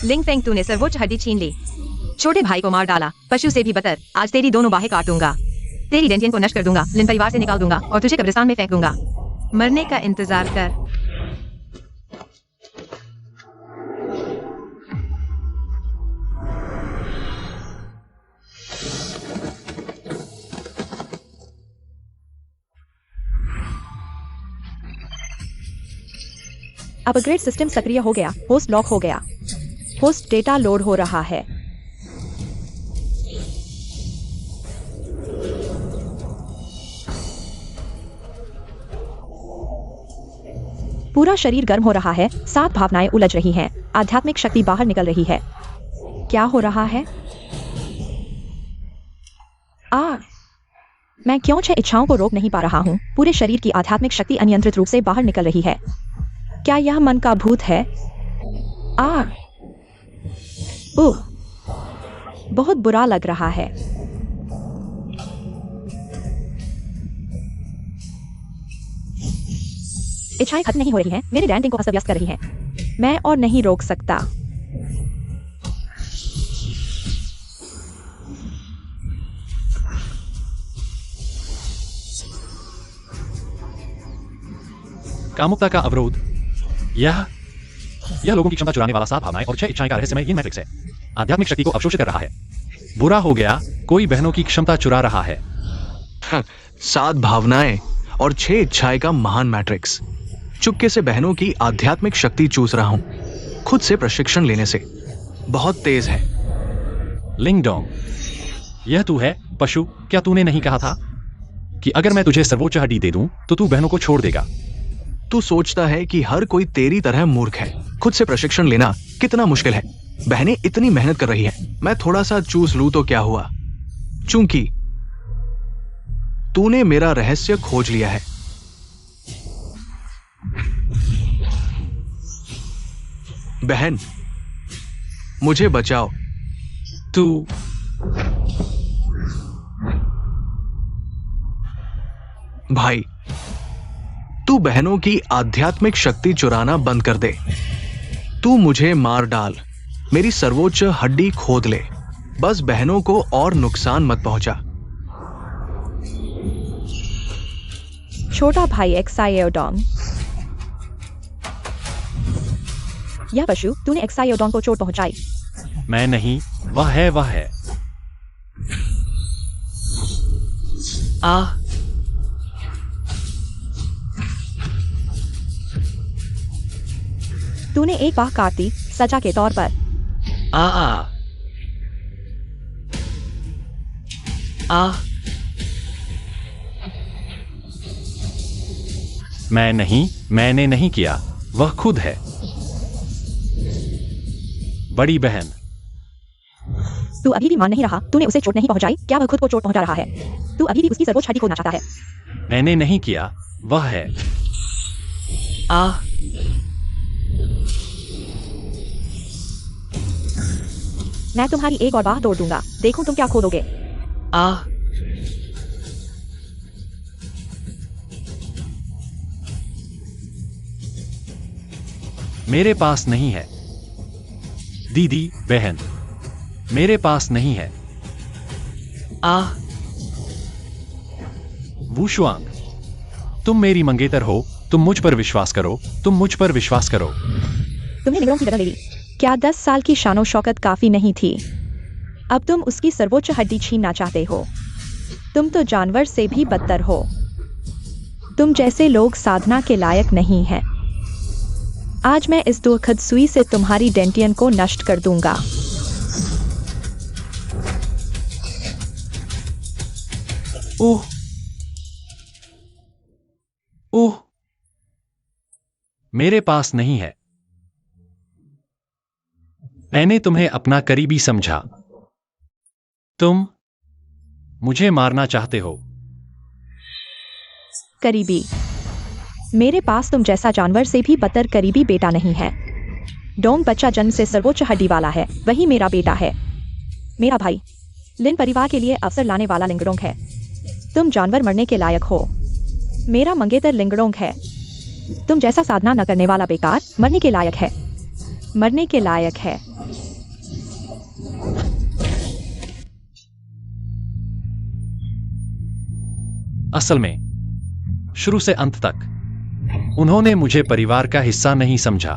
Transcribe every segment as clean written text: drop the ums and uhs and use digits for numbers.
लिंग फेंग, तूने सर्वोच्च हड्डी छीन ली, छोटे भाई को मार डाला, पशु से भी बदतर। आज तेरी दोनों बाहें काट दूंगा, तेरी डेंटियन को नष्ट कर दूंगा, लिन परिवार से निकाल दूंगा और तुझे कब्रिस्तान में फेंक दूंगा। मरने का इंतजार कर। अपग्रेड सिस्टम सक्रिय हो गया। होस्ट लॉक हो गया। होस्ट डेटा लोड हो रहा है। पूरा शरीर गर्म हो रहा है। 7 भावनाएं उलझ रही हैं। आध्यात्मिक शक्ति बाहर निकल रही है। क्या हो रहा है? मैं क्यों 6 इच्छाओं को रोक नहीं पा रहा हूं? पूरे शरीर की आध्यात्मिक शक्ति अनियंत्रित रूप से बाहर निकल रही है। क्या यह मन का भूत है? बहुत बुरा लग रहा है। इच्छाएं खत्म नहीं हो रही हैं। मेरे डैंटिंग को अस्त व्यस्त कर रही हैं। मैं और नहीं रोक सकता। कामुकता का अवरोध। यह लोगों की क्षमता चुराने वाला 7 भावनाएं और 6 इच्छाएं का रहस्यमय ये मैट्रिक्स है। आध्यात्मिक शक्ति को अवशोषित कर रहा है। बुरा हो गया, कोई बहनों की क्षमता चुरा रहा है। 7 भावनाएं और 6 इच्छाएं का महान मैट्रिक्स। चुपके से बहनों की आध्यात्मिक शक्ति चूस रहा हूं, खुद से प्रशिक्षण लेने से। बहुत तेज है। लिंग डोंग, यह तू है पशु? क्या तूने नहीं कहा था कि अगर मैं तुझे सर्वोच्च हड्डी दे दूं तो तू बहनों को छोड़ देगा? तू सोचता है कि हर कोई तेरी तरह मूर्ख है। खुद से प्रशिक्षण लेना कितना मुश्किल है। बहनें इतनी मेहनत कर रही हैं, मैं थोड़ा सा चूस लूं तो क्या हुआ? चूंकि तूने मेरा रहस्य खोज लिया है। बहन, मुझे बचाओ। तू भाई, तू बहनों की आध्यात्मिक शक्ति चुराना बंद कर दे। तू मुझे मार डाल, मेरी सर्वोच्च हड्डी खोद ले, बस बहनों को और नुकसान मत पहुंचा। छोटा भाई एक्सायोडोंग। यह पशु, तूने एक्सायोडोंग को चोट पहुंचाई। मैं नहीं, वह है। तूने एक बाह काट दी, सजा के तौर पर। मैं नहीं, मैंने नहीं किया, वह खुद है। बड़ी बहन, तू अभी भी मान नहीं रहा? तूने उसे चोट नहीं पहुंचाई? क्या वह खुद को चोट पहुंचा रहा है? तू अभी भी उसकी सर्वोच्च हड्डी खोदना चाहता है? मैंने नहीं किया, वह है। मैं तुम्हारी एक और बाह तोड़ दूंगा। देखूं तुम क्या खोदोगे। मेरे पास नहीं है दीदी, बहन, मेरे पास नहीं है। वुशुआंग, तुम मेरी मंगेतर हो, तुम मुझ पर विश्वास करो, तुम मुझ पर विश्वास करो। तुमने निगरों की जगह ले ली। क्या 10 साल की शानो शौकत काफी नहीं थी? अब तुम उसकी सर्वोच्च हड्डी छीनना चाहते हो। तुम तो जानवर से भी बदतर हो। तुम जैसे लोग साधना के लायक नहीं हैं। आज मैं इस दुखद सुई से तुम्हारी डेंटियन को नष्ट कर दूंगा। ओह, मेरे पास नहीं है। मैंने तुम्हें अपना करीबी समझा। तुम मुझे मारना चाहते हो। करीबी? मेरे पास तुम जैसा जानवर से भी बदतर करीबी बेटा नहीं है। डोंग बच्चा जन्म से सर्वोच्च हड्डी वाला है, वही मेरा बेटा है। मेरा भाई लिन परिवार के लिए अवसर लाने वाला लिंगडोंग है। तुम जानवर मरने के लायक हो। मेरा मंगेतर लिंगडोंग है। तुम जैसा साधना न करने वाला बेकार मरने के लायक है। मरने के लायक है। असल में शुरू से अंत तक उन्होंने मुझे परिवार का हिस्सा नहीं समझा।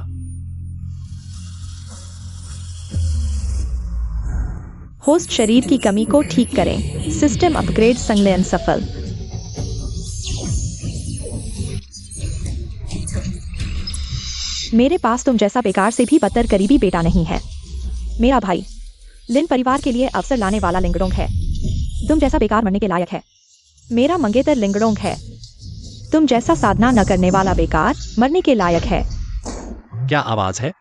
होस्ट शरीर की कमी को ठीक करें। सिस्टम अपग्रेड संलयन सफल। मेरे पास तुम जैसा बेकार से भी बदतर करीबी बेटा नहीं है। मेरा भाई लिन परिवार के लिए अवसर लाने वाला लिंगडोंग है। तुम जैसा बेकार मरने के लायक है। मेरा मंगेतर लिंगडोंग है। तुम जैसा साधना न करने वाला बेकार मरने के लायक है। क्या आवाज है?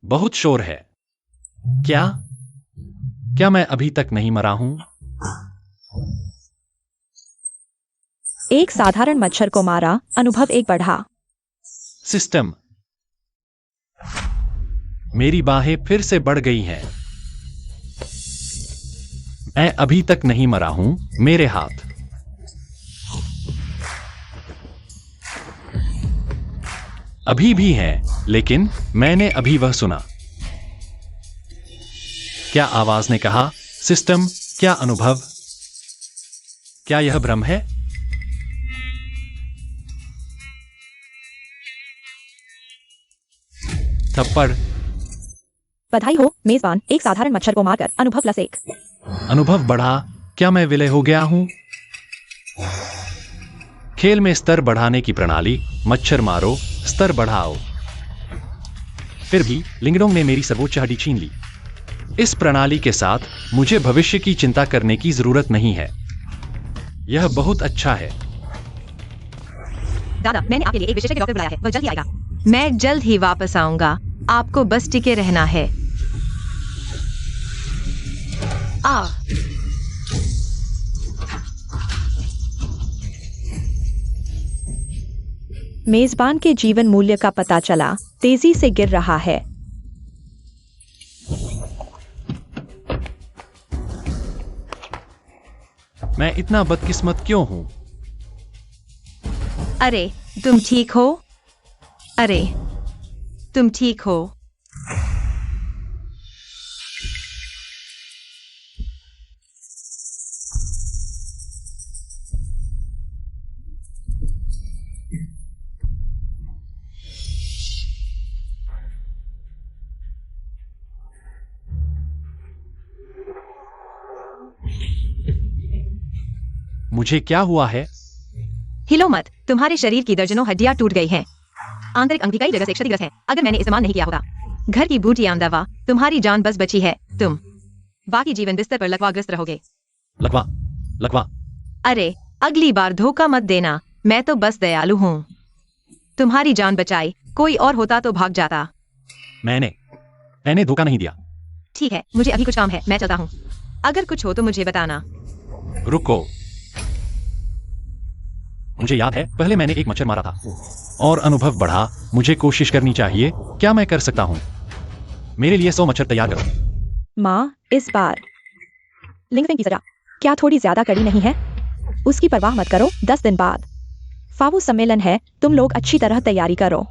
बहुत शोर है। क्या मैं अभी तक नहीं मरा हूं? एक साधारण मच्छर को मारा। अनुभव 1 बढ़ा। सिस्टम। मेरी बाहें फिर से बढ़ गई हैं। मैं अभी तक नहीं मरा हूं। मेरे हाथ अभी भी हैं, लेकिन मैंने अभी वह सुना। क्या आवाज ने कहा? सिस्टम, क्या अनुभव? क्या यह भ्रम है? थप्पड़। बधाई हो मेजबान। एक साधारण मच्छर को मारकर अनुभव +1। अनुभव बढ़ा। क्या मैं विलय हो गया हूं? खेल में स्तर बढ़ाने की प्रणाली। मच्छर मारो, स्तर बढ़ाओ। फिर भी लिंगडोंग ने मेरी सर्वोच्च हड्डी छीन ली। इस प्रणाली के साथ मुझे भविष्य की चिंता करने की जरूरत नहीं है। यह बहुत अच्छा है। दादा, मैंने आपके लिए एक विशेषज्ञ डॉक्टर बुलाया है। वह जल्द ही आएगा। मैं जल्द ही वापस आऊंगा। आपको बस टिके रहना है। मेजबान के जीवन मूल्य का पता चला। तेजी से गिर रहा है। मैं इतना बदकिस्मत क्यों हूं? अरे, तुम ठीक हो? अरे, तुम ठीक हो? मुझे क्या हुआ है? हिलो मत। तुम्हारे शरीर की दर्जनों हड्डियां टूट गई हैं। आंतरिक अंग भी कई जगह से क्षतिग्रस्त हैं। अगर मैंने इस्तेमाल नहीं किया होगा। घर की बूटियां दवा। तुम्हारी जान बस बची है। तुम बाकी जीवन बिस्तर पर लकवाग्रस्त रहोगे। लकवा। अरे, अगली बार धोखा मत देना। मैं तो बस दयालु हूँ। तुम्हारी जान बचाई। कोई और होता तो भाग जाता। मैंने धोखा नहीं दिया। ठीक है, मुझे अभी कुछ काम है। मैं चलता हूँ। अगर कुछ हो तो मुझे बताना। रुको। मुझे याद है, पहले मैंने एक मच्छर मारा था और अनुभव बढ़ा। मुझे कोशिश करनी चाहिए। क्या मैं कर सकता हूं? मेरे लिए 100 मच्छर तैयार करो। माँ, इस बार लिंगफिंग की सजा क्या थोड़ी ज्यादा कड़ी नहीं है? उसकी परवाह मत करो। 10 दिन बाद फावू सम्मेलन है। तुम लोग अच्छी तरह तैयारी करो।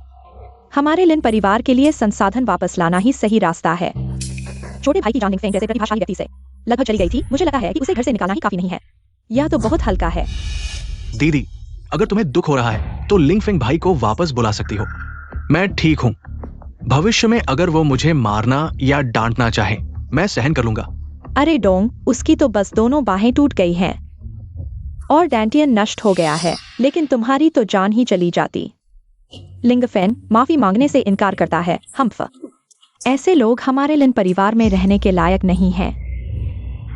हमारे लिन परिवार के लिए संसाधन वापस लाना ही सही रास्ता है। छोटे भाई की जान लिंगफिंग जैसे प्रतिभाशाली व्यक्ति से लगभग चली गई थी। मुझे लगा है कि उसे घर से निकालना ही काफी नहीं है। यह तो बहुत हल्का है। दीदी, अगर तुम्हें दुख हो रहा है तो लिंगफिंग भाई को वापस बुला सकती हो। मैं ठीक हूं। भविष्य में अगर वो मुझे मारना या डांटना चाहे, मैं सहन कर लूंगा। अरे डोंग, उसकी तो बस दोनों बाहें टूट गई हैं और डैंटियन नष्ट हो गया है, लेकिन तुम्हारी तो जान ही चली जाती। लिंगफेन माफी मांगने से इनकार करता है। हम्फ, ऐसे लोग हमारे लिन परिवार में रहने के लायक नहीं हैं।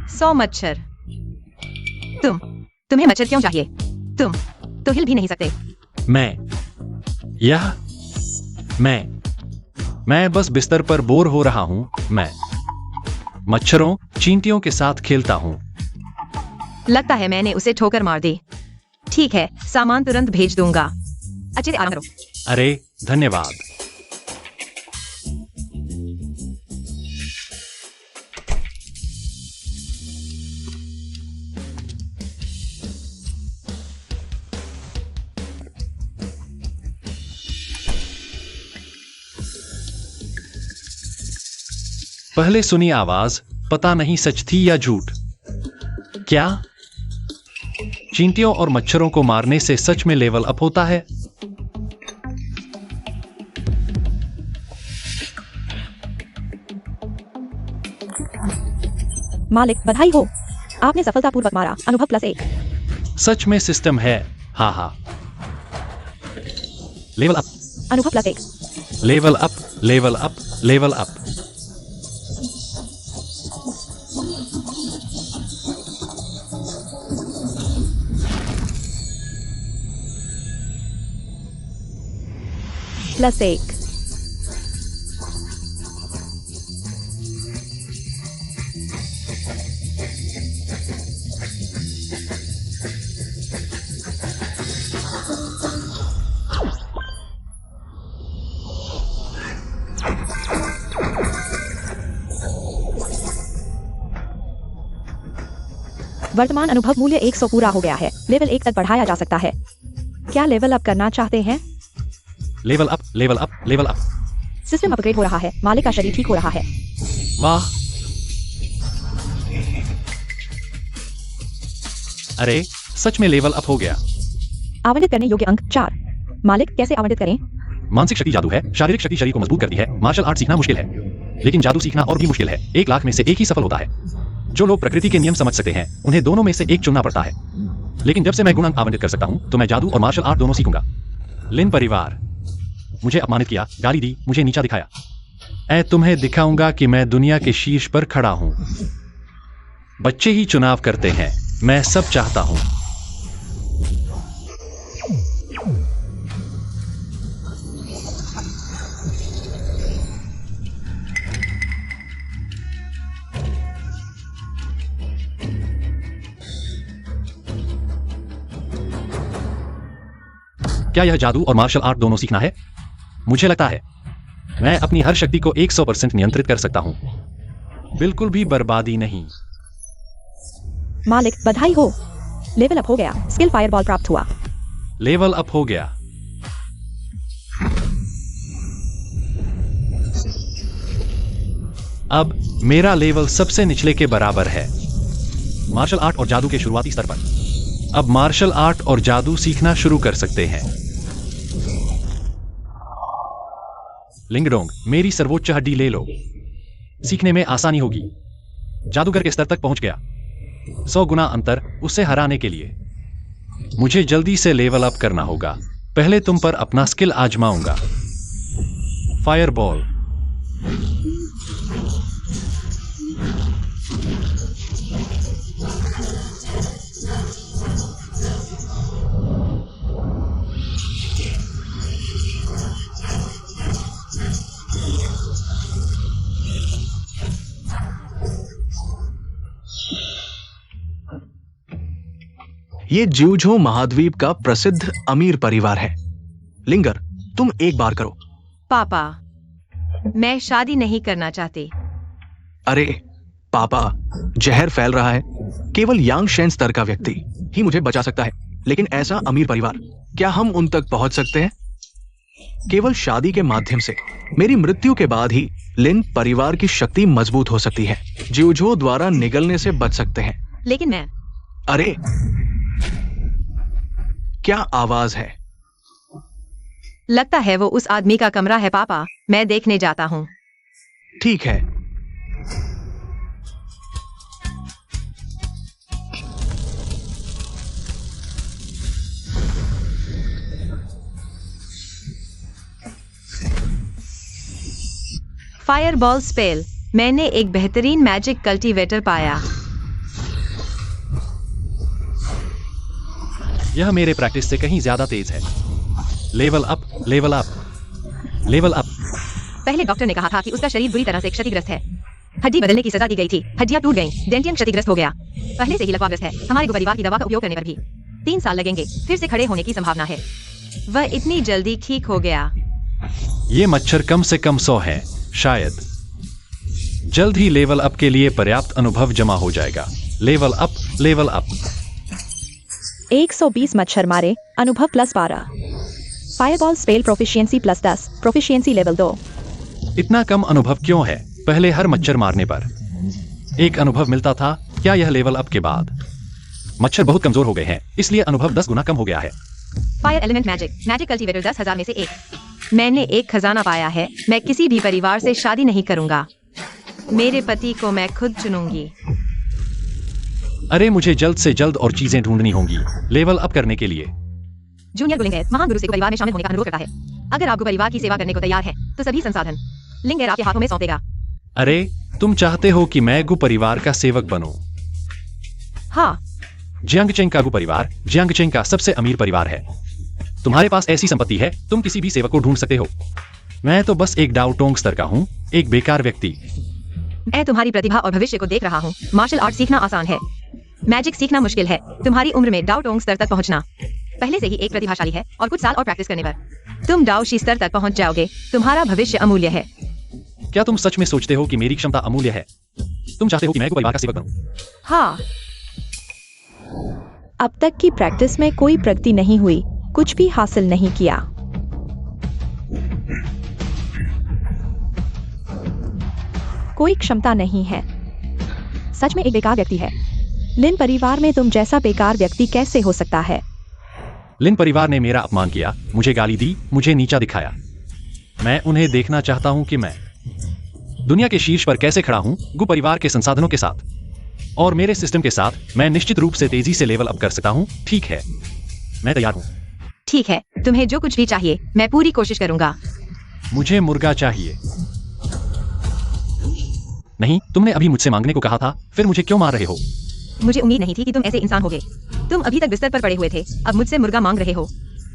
100 मच्छर। तुम्हें मच्छर क्यों चाहिए? तुम तो हिल भी नहीं सकते। मैं बस बिस्तर पर बोर हो रहा हूं। मैं मच्छरों, चींटियों के साथ खेलता हूं। लगता है मैंने उसे ठोकर मार दी। ठीक है, सामान तुरंत भेज दूंगा। अच्छे से आराम करो। अरे, धन्यवाद। पहले सुनी आवाज, पता नहीं सच थी या झूठ। क्या चींटियों और मच्छरों को मारने से सच में लेवल अप होता है? मालिक बधाई हो, आपने सफलतापूर्वक मारा। अनुभव +1। सच में सिस्टम है। हाँ हाँ। लेवल अप, अनुभव +1। Level up, level up, level up. +1। वर्तमान अनुभव मूल्य 100 पूरा हो गया है। लेवल 1 तक बढ़ाया जा सकता है। क्या लेवल अप करना चाहते हैं? Level up, level up, level up. System upgrade हो रहा है। मालिक का शरीर ठीक हो रहा है। वाह। अरे सच में लेवल अप हो गया। आवंटित करने योग्य अंक 4। मालिक कैसे आवंटित करें? मानसिक शक्ति जादू है। शारीरिक शक्ति शरीर को मजबूत करती है। मार्शल आर्ट सीखना मुश्किल है, लेकिन जादू सीखना और भी मुश्किल है। 1 लाख में से एक ही सफल होता है। जो लोग प्रकृति के नियम समझ सकते हैं उन्हें दोनों में से एक चुनना पड़ता है। लेकिन जब से मैं गुणांक आवंटित कर सकता हूं तो मैं जादू और मार्शल आर्ट दोनों सीखूंगा। लिन परिवार मुझे अपमानित किया, गाली दी, मुझे नीचा दिखाया। मैं तुम्हें दिखाऊंगा कि मैं दुनिया के शीर्ष पर खड़ा हूं। बच्चे ही चुनाव करते हैं, मैं सब चाहता हूं। क्या यह जादू और मार्शल आर्ट दोनों सीखना है? मुझे लगता है मैं अपनी हर शक्ति को 100% नियंत्रित कर सकता हूं। बिल्कुल भी बर्बादी नहीं। मालिक बधाई हो, लेवल अप हो गया। स्किल फायरबॉल प्राप्त हुआ। लेवल अप हो गया। अब मेरा लेवल सबसे निचले के बराबर है, मार्शल आर्ट और जादू के शुरुआती स्तर पर। अब मार्शल आर्ट और जादू सीखना शुरू कर सकते हैं। लिंगडोंग, मेरी सर्वोच्च हड्डी ले लो। सीखने में आसानी होगी। जादूगर के स्तर तक पहुंच गया। 100 गुना अंतर उसे हराने के लिए मुझे जल्दी से लेवल अप करना होगा। पहले तुम पर अपना स्किल आजमाऊंगा। फायरबॉल। ये ज्यूझो महाद्वीप का प्रसिद्ध अमीर परिवार है। लिंगर, तुम एक बार करो। पापा, मैं शादी नहीं करना चाहती। अरे पापा, जहर फैल रहा है। केवल यांगशेन स्तर का व्यक्ति ही मुझे बचा सकता है, लेकिन ऐसा अमीर परिवार, क्या हम उन तक पहुंच सकते हैं? केवल शादी के माध्यम से। मेरी मृत्यु के बाद ही लिन परिवार की शक्ति मजबूत हो सकती है। ज्यूझो द्वारा निगलने से बच सकते हैं। लेकिन मैं अरे क्या आवाज है? लगता है वो उस आदमी का कमरा है पापा, मैं देखने जाता हूँ। ठीक है। Fireball spell. मैंने एक बेहतरीन मैजिक कल्टीवेटर पाया। यह मेरे प्रैक्टिस से कहीं ज्यादा तेज है। Level up, level up, level up. पहले डॉक्टर ने कहा था कि उसका शरीर बुरी तरह से क्षतिग्रस्त है। हड्डी बदलने की सजा दी गई थी, हड्डियां टूट गईं, डेंटियम क्षतिग्रस्त हो गया। पहले से ही लकवाग्रस्त है। हमारे परिवार की दवा का उपयोग करने पर भी 3 साल लगेंगे। फिर से खड़े होने की संभावना है। वह इतनी जल्दी ठीक हो गया। ये मच्छर कम से कम 100 है, शायद। जल्द ही लेवल अप के लिए पर्याप्त अनुभव जमा हो जाएगा। Level up, level up. 120 मच्छर मारे। अनुभव +12। Fireball spell proficiency +10। Proficiency level 2। इतना कम अनुभव क्यों है? पहले हर मच्छर मारने पर 1 अनुभव मिलता था। क्या यह लेवल अप के बाद मच्छर बहुत कमजोर हो गए हैं, इसलिए अनुभव 10 गुना कम हो गया है। फायर एलिमेंट मैजिक कल्टीवेटर 10,000 में से 1। मैंने एक खजाना पाया है। मैं किसी भी परिवार से शादी नहीं करूंगा। मेरे पति को मैं खुद चुनूंगी। अरे मुझे जल्द से जल्द और चीजें ढूंढनी होंगी लेवल अप करने के लिए। जूनियर गुलिंगेर महान गुरु से परिवार में शामिल होने का अनुरोध करता है। अगर आप परिवार की सेवा करने को तैयार हैं, तो सभी संसाधन लिंगेर आपके हाथों में सौंपेगा। अरे तुम चाहते हो कि मैं गु परिवार का सेवक बनूं? हाँ, जियांगचेंग का गु परिवार जियांगचेंग का सबसे अमीर परिवार है। तुम्हारे पास ऐसी संपत्ति है, तुम किसी भी सेवक को ढूंढ सकते हो। मैं तो बस एक डाउटोंग स्तर का हूँ, एक बेकार व्यक्ति। मैं तुम्हारी प्रतिभा और भविष्य को देख रहा हूँ। मार्शल आर्ट सीखना आसान है, मैजिक सीखना मुश्किल है। तुम्हारी उम्र में डाउटोंग स्तर तक पहुँचना पहले से ही एक प्रतिभाशाली है, और कुछ साल और प्रैक्टिस करने पर तुम डाउशी स्तर तक पहुँच जाओगे। तुम्हारा भविष्य अमूल्य है। क्या तुम सच में सोचते हो कि मेरी क्षमता अमूल्य है? तुम चाहते हो कि मैं गु परिवार का सेवक बनूं? हाँ, अब तक की प्रैक्टिस में कोई प्रगति नहीं हुई, कुछ भी हासिल नहीं किया। कोई क्षमता नहीं है। सच में एक बेकार व्यक्ति है। लिन परिवार में तुम जैसा बेकार व्यक्ति कैसे हो सकता है? लिन परिवार ने मेरा अपमान किया, मुझे गाली दी, मुझे नीचा दिखाया। मैं उन्हें देखना चाहता हूं कि मैं दुनिया के शीर्ष पर कैसे खड़ा हूं, गु परिवार के संसाधनों के साथ और मेरे सिस्टम के साथ। मैं निश्चित रूप से तेजी से लेवल अप कर सकता हूं। ठीक है, मैं तैयार हूं। ठीक है, तुम्हें जो कुछ भी चाहिए मैं पूरी कोशिश करूंगा। मुझे मुर्गा चाहिए। नहीं, तुमने अभी मुझसे मांगने को कहा था, फिर मुझे क्यों मार रहे हो? मुझे उम्मीद नहीं थी कि तुम ऐसे इंसान होगे। तुम अभी तक बिस्तर पर पड़े हुए थे, अब मुझसे मुर्गा मांग रहे हो।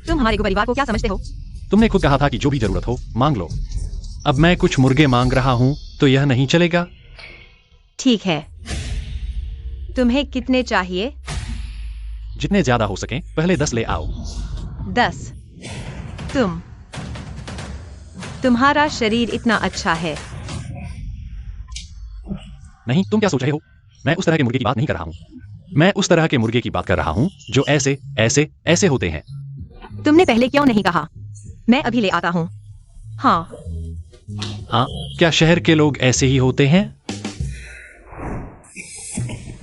तुम हमारे गु परिवार को क्या समझते हो? तुमने खुद कहा था कि जो भी जरूरत हो मांग लो। अब मैं कुछ मुर्गे मांग रहा हूं, तो यह नहीं चलेगा। ठीक है, तुम्हें कितने चाहिए? जितने ज्यादा हो सके, पहले 10 ले आओ। 10। तुम्हारा शरीर इतना अच्छा है। नहीं, तुम क्या सोच रहे हो? मैं उस तरह के मुर्गे की बात नहीं कर रहा हूं। मैं उस तरह के मुर्गे की बात कर रहा हूं जो ऐसे ऐसे ऐसे होते हैं। तुमने पहले क्यों नहीं कहा? मैं अभी ले आता हूं। हाँ, क्या शहर के लोग ऐसे ही होते हैं?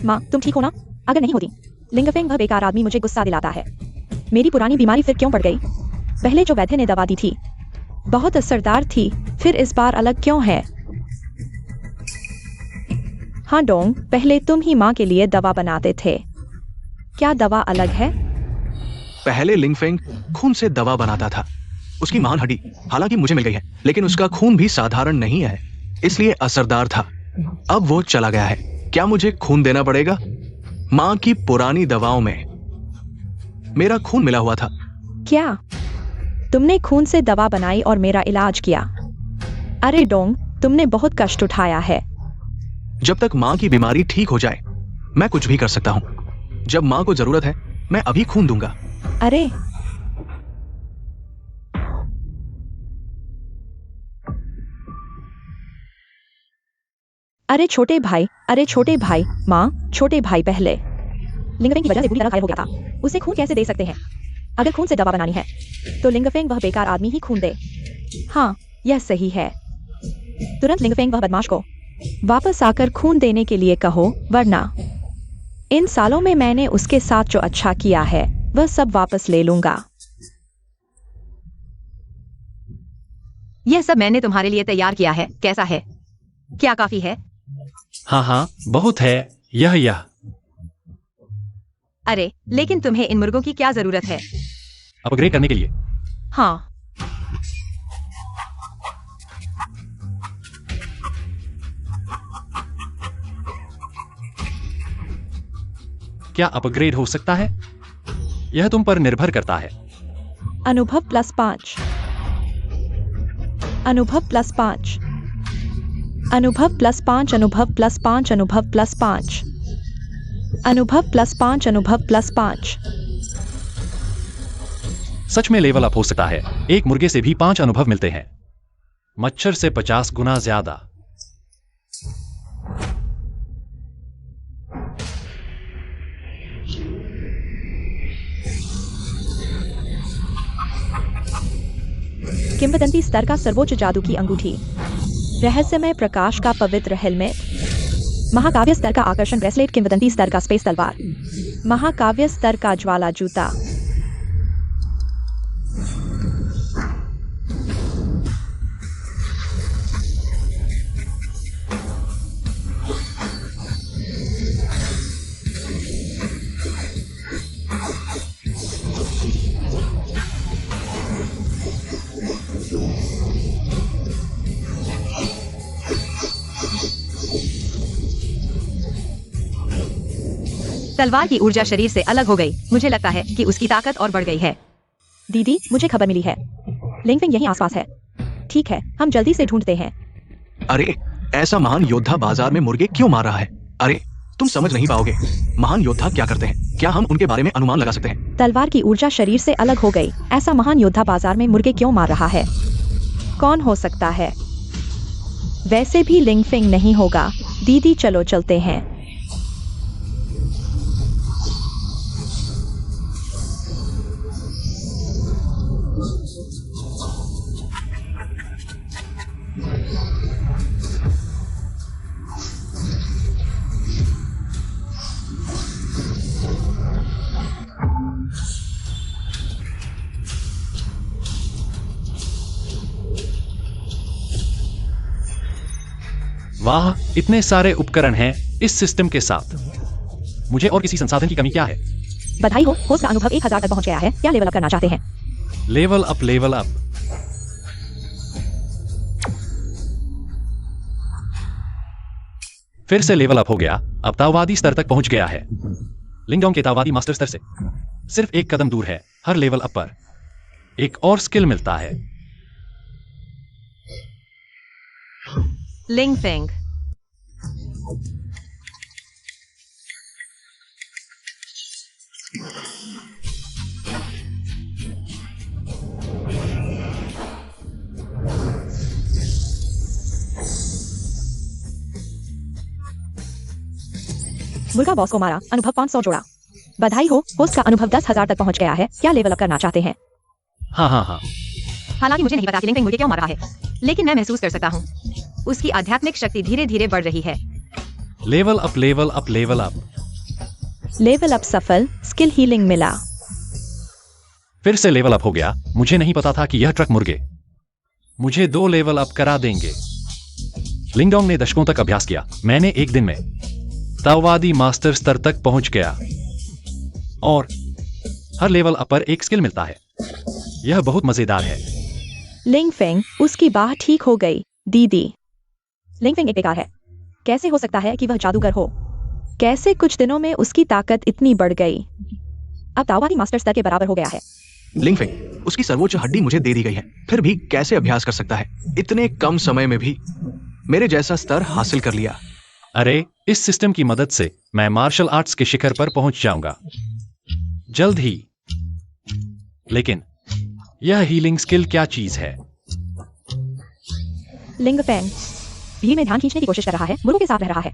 माँ, तुम ठीक हो ना? अगर नहीं होती, लिंगफेंग वह बेकार आदमी मुझे गुस्सा दिलाता है। मेरी पुरानी बीमारी फिर क्यों पड़ गई? पहले जो वैद्य ने दवा दी थी बहुत असरदार थी, फिर इस बार अलग क्यों है? हाँ डोंग, पहले तुम ही माँ के लिए दवा बनाते थे। क्या दवा अलग है? पहले लिंगफेंग खून से दवा बनाता था। उसकी महान हड्डी हालांकि मुझे मिल गई है, लेकिन उसका खून भी साधारण नहीं है, इसलिए असरदार था। अब वो चला गया है। क्या मुझे खून देना पड़ेगा? माँ की पुरानी दवाओं में मेरा खून मिला हुआ था। क्या तुमने खून से दवा बनाई और मेरा इलाज किया? अरे डोंग, तुमने बहुत कष्ट उठाया है। जब तक माँ की बीमारी ठीक हो जाए, मैं कुछ भी कर सकता हूँ। जब माँ को जरूरत है, मैं अभी खून दूंगा। अरे अरे छोटे भाई, माँ, छोटे भाई पहले लिंगफेंग की वजह से बुरी तरह घायल हो गया था। उसे खून कैसे दे सकते हैं? अगर खून से दवा बनानी है, तो लिंगफेंग वह बेकार आदमी ही खून दे। हाँ, यह सही है। तुरंत लिंगफेंग वह बदमाश को वापस आकर खून देने के लिए कहो, वरना इन सालों में मैंने उसके साथ जो अच्छा किया है वह सब वापस ले लूंगा। यह सब मैंने तुम्हारे लिए तैयार किया है। कैसा है? क्या काफी है? हाँ, बहुत है। यह अरे, लेकिन तुम्हें इन मुर्गों की क्या जरूरत है? अपग्रेड करने के लिए। हाँ, क्या अपग्रेड हो सकता है? यह तुम पर निर्भर करता है। अनुभव +5, अनुभव +5, अनुभव +5, अनुभव +5, अनुभव +5, अनुभव +5, अनुभव +5। सच में लेवल अप हो सकता है। एक मुर्गे से भी 5 अनुभव मिलते हैं, मच्छर से 50 गुना ज्यादा। किंवदंती स्तर का सर्वोच्च जादू की अंगूठी, रहस्यमय प्रकाश का पवित्र हेलमेट, महाकाव्य स्तर का आकर्षण ब्रेसलेट, किंवदंती स्तर का स्पेस तलवार, महाकाव्य स्तर का ज्वाला जूता। तलवार की ऊर्जा शरीर से अलग हो गई। मुझे लगता है कि उसकी ताकत और बढ़ गई है। दीदी, मुझे खबर मिली है, लिंगफिंग यहीं आसपास है। ठीक है, हम जल्दी से ढूंढते हैं। अरे, ऐसा महान योद्धा बाजार में मुर्गे क्यों मार रहा है? अरे, तुम समझ नहीं पाओगे। महान योद्धा क्या करते हैं? क्या हम उनके बारे में अनुमान लगा सकते हैं? तलवार की ऊर्जा शरीर से अलग हो गई। ऐसा महान योद्धा बाजार में मुर्गे क्यों मार रहा है? कौन हो सकता है? वैसे भी लिंगफिंग नहीं होगा। दीदी, चलो चलते हैं। वाह, इतने सारे उपकरण हैं इस सिस्टम के साथ। मुझे और किसी संसाधन की कमी क्या है? बधाई हो, होस्ट का अनुभव 1000 तक पहुंच गया है। क्या लेवल अप करना चाहते हैं? Level up, level up. फिर से लेवल अप हो गया। अब ताओवादी स्तर तक पहुंच गया है। लिंगडोंग के ताओवादी मास्टर स्तर से सिर्फ एक कदम दूर है। हर लेवल अप पर एक और स्किल मिलता है। लिंगफिंग। मुर्गा बॉस को मारा, अनुभव 500 जोड़ा। बधाई हो, होस्ट का अनुभव 10,000 तक पहुंच गया है। क्या लेवल अप करना चाहते हैं? हाँ। हालांकि मुझे नहीं पता कि लिंगफिंग मुझे क्यों मार रहा है, लेकिन मैं महसूस कर सकता हूँ उसकी आध्यात्मिक शक्ति धीरे धीरे बढ़ रही है। Level up, level up, level up. Level up सफल, स्किल हीलिंग मिला। फिर से लेवल अप हो गया। मुझे नहीं पता था कि यह ट्रक मुर्गे मुझे 2 लेवल अप करा देंगे। लिंगडोंग ने दशकों तक अभ्यास किया। मैंने एक दिन में ताओवादी मास्टर स्तर तक पहुंच गया और हर लेवल अप पर एक स्किल मिलता है। यह बहुत मजेदार है। लिंगफिंग, उसकी बाह ठीक हो गई। दीदी, लिंगफिंग एक बेकार है। कैसे हो सकता है कि वह जादूगर हो? कैसे कुछ दिनों में उसकी ताकत इतनी बढ़ गई? अब ताओवादी मास्टर स्तर के बराबर हो गया है। लिंगफिंग, उसकी सर्वोच्च हड्डी मुझे दे दी गई है, फिर भी कैसे अभ्यास कर सकता है? इतने कम समय में भी मेरे जैसा स्तर हासिल कर लिया। अरे, इस सिस्टम की मदद से मैं मार्शल आर्ट्स के शिखर पर पहुंच जाऊंगा जल्द ही। लेकिन यह हीलिंग स्किल क्या चीज है? लिंगफिंग भीड़ में ध्यान खींचने की कोशिश कर रहा है, मुर्गों के साथ रह रहा है।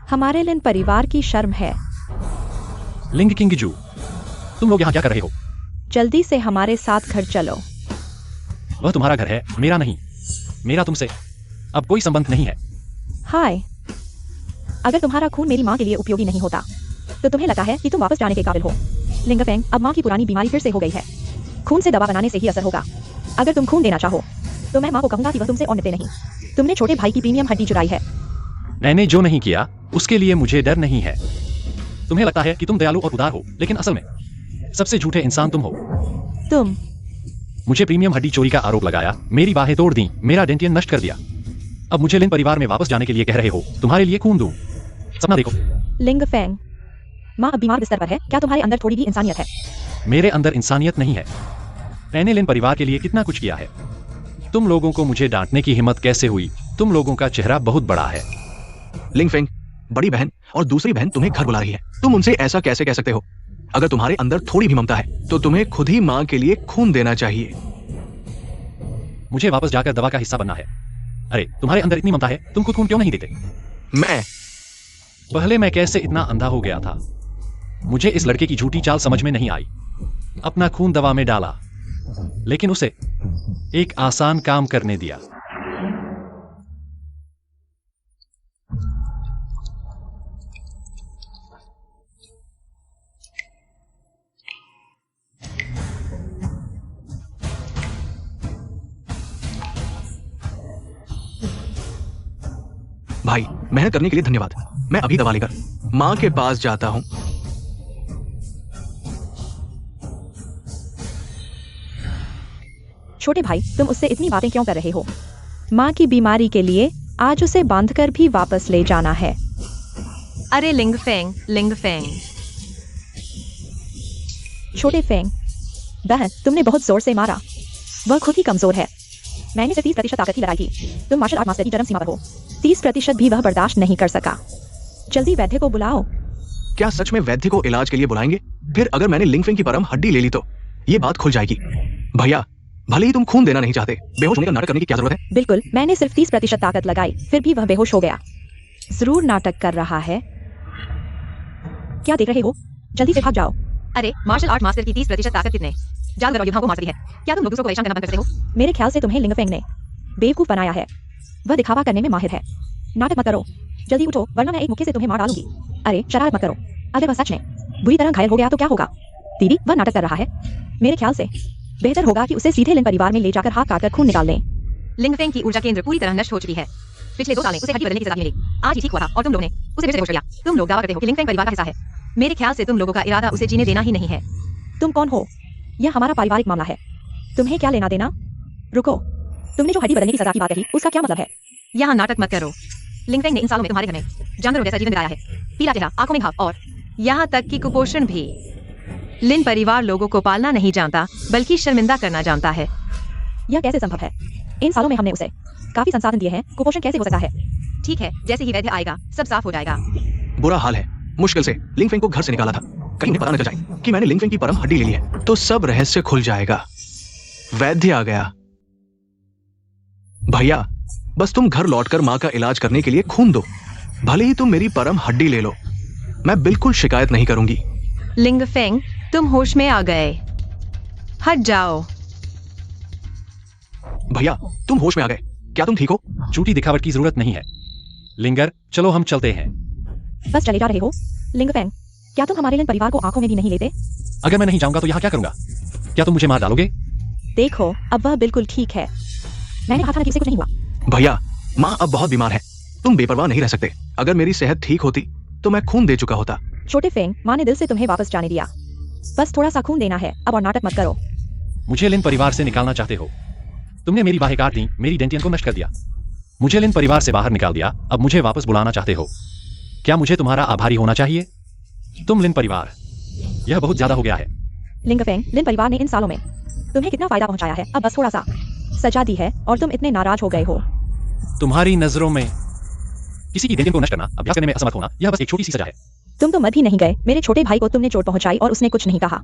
हमारे लिन परिवार की शर्म है। लिंग किंगजू, तुम लोग यहाँ क्या कर रहे हो? जल्दी से हमारे साथ घर चलो। वह तुम्हारा घर है, मेरा नहीं। मेरा तुमसे अब कोई संबंध नहीं है। हाय, अगर तुम्हारा खून मेरी माँ के लिए उपयोगी नहीं होता तो तुम्हें लगता है कि तुम वापस जाने के काबिल हो। लिंगफिंग, अब माँ की पुरानी बीमारी फिर से हो गई है। खून से दवा बनाने से ही असर होगा। अगर तुम खून देना चाहो तो मैं माँ को कहूंगा कि वह तुमसे और निपटे नहीं। तुमने छोटे भाई की प्रीमियम हड्डी चुराई है। मैंने जो नहीं किया उसके लिए मुझे डर नहीं है। तुम्हें लगता है कि तुम दयालु और उदार हो, लेकिन असल में सबसे झूठे इंसान तुम हो। तुम मुझे प्रीमियम हड्डी चोरी का आरोप लगाया, मेरी बाहें तोड़ दी, मेरा डेंटियन नष्ट कर दिया। अब मुझे लिन परिवार में वापस जाने के लिए कह रहे हो। तुम्हारे लिए खून दूं? सपना देखो। लिंगफिंग, माँ अब बीमार बिस्तर पर है। क्या तुम्हारे अंदर थोड़ी भी इंसानियत है? मेरे अंदर इंसानियत नहीं है। मैंने लिन परिवार के लिए कितना कुछ किया है। तुम लोगों को मुझे डांटने की हिम्मत कैसे हुई? तुम लोगों का चेहरा बहुत बड़ा है। लिंगफिंग, बड़ी बहन और दूसरी बहन तुम्हें घर बुला रही है। तुम उनसे ऐसा कैसे कह सकते हो? अगर तुम्हारे अंदर थोड़ी भी ममता है तो तुम्हें खुद ही माँ के लिए खून देना चाहिए। मुझे वापस जाकर दवा का हिस्सा बनना है। अरे, तुम्हारे अंदर इतनी ममता है, तुम खुद खून क्यों नहीं देते? मैं पहले मैं कैसे इतना अंधा हो गया था? मुझे इस लड़के की झूठी चाल समझ में नहीं आई। अपना खून दवा में डाला, लेकिन उसे एक आसान काम करने दिया। भाई, मेहनत करने के लिए धन्यवाद। मैं अभी दवा लेकर माँ के पास जाता हूँ। छोटे भाई, तुम उससे इतनी बातें क्यों कर रहे हो? माँ की बीमारी के लिए आज उसे बांधकर भी वापस ले जाना है। अरे लिंगफेंग, छोटे फेंग, बहन, तुमने बहुत जोर से मारा। वह खुद ही कमजोर है। मैंने सिर्फ 30% ताकत ही लगाई थी। तुम मार्शल आर्ट मास्टर की चरम सीमा पर हो। 30% भी वह बर्दाश्त नहीं कर सका। जल्दी वैद्य को बुलाओ। क्या सच में वैद्य को इलाज के लिए बुलाएंगे? फिर अगर मैंने लिंगफेंग की परम हड्डी ले ली तो ये बात खुल जाएगी। भैया, भले ही तुम खून देना नहीं चाहते, बेहोश होने का नाटक करने की क्या जरूरत है? बिल्कुल, मैंने सिर्फ 30% ताकत लगाई, फिर भी वह बेहोश हो गया। जरूर नाटक कर रहा है। क्या देख रहे हो? जल्दी से भाग जाओ। अरे मार्शल आर्ट मास्टर की 30% ताकत कितने जानवर और युद्धाओं को मार सकती है? क्या तुम लोग दूसरों को परेशान करना बंद कर सकते हो? मेरे ख्याल से तुम्हें लिंगफेंग ने बेवकूफ बनाया है। वह दिखावा करने में माहिर है। नाटक मत करो, जल्दी उठो, वरना मैं एक मुक्के से तुम्हें मार डालूंगी। अरे शरारत मत करो। अगर वह सच में बुरी तरह घायल हो गया तो क्या होगा? दीदी, वह नाटक कर रहा है। मेरे ख्याल से बेहतर होगा कि उसे सीधे लिन परिवार में ले जाकर हाथ काटकर खून निकाल लें। लिंगफेंग की ऊर्जा केंद्र पूरी तरह नष्ट हो चुकी है। पिछले 2 साल में उसे हड्डी बदलने की सजा मिली। आज ही ठीक हुआ था और तुम लोगों ने उसे फिर से बेहोश कर दिया। तुम लोग दावा करते हो कि लिंगफेंग परिवार का हिस्सा है। मेरे ख्याल से तुम लोगों का इरादा उसे जीने देना ही नहीं है। तुम कौन हो? यह हमारा पारिवारिक मामला है। तुम्हें क्या लेना देना? रुको, तुमने जो हड्डी बदलने की सजा की बात कही, उसका क्या मतलब है? यहाँ नाटक मत करो। लिंगफेंग ने इन सालों में तुम्हारे घर में जानवरों जैसा जीवन बिताया है। पीला चेहरा, आंखों में घाव और यहाँ तक कि कुपोषण भी। लिन परिवार लोगों को पालना नहीं जानता, बल्कि शर्मिंदा करना जानता है। यह कैसे संभव है? इन सालों में हमने उसे काफी संसाधन दिए हैं, कुपोषण कैसे हो सकता है? ठीक है, जैसे ही वैद्य आएगा सब साफ हो जाएगा। बुरा हाल है। मुश्किल से लिंगफेंग को घर से निकाला था। कहीं उन्हें पता न चल जाए कि मैंने लिंगफेंग की परम हड्डी ले ली है, तो सब रहस्य खुल जाएगा। वैद्य आ गया। भैया, बस तुम घर लौटकर माँ का इलाज करने के लिए खून दो। भले ही तुम मेरी परम हड्डी ले लो, मैं बिल्कुल शिकायत नहीं करूंगी। लिंगफेंग, तुम होश में आ गए। हट जाओ। भैया, तुम होश में आ गए। क्या तुम ठीक हो? झूठी दिखावट की जरूरत नहीं है। लिंगर, चलो हम चलते हैं। बस चले जा रहे हो? लिंगफेंग, क्या तुम हमारे लिन परिवार को आंखों में भी नहीं लेते? अगर मैं नहीं जाऊंगा तो यहाँ क्या करूंगा? क्या तुम मुझे मार डालोगे? देखो, अब वह बिल्कुल ठीक है। मैंने कहा था ना कि उसे कुछ नहीं हुआ। भैया, माँ अब बहुत बीमार है। तुम बेपरवाह नहीं रह सकते। अगर मेरी सेहत ठीक होती तो मैं खून दे चुका होता। छोटे फेंग, माँ ने दिल से तुम्हें वापस जाने दिया। बस थोड़ा सा खून देना है अब, और नाटक मत करो। मुझे लिन परिवार से निकालना चाहते हो? तुमने मेरी बाहें काट दी, मेरी डेंटियन को नष्ट कर दिया, मुझे लिन परिवार से बाहर निकाल दिया। अब मुझे वापस बुलाना चाहते हो? क्या मुझे तुम्हारा आभारी होना चाहिए? तुम लिन परिवार, यह बहुत ज्यादा हो गया है। लिंगफेंग, लिन परिवार ने इन सालों में तुम्हें कितना फायदा पहुंचाया है, अब बस थोड़ा सा सजा दी है और तुम इतने नाराज हो गए हो। तुम्हारी नजरों में किसी की डेंटियन को नष्ट करना, अभ्यास करने में असमर्थ होना, यह बस एक छोटी सी सजा है। तुम तो मर भी नहीं गए। मेरे छोटे भाई को तुमने चोट पहुंचाई और उसने कुछ नहीं कहा।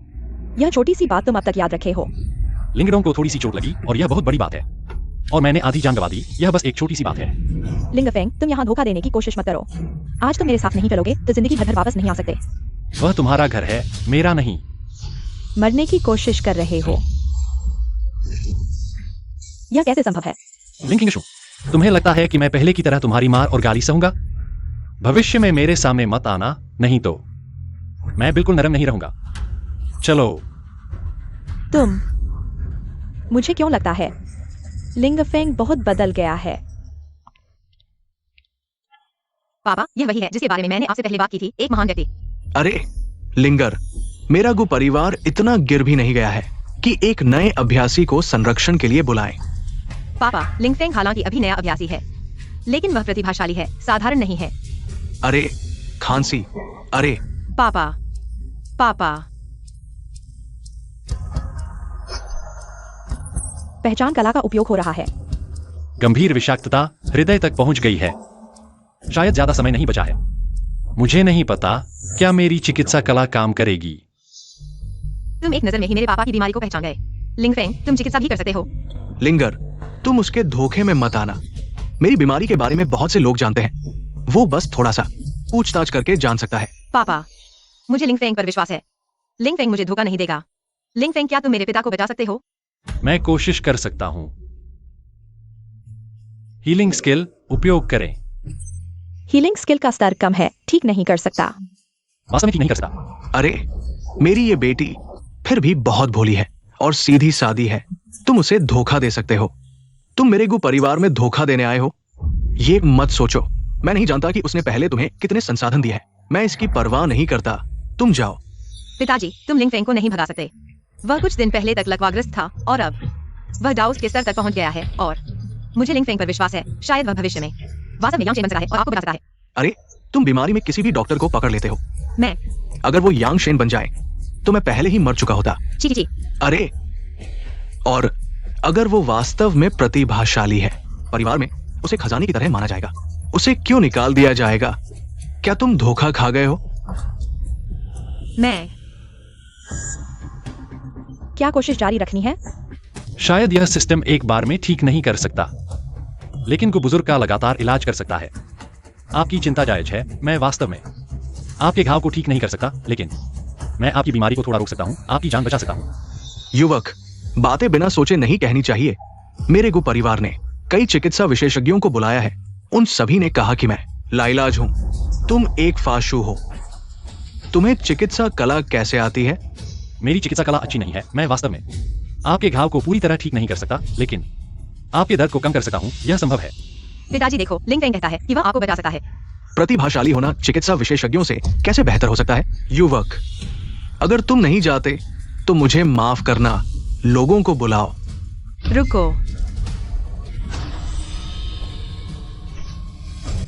यह छोटी सी बात तुम अब तक याद रखे हो। लिंगडों को थोड़ी सी चोट लगी और यह बहुत बड़ी बात है, और मैंने आधी जान गंवा दी। यह बस एक छोटी सी बात है। लिंगफेंग, तुम यहाँ धोखा देने की कोशिश मत करो। आज तुम मेरे साथ नहीं चलोगे तो जिंदगी भर घर वापस नहीं आ सकते। वह तुम्हारा घर है, मेरा नहीं। मरने की कोशिश कर रहे हो? यह कैसे संभव है? लिंकिंग, तुम्हें लगता है कि मैं पहले की तरह तुम्हारी मार और गाली सहूंगा? भविष्य में मेरे सामने मत आना, नहीं तो मैं बिल्कुल नरम नहीं रहूंगा। चलो। तुम, मुझे क्यों लगता है लिंगफेंग बहुत बदल गया है। पापा, यह वही है जिसके बारे में मैंने आपसे पहले बात की थी, एक महान व्यक्ति। अरे लिंगर, मेरा गु परिवार इतना गिर भी नहीं गया है कि एक नए अभ्यासी को संरक्षण के लिए बुलाएं। पापा, लिंगफेंग हालांकि अभी नया अभ्यासी है, लेकिन वह प्रतिभाशाली है, साधारण नहीं है। अरे खांसी, अरे पापा, पापा। पहचान कला का उपयोग हो रहा है। गंभीर विषाक्तता हृदय तक पहुंच गई है। शायद ज्यादा समय नहीं बचा है। मुझे नहीं पता क्या मेरी चिकित्सा कला काम करेगी। तुम एक नजर में ही मेरे पापा की बीमारी को पहचान गए। लिंगफेंग, तुम चिकित्सा भी कर सकते हो। लिंगर, तुम उसके धोखे में मत आना। मेरी बीमारी के बारे में बहुत से लोग जानते हैं। वो बस थोड़ा सा पूछताछ करके जान सकता है। पापा, मुझे लिंगफेंग पर विश्वास है। लिंगफेंग मुझे धोखा नहीं देगा। लिंगफेंग, क्या तुम मेरे पिता को बचा सकते हो? मैं कोशिश कर सकता हूं। हीलिंग स्किल उपयोग करें। हीलिंग स्किल का स्तर कम है, ठीक नहीं कर सकता। वास्तव में ठीक नहीं कर सकता। अरे मेरी ये बेटी फिर भी बहुत भोली है और सीधी सादी है। तुम उसे धोखा दे सकते हो। तुम मेरे गु परिवार में धोखा देने आए हो, ये मत सोचो। मैं नहीं जानता कि उसने पहले तुम्हें कितने संसाधन दिए हैं। मैं इसकी परवाह नहीं करता। तुम जाओ। पिताजी, तुम लिंगफेंग को नहीं भगा सकते। वह कुछ दिन पहले तक लकवाग्रस्त था और अब वह डाउस के स्तर तक पहुंच गया है और मुझे लिंगफेंग पर विश्वास है। शायद वह भविष्य में वास्तव में यांग शेन बन सकता है और आपको बचा सकता है। अरे, तुम बीमारी में किसी भी डॉक्टर को पकड़ लेते हो। मैं अगर वो यांग शेन बन जाए तो मैं पहले ही मर चुका होता। ची। अरे, और अगर वो वास्तव में प्रतिभाशाली है, परिवार में उसे खजाने की तरह माना जाएगा। उसे क्यों निकाल दिया जाएगा? क्या तुम धोखा खा गए हो? मैं क्या कोशिश जारी रखनी है? शायद यह सिस्टम एक बार में ठीक नहीं कर सकता, लेकिन को बुजुर्ग का लगातार इलाज कर सकता है। आपकी चिंता जायज है। मैं वास्तव में आपके घाव को ठीक नहीं कर सकता, लेकिन मैं आपकी बीमारी को थोड़ा रोक सकता हूं, आपकी जान बचा सकता हूं। युवक, बातें बिना सोचे नहीं कहनी चाहिए। मेरे गु परिवार ने कई चिकित्सा विशेषज्ञों को बुलाया है। उन सभी ने कहा कि मैं लाइलाज हूं। तुम एक फाशु हो। तुम्हें चिकित्सा कला कैसे आती है? मेरी चिकित्सा कला अच्छी नहीं है। मैं वास्तव में आपके घाव को पूरी तरह ठीक नहीं कर सकता, लेकिन आपके दर्द को कम कर सकता हूं। यह संभव है। पिताजी देखो, लिंगफेंग कहता है कि वह आपको बचा सकता है। प्रतिभाशाली होना चिकित्सा विशेषज्ञों से कैसे बेहतर हो सकता है? युवक, अगर तुम नहीं जाते तो मुझे माफ करना। लोगों को बुलाओ। रुको।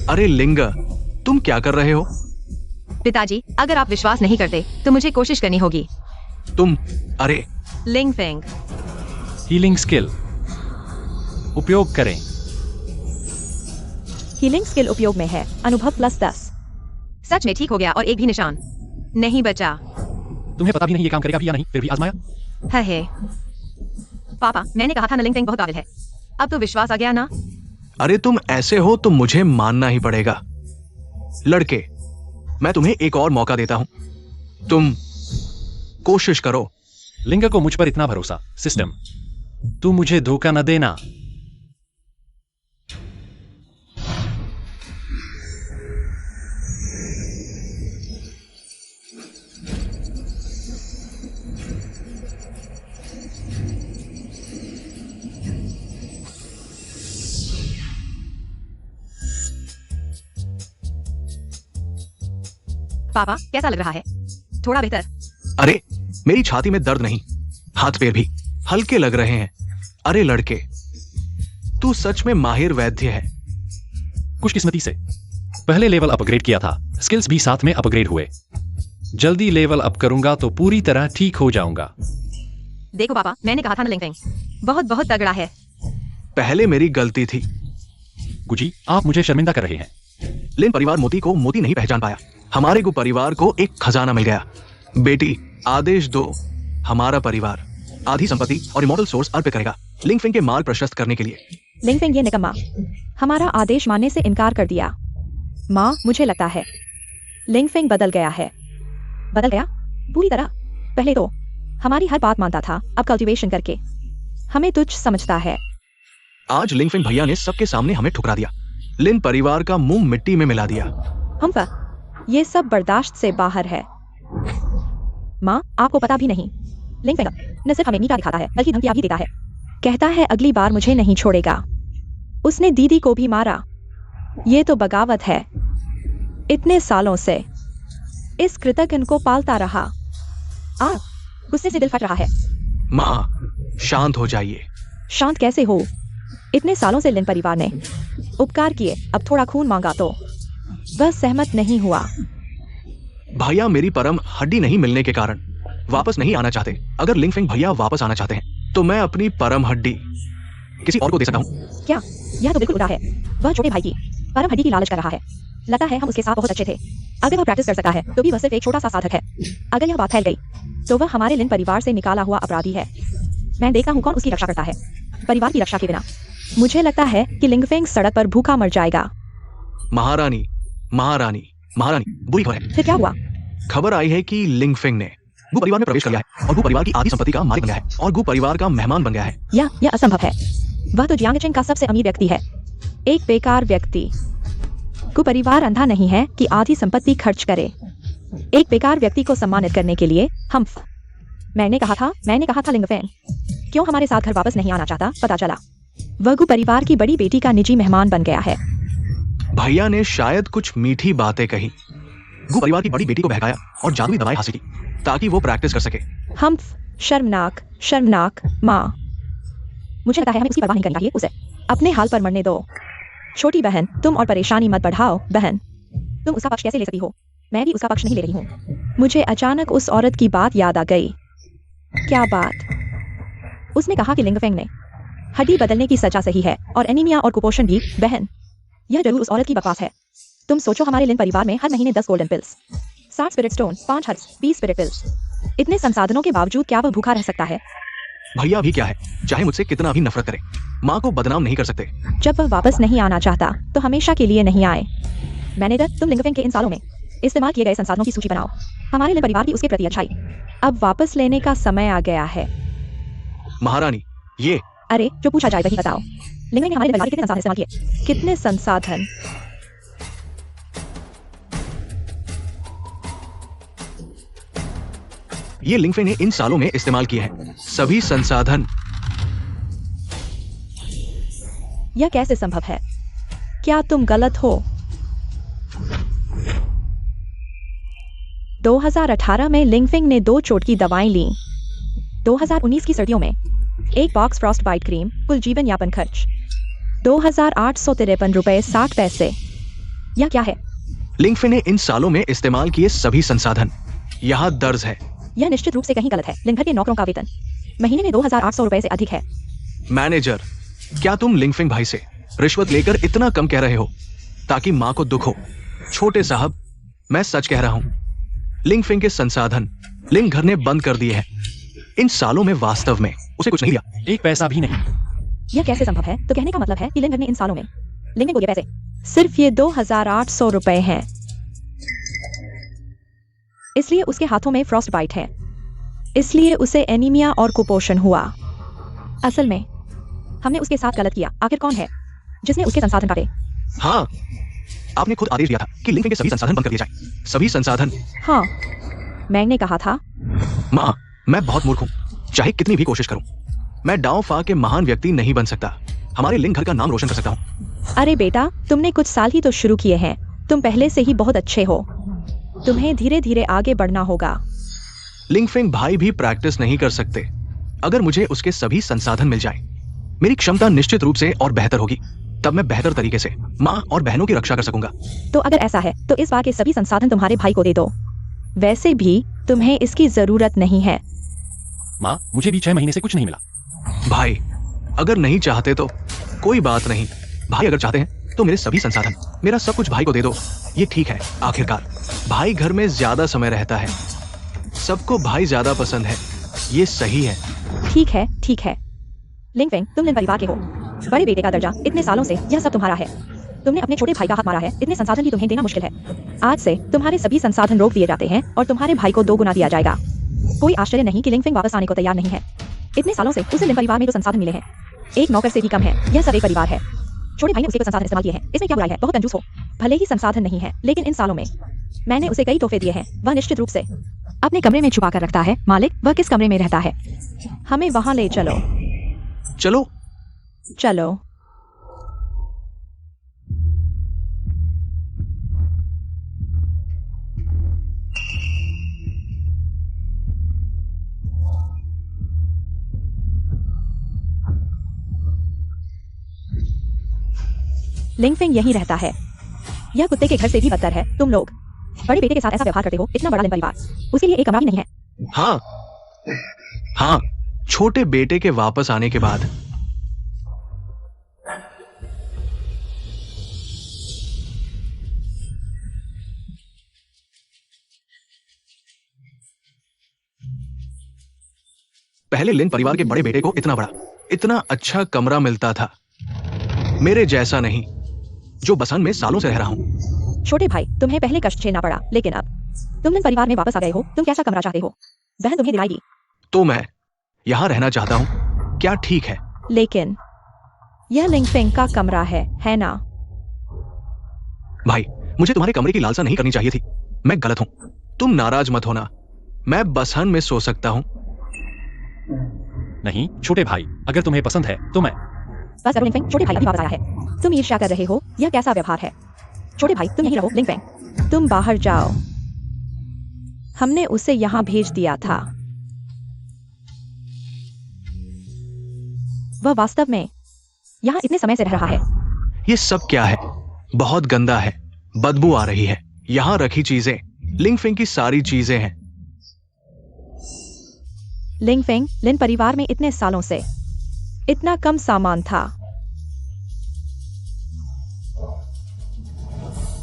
अरे लिंग, तुम क्या कर रहे हो? पिताजी, अगर आप विश्वास नहीं करते तो मुझे कोशिश करनी होगी। तुम, अरे लिंगफेंग हीलिंग स्किल उपयोग करें। हीलिंग स्किल उपयोग में है। अनुभव +10। सच में ठीक हो गया और एक भी निशान नहीं बचा। तुम्हें पता भी नहीं ये काम करेगा भी या नहीं, फिर भी आजमाया। है पापा, मैंने कहा था ना लिंगफेंग बहुत काबिल है। अब तो विश्वास आ गया ना? अरे तुम ऐसे हो तो मुझे मानना ही पड़ेगा। लड़के, मैं तुम्हें एक और मौका देता हूं। तुम कोशिश करो। लिंग को मुझ पर इतना भरोसा। सिस्टम, तू मुझे धोखा न देना। पापा, कैसा लग रहा है? थोड़ा बेहतर? अरे, मेरी छाती में दर्द नहीं, हाथ पैर भी हल्के लग रहे हैं। अरे लड़के, तू सच में माहिर वैद्य है। खुशकिस्मती से पहले लेवल अपग्रेड किया था, स्किल्स भी साथ में अपग्रेड हुए। जल्दी लेवल अप करूंगा तो पूरी तरह ठीक हो जाऊंगा। देखो पापा, मैंने कहा था ना लिंगफेंग बहुत बहुत तगड़ा है। पहले मेरी गलती थी। गुजी, आप मुझे शर्मिंदा कर रहे हैं। लिन परिवार मोती को मोती नहीं पहचान पाया। हमारे गु परिवार को एक खजाना मिल गया। बेटी, आदेश दो। हमारा परिवार आधी संपत्ति और इमॉर्टल सोर्स अर्पित करेगा लिंगफेंग के मार्ग प्रशस्त करने के लिए। लिंगफेंग ये निकम्मा हमारा आदेश मानने से इनकार कर दिया। माँ, मुझे लगता है लिंगफेंग बदल गया है। बदल गया पूरी तरह। पहले तो हमारी हर बात मानता था, अब कल्टीवेशन करके हमें तुच्छ समझता है। आज लिंगफेंग भैया ने सबके सामने हमें ठुकरा दिया। लिन परिवार का मुंह मिट्टी में मिला दिया। हम पर ये सब बर्दाश्त से बाहर है। माँ, आपको पता भी नहीं, लिंगफेंग न सिर्फ हमें नीचा दिखाता है बल्कि धमकियां भी देता है। कहता है अगली बार मुझे नहीं छोड़ेगा। उसने दीदी को भी मारा। ये तो बगावत है। इतने सालों से इस कृतज्ञ को पालता रहा। गुस्से से दिल फट रहा है। माँ, शांत हो जाइए। शांत कैसे हो? इतने सालों से लिन परिवार ने उपकार किए, अब थोड़ा खून मांगा तो वह सहमत नहीं हुआ। भैया मेरी परम हड्डी नहीं मिलने के कारण वापस नहीं आना चाहते। अगर लिंगफेंग भैया वापस आना चाहते हैं तो मैं अपनी परम हड्डी किसी और को दे सकता हूँ। क्या? यह तो बिल्कुल उल्टा है। वह छोटे भाई की परम हड्डी की लालच कर रहा है। लगता है हम उसके साथ बहुत अच्छे थे। अगर वह प्रैक्टिस कर सकता है तो भी वह सिर्फ एक छोटा सा साधक है। अगर यह बात फैल गई तो वह हमारे लिन परिवार से निकाला हुआ अपराधी है। मैं देखता हूँ कौन उसकी रक्षा करता है। परिवार की रक्षा के बिना मुझे लगता है कि लिंगफेंग सड़क पर भूखा मर जाएगा। महारानी, महारानी, महारानी, बुरी खबर है। फिर क्या हुआ? खबर आई है कि लिंगफेंग ने गु परिवार में प्रवेश कर लिया है और गु परिवार की आधी संपत्ति का मालिक बन गया है और गु परिवार का मेहमान बन गया है। यह असंभव है। वह तो जियांग चेंग का सबसे अमीर व्यक्ति है। एक बेकार व्यक्ति। गु परिवार अंधा नहीं है कि आधी संपत्ति खर्च करे। एक बेकार व्यक्ति को सम्मानित करने के लिए हम मैंने कहा था लिंगफेंग क्यों हमारे साथ घर वापस नहीं आना चाहता। पता चला वह गु परिवार की बड़ी बेटी का निजी मेहमान बन गया है। भैया ने शायद कुछ मीठी बातें कही। गु परिवार की बड़ी बेटी को बहकाया और जादुई दवाएं हासिल की ताकि वो प्रैक्टिस कर सके। हम शर्मनाक शर्मनाक माँ। मुझे लगता है हमें उसकी परवाह नहीं करनी चाहिए, उसे अपने हाल पर मरने दो। छोटी बहन, तुम और परेशानी मत बढ़ाओ। बहन, तुम उसका पक्ष कैसे ले सकती हो? मैं भी उसका पक्ष नहीं ले रही हूँ। मुझे अचानक उस औरत की बात याद आ गई। क्या बात? उसने कहा कि लिंगफेंग ने हड्डी बदलने की सजा सही है और एनीमिया और कुपोषण भी। बहन, यह जरूर उस औरत की बकवास है। तुम सोचो, हमारे लिन परिवार में हर महीने 10 golden pills, 60 spirit stone, 5 herbs, 20 spirit pills. इतने संसाधनों के बावजूद क्या वह भूखा रह सकता है? भैया भी क्या है, चाहे मुझसे कितना भी नफरत करे, माँ को बदनाम नहीं कर सकते। जब वह वापस नहीं आना चाहता तो हमेशा के लिए नहीं आए। मैनेजर, तुम लिंगफेंग के इन सालों में इस्तेमाल किए गए संसाधनों की सूची बनाओ। हमारे लिन परिवार की उसके प्रति अच्छाई अब वापस लेने का समय आ गया है। महारानी, ये अरे, जो पूछा जाए वही बताओ। लिंगफेंग ने हमारे लिन परिवार के कितने संसाधन इस्तेमाल किए? कितने संसाधन? ये लिंगफेंग ने इन सालों में इस्तेमाल किए हैं सभी संसाधन। यह कैसे संभव है? क्या तुम गलत हो? 2018 में लिंगफेंग ने 2 चोट की दवाएं लीं। 2019 की सर्दियों में 1 बॉक्स फ्रॉस्ट बाइट क्रीम। कुल जीवन यापन खर्च 2,853 रुपए 60 पैसे। यह क्या है? लिंगफेंग ने इन सालों में इस्तेमाल किए सभी संसाधन यहाँ दर्ज है। यह निश्चित रूप से कहीं गलत है। लिंग भर के नौकरों का वेतन महीने में 2,800 रुपए से अधिक है। मैनेजर, क्या तुम लिंगफेंग भाई से रिश्वत लेकर इतना कम कह रहे हो ताकि माँ को दुख हो? छोटे साहब, मैं सच कह रहा हूँ। लिंगफेंग के संसाधन लिंग घर ने बंद कर दिए हैं। इन सालों में वास्तव में उसे कुछ नहीं लिया, एक पैसा भी नहीं। यह कैसे संभव है? तो कहने का मतलब है कि लिंग घर ने इन सालों में लिंग को दिए पैसे सिर्फ ये 2,800 रुपए हैं। इसलिए उसके हाथों में फ्रॉस्ट बाइट है। इसलिए उसे एनीमिया और कुपोषण हुआ। असल में हमने उसके साथ गलत किया। आखिर कौन है जिसने उसके संसाधन काटे? हाँ, आपने खुद आदेश दिया था कि लिंगफेंग के सभी संसाधन बंद कर दिए जाएं। सभी संसाधन। हाँ, मैंने कहा था। माँ, मैं बहुत मूर्ख हूँ। चाहे कितनी भी कोशिश करूँ, मैं डाओ फा के महान व्यक्ति नहीं बन सकता। हमारे लिंग घर का नाम रोशन कर सकता हूँ। अरे बेटा, तुमने कुछ साल ही तो शुरू किए हैं। तुम पहले से ही बहुत अच्छे हो। तुम्हें धीरे धीरे आगे बढ़ना होगा। लिंगफेंग भाई भी प्रैक्टिस नहीं कर सकते। अगर मुझे उसके सभी संसाधन मिल जाएं, मेरी क्षमता निश्चित रूप से और बेहतर होगी। तब मैं बेहतर तरीके से माँ और बहनों की रक्षा कर सकूंगा। तो अगर ऐसा है तो इस बार के सभी संसाधन तुम्हारे भाई को दे दो। वैसे भी तुम्हें इसकी जरूरत नहीं है। माँ, मुझे भी 6 महीने से कुछ नहीं मिला। भाई, अगर नहीं चाहते तो कोई बात नहीं। भाई अगर चाहते हैं तो मेरे सभी संसाधन, मेरा सब कुछ भाई को दे दो। ये ठीक है। आखिरकार भाई घर में ज्यादा समय रहता है। सबको भाई ज्यादा पसंद है। ये सही है। ठीक है, ठीक है। लिंगफेंग, तुम लिन परिवार के हो। बड़े बेटे का दर्जा, इतने सालों से यह सब तुम्हारा है। तुमने अपने छोटे भाई का हाथ मारा है। इतने संसाधन भी तुम्हें देना मुश्किल है। आज से तुम्हारे सभी संसाधन रोक दिए जाते हैं और तुम्हारे भाई को 2 गुना दिया जाएगा। कोई आश्चर्य नहीं कि लिंगफेंग वापस आने को तैयार नहीं है। इतने सालों से उसे लिन परिवार में जो संसाधन मिले हैं, एक नौकर से भी कम है। यह सब एक परिवार है। छोटे भाई ने उसके संसाधन इस्तेमाल किए हैं। इसमें क्या बुराई है? बहुत कंजूस हो। भले ही संसाधन नहीं है, लेकिन इन सालों में मैंने उसे कई तोहफे दिए हैं। वह निश्चित रूप से अपने कमरे में छुपा कर रखता है। मालिक, वह किस कमरे में रहता है? हमें वहां ले चलो। चलो। चलो। लिंगफेंग यहीं रहता है। यह कुत्ते के घर से भी बदतर है। तुम लोग बड़े बेटे के साथ ऐसा व्यवहार करते हो। इतना बड़ा लिन परिवार, उसके लिए एक कमरा भी नहीं है। हाँ हाँ, छोटे बेटे के वापस आने के बाद पहले लिन परिवार के बड़े बेटे को इतना बड़ा, इतना अच्छा कमरा मिलता था। मेरे जैसा नहीं, जो बसन में सालों से रह रहा हूँ। छोटे भाई, तुम्हें पहले कष्ट झेलना पड़ा, लेकिन अब तुम लिन परिवार में वापस आ गए हो। तुम कैसा कमरा चाहते हो? बहन तुम्हें दिलाएगी। तो मैं यहाँ रहना चाहता हूँ। क्या ठीक है? लेकिन यह लिंगफेंग का कमरा है ना? भाई, मुझे तुम्हारे कमरे की लालसा नहीं करनी चाहिए थी। मैं गलत हूँ। तुम नाराज मत होना। मैं बसहन में सो सकता हूँ। नहीं छोटे भाई, अगर तुम्हें पसंद है तो मैं। बस करो लिंगफेंग, छोटे भाई अभी वापस आया है। तुम ईर्ष्या कर रहे हो। यह कैसा व्यवहार है? छोटे भाई तुम यहीं रहो लिंग फेंग। तुम बाहर जाओ। हमने उसे यहाँ भेज दिया था। वह वास्तव में यहाँ इतने समय से रह रहा है। ये सब क्या है? बहुत गंदा है, बदबू आ रही है। यहाँ रखी चीजें लिंग फेंग की सारी चीजें हैं। लिंग फेंग, लिन परिवार में इतने सालों से इतना कम सामान था।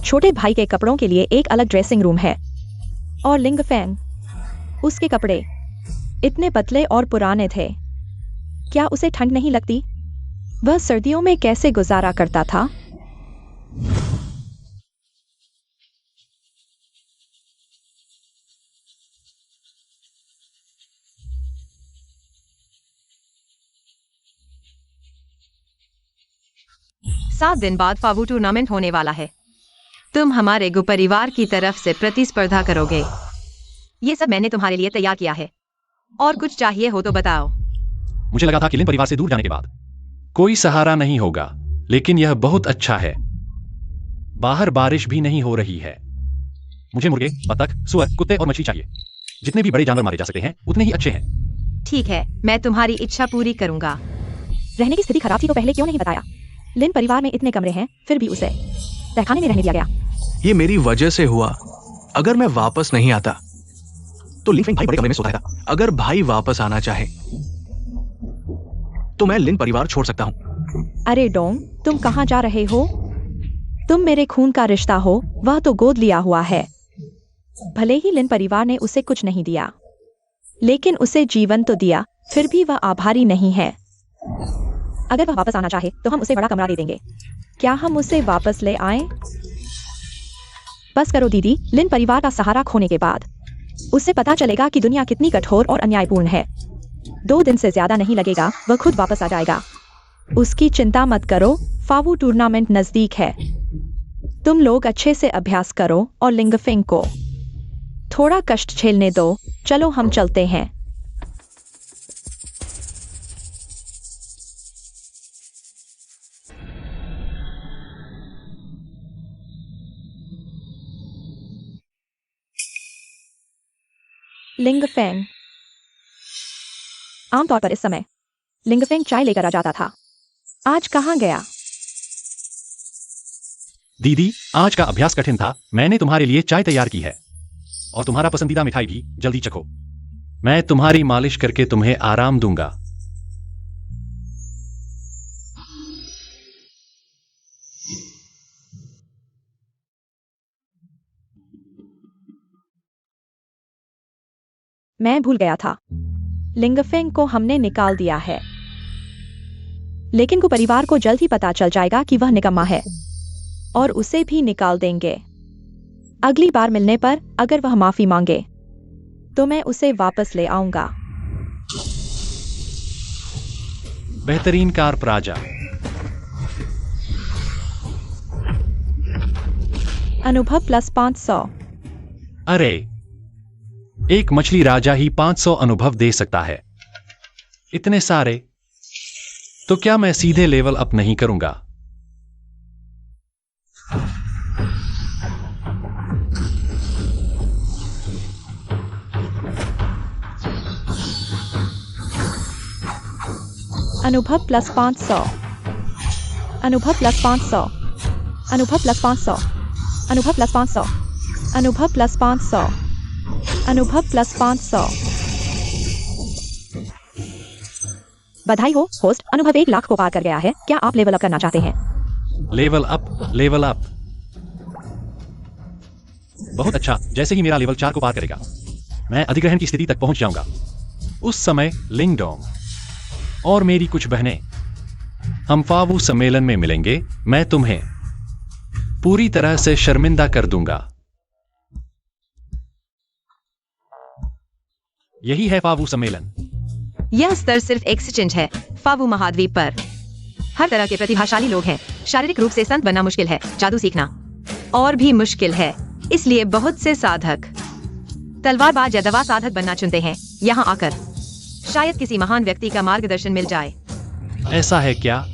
छोटे भाई के कपड़ों के लिए एक अलग ड्रेसिंग रूम है और लिंग फेंग, उसके कपड़े इतने पतले और पुराने थे। क्या उसे ठंड नहीं लगती? वह सर्दियों में कैसे गुजारा करता था? सात दिन बाद फावू टूर्नामेंट होने वाला है। तुम हमारे गु परिवार की तरफ से प्रतिस्पर्धा करोगे। ये सब मैंने तुम्हारे लिए तैयार किया है। और कुछ चाहिए हो तो बताओ। मुझे लगा था कि लिन परिवार से दूर जाने के बाद कोई सहारा नहीं होगा, लेकिन यह बहुत अच्छा है। बाहर बारिश भी नहीं हो रही है। मुझे मुर्गे, बतख, सुअर, कुत्ते और मछली चाहिए। जितने भी बड़े जानवर मारे जा सकते हैं उतने ही अच्छे हैं। ठीक है, मैं तुम्हारी इच्छा पूरी करूंगा। रहने की स्थिति खराब थी तो पहले क्यों नहीं बताया? लिन परिवार में इतने कमरे हैं, फिर भी उसे तहखाने में रहने दिया गया। ये मेरी वजह से हुआ। अगर मैं वापस नहीं आता तो लिन फेंग भाई बड़े कमरे में सोता था। अगर भाई वापस आना चाहे तो मैं लिन परिवार छोड़ सकता हूँ। अरे डोंग, तुम कहाँ जा रहे हो? तुम मेरे खून का रिश्ता हो, वह तो गोद लिया हुआ है। भले ही लिन परिवार ने उसे कुछ नहीं दिया, लेकिन उसे जीवन तो दिया, फिर भी वह आभारी नहीं है। अगर वह वापस आना चाहे तो हम उसे बड़ा कमरा दे देंगे। क्या हम उसे वापस ले आएं? बस करो दीदी, लिन परिवार का सहारा खोने के बाद उसे पता चलेगा कि दुनिया कितनी कठोर और अन्यायपूर्ण है। 2 दिन से ज्यादा नहीं लगेगा, वह खुद वापस आ जाएगा। उसकी चिंता मत करो, फावू टूर्नामेंट नजदीक है। तुम लोग अच्छे से अभ्यास करो और लिंग फेंग को थोड़ा कष्ट झेलने दो। चलो हम चलते हैं। लिंग फेंग। आमतौर पर इस समय लिंग फेंग चाय लेकर आ जाता था। आज कहाँ गया? दीदी, आज का अभ्यास कठिन था। मैंने तुम्हारे लिए चाय तैयार की है और तुम्हारा पसंदीदा मिठाई भी। जल्दी चखो। मैं तुम्हारी मालिश करके तुम्हें आराम दूंगा। मैं भूल गया था, लिंग फेंग को हमने निकाल दिया है। लेकिन को परिवार को जल्द ही पता चल जाएगा कि वह निकम्मा है और उसे भी निकाल देंगे। अगली बार मिलने पर अगर वह माफी मांगे तो मैं उसे वापस ले आऊंगा। बेहतरीन कार प्राजा। अनुभव प्लस 500। अरे, एक मछली राजा ही 500 अनुभव दे सकता है। इतने सारे? तो क्या मैं सीधे लेवल अप नहीं करूंगा? अनुभव प्लस 500। अनुभव प्लस 500। अनुभव प्लस 500। अनुभव प्लस 500। अनुभव प्लस 500। अनुभव प्लस 500। बधाई हो होस्ट, अनुभव 1 लाख को पार कर गया है। क्या आप लेवल अप करना चाहते हैं? Level up, level up. बहुत अच्छा। जैसे ही मेरा लेवल 4 को पार करेगा मैं अधिग्रहण की स्थिति तक पहुंच जाऊंगा। उस समय लिंग डोंग और मेरी कुछ बहनें हम फावू सम्मेलन में मिलेंगे। मैं तुम्हें पूरी तरह से शर्मिंदा कर दूंगा। यही है फावू सम्मेलन। यह स्तर सिर्फ एक्सचेंज है। फावू महाद्वीप पर हर तरह के प्रतिभाशाली लोग हैं। शारीरिक रूप से संत बनना मुश्किल है, जादू सीखना और भी मुश्किल है। इसलिए बहुत से साधक तलवारबाज या दवा साधक बनना चुनते हैं। यहाँ आकर शायद किसी महान व्यक्ति का मार्गदर्शन मिल जाए। ऐसा है क्या?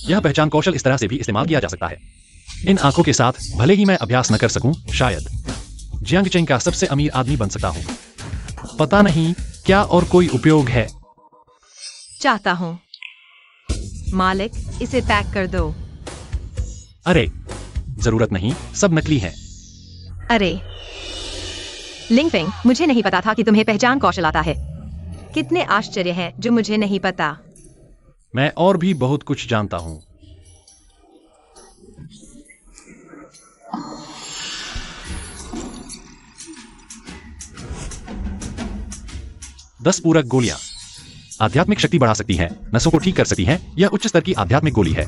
यह पहचान कौशल इस तरह से भी इस्तेमाल किया जा सकता है। इन आंखों के साथ भले ही मैं अभ्यास न कर सकूं, शायद जियांग चेंग का सबसे अमीर आदमी बन सकता हूं। पता नहीं क्या और कोई उपयोग है। चाहता हूँ। मालिक, इसे पैक कर दो। अरे जरूरत नहीं, सब नकली है। अरे लिंगफेंग, मुझे नहीं पता था कि तुम्हें पहचान कौशल आता है। कितने आश्चर्य हैं जो मुझे नहीं पता। मैं और भी बहुत कुछ जानता हूं। दस पूरक गोलियां आध्यात्मिक शक्ति बढ़ा सकती हैं, नसों को ठीक कर सकती हैं। यह उच्च स्तर की आध्यात्मिक गोली है।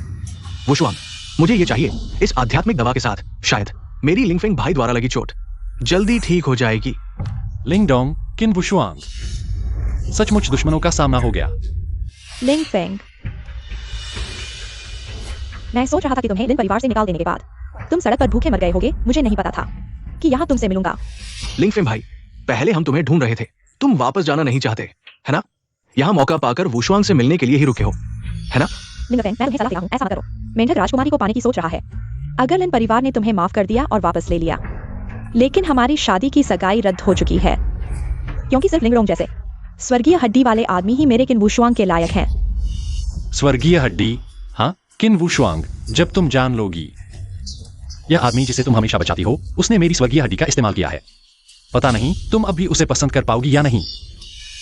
वुशुआंग, मुझे ये चाहिए। इस आध्यात्मिक दवा के साथ शायद मेरी लिंगफेंग भाई द्वारा लगी चोट जल्दी ठीक हो जाएगी। लिंगडोंग किन वुशुआंग, सचमुच दुश्मनों का सामना हो गया। लिंगफेंग, मैं सोच रहा था कि तुम्हें लिन परिवार से निकाल देने के बाद तुम सड़क पर भूखे मर गए होगे। मुझे नहीं पता था कि यहाँ तुमसे मिलूंगा। लिंगफेंग भाई, पहले हम तुम्हें ढूंढ रहे थे। तुम वापस जाना नहीं चाहते, है ना? यहाँ मौका पाकर वुशुआंग से मिलने के लिए ही रुके हो, है ना? लिंगफेंग, मैं तुम्हें सलाह देता हूँ, ऐसा मत करो। मेंढक राजकुमारी को पाने की सोच रहा है। अगर लिन परिवार ने तुम्हें माफ कर दिया और वापस ले लिया, लेकिन हमारी शादी की सगाई रद्द हो चुकी है, क्योंकि सिर्फ लिंगडोंग जैसे स्वर्गीय हड्डी वाले आदमी ही मेरे किन वुशुआंग के लायक हैं। स्वर्गीय हड्डी? हाँ, किन वुशुआंग, जब तुम जान लोगी। यह आदमी जिसे तुम हमेशा बचाती हो, उसने मेरी स्वर्गीय हड्डी का इस्तेमाल किया है। पता नहीं तुम अब भी उसे पसंद कर पाओगी या नहीं,